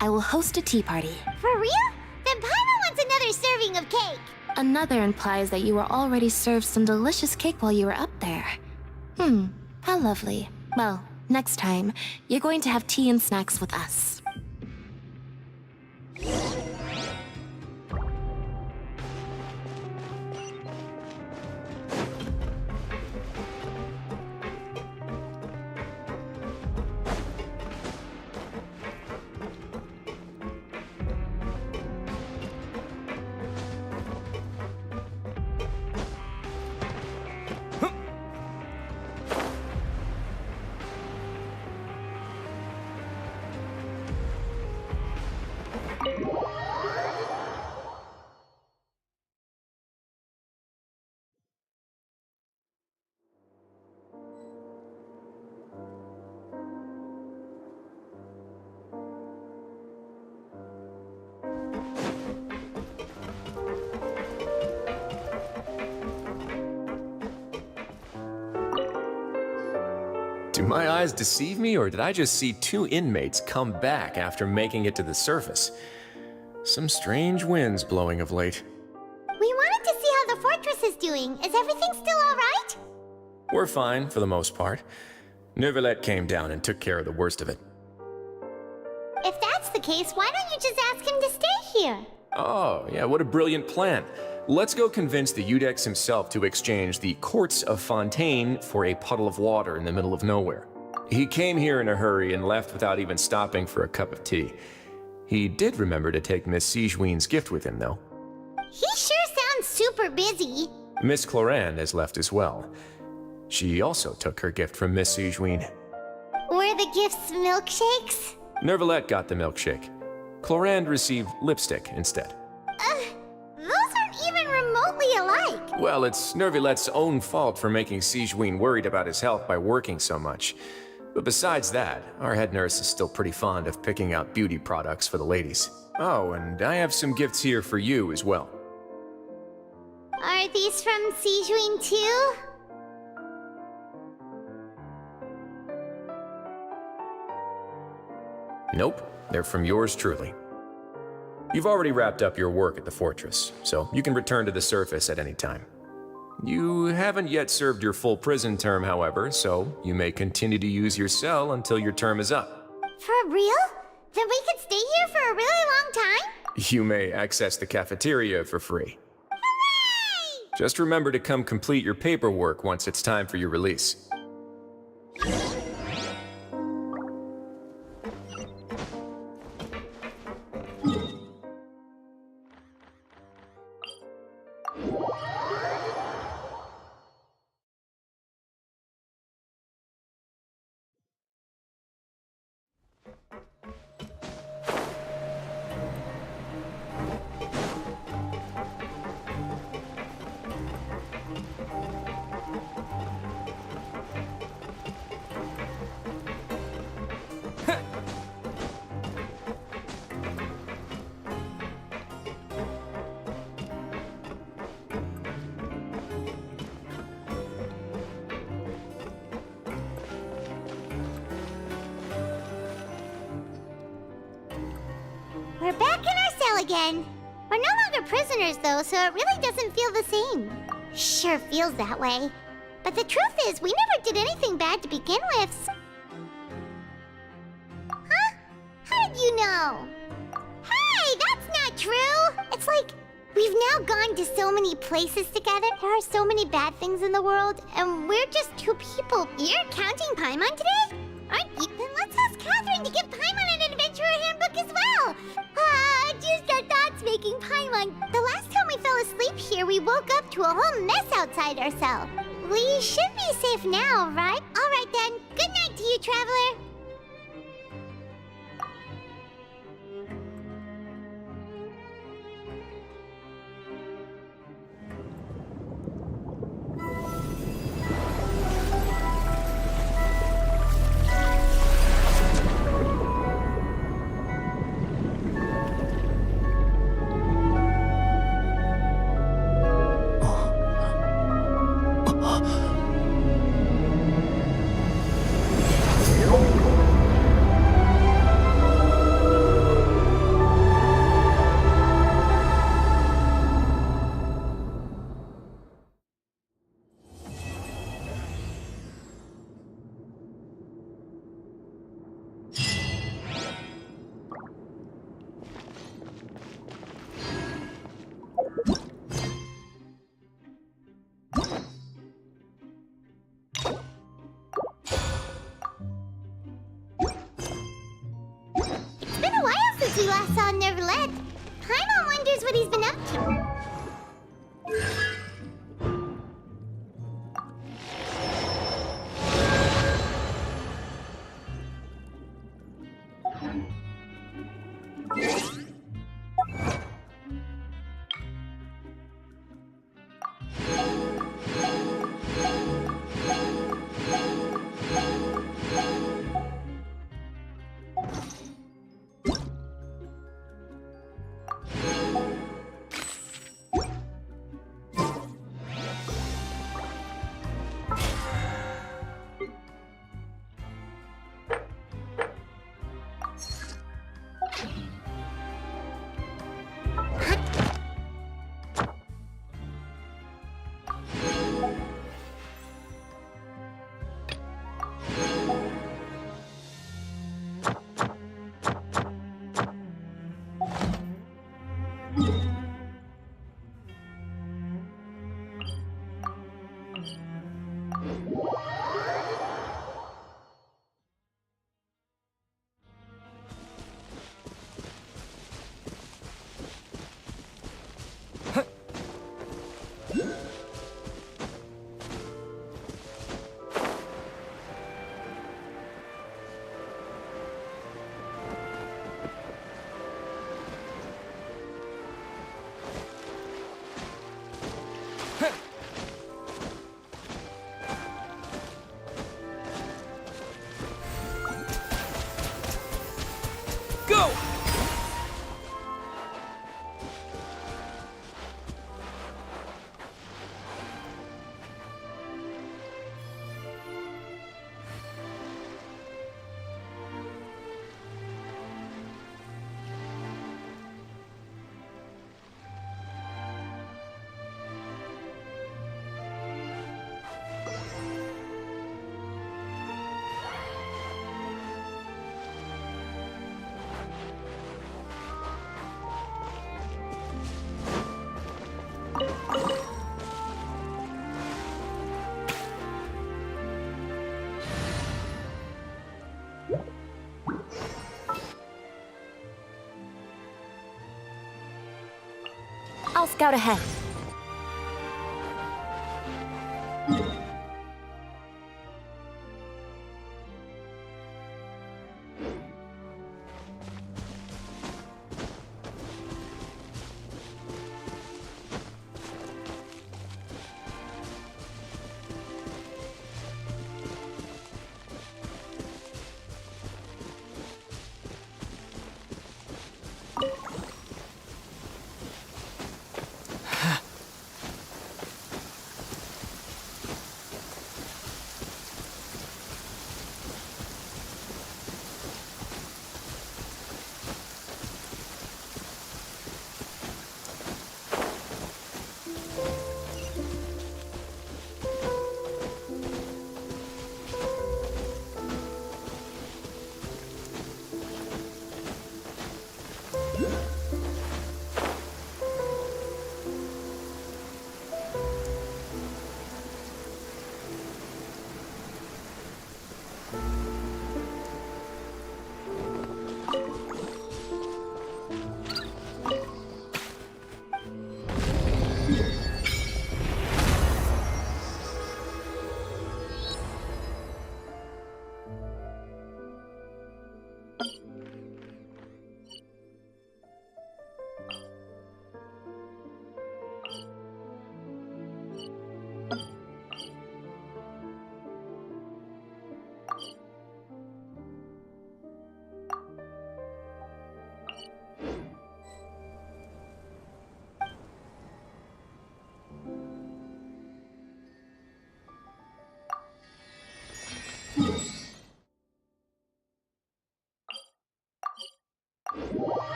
I will host a tea party. For real? Then Paimon wants another serving of cake. Another implies that you were already served some delicious cake while you were up there. How lovely. Well, next time, you're going to have tea and snacks with us. Do my eyes deceive me, or did I just see two inmates come back after making it to the surface? Some strange winds blowing of late. We wanted to see how the fortress is doing. Is everything still alright? We're fine, for the most part. Neuvillette came down and took care of the worst of it. If that's the case, why don't you just ask him to stay here? Oh, yeah, what a brilliant plan. Let's go convince the Eudex himself to exchange the Courts of Fontaine for a puddle of water in the middle of nowhere. He came here in a hurry and left without even stopping for a cup of tea. He did remember to take Miss Sigewinne's gift with him, though. He sure sounds super busy. Miss Clorand has left as well. She also took her gift from Miss Sigewinne. Were the gifts milkshakes? Neuvillette got the milkshake. Clorand received lipstick instead. Those aren't even remotely alike. Well, it's Neuvillette's own fault for making Sigewinne worried about his health by working so much. But besides that, our head nurse is still pretty fond of picking out beauty products for the ladies. Oh, and I have some gifts here for you as well. Are these from Sigewinne too? Nope, they're from yours truly. You've already wrapped up your work at the fortress, so you can return to the surface at any time. You haven't yet served your full prison term, however, so you may continue to use your cell until your term is up. For real? Then we could stay here for a really long time? You may access the cafeteria for free. Hooray! Just remember to come complete your paperwork once it's time for your release. normal again. We're no longer prisoners, though, so it really doesn't feel the same. Sure feels that way. But the truth is, we never did anything bad to begin with. Huh? How did you know? Hey, that's not true! It's like, we've now gone to so many places together. There are so many bad things in the world, and we're just two people. You're counting Paimon today? Aren't you? Then let's ask Catherine to give Paimon an adventurer handbook as well. Just our thoughts making Paimon. The last time we fell asleep here, we woke up to a whole mess outside ourselves. We should be safe now, right? All right then. Good night to you, Traveler. We last saw Neverlet. Paimon wonders what he's been up to. Go! I'll scout ahead.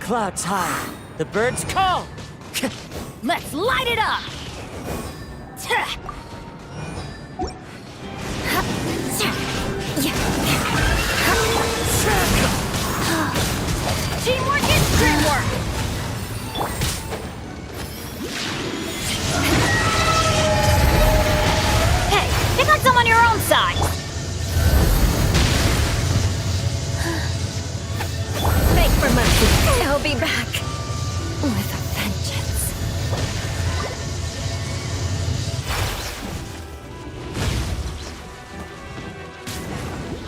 Clouds high. The birds call. Let's light it up! Teamwork is dreamwork! Hey, pick on some on your own side! Beg for mercy. He'll be back with a vengeance.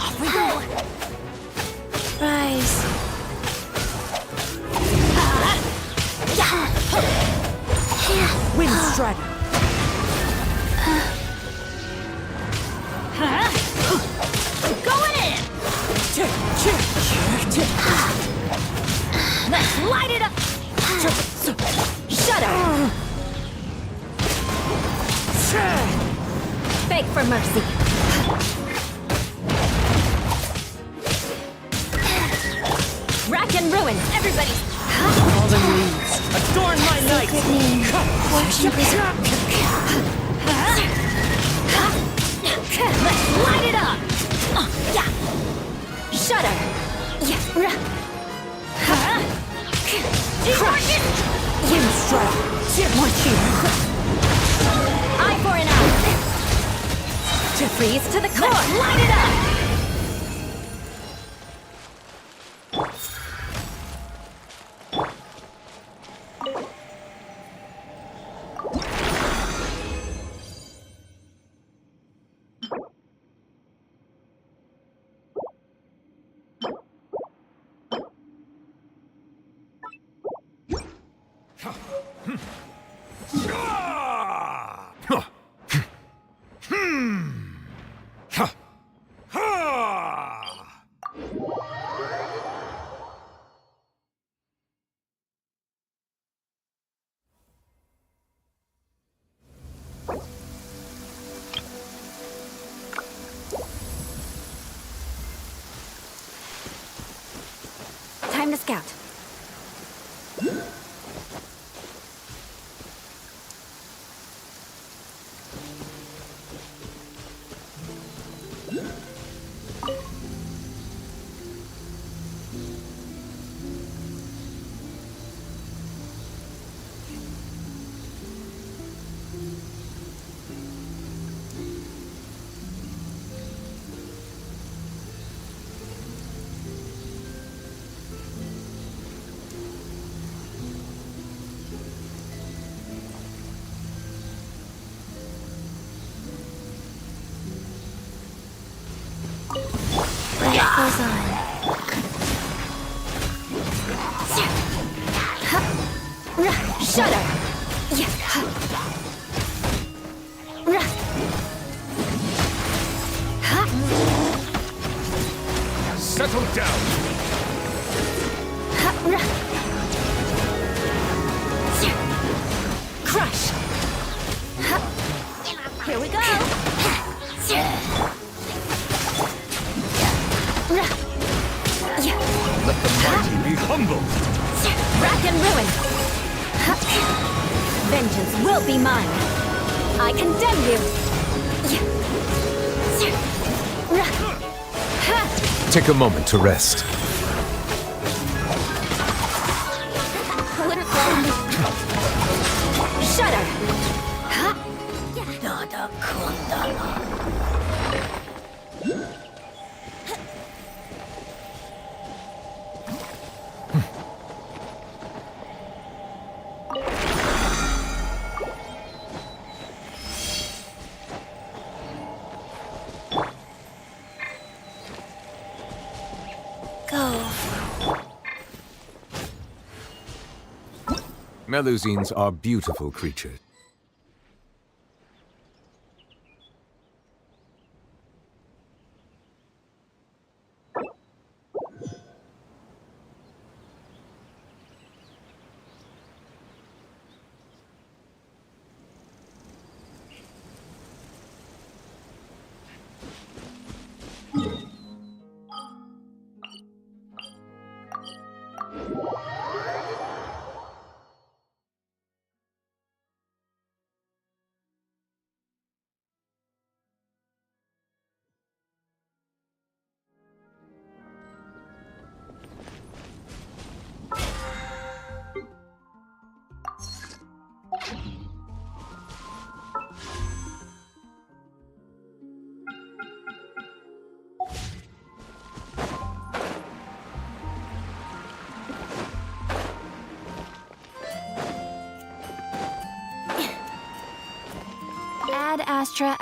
Off we go! Rise. Wind Strider. Going in! Let's light it up! Shudder! Beg for mercy. Rack and ruin, everybody! Fallen leaves, adorn my night! Worship it. Let's light it up! Shudder! Wind Strider. Eye for an eye! To freeze to the core! Let's light it up! Time to scout. Life goes on. Shudder! Settle down! Crush! Here we go! Let the mighty be humble! Rack and ruin! Vengeance will be mine! I condemn you! Take a moment to rest. Shudder! Melusines are beautiful creatures. Ad Astra.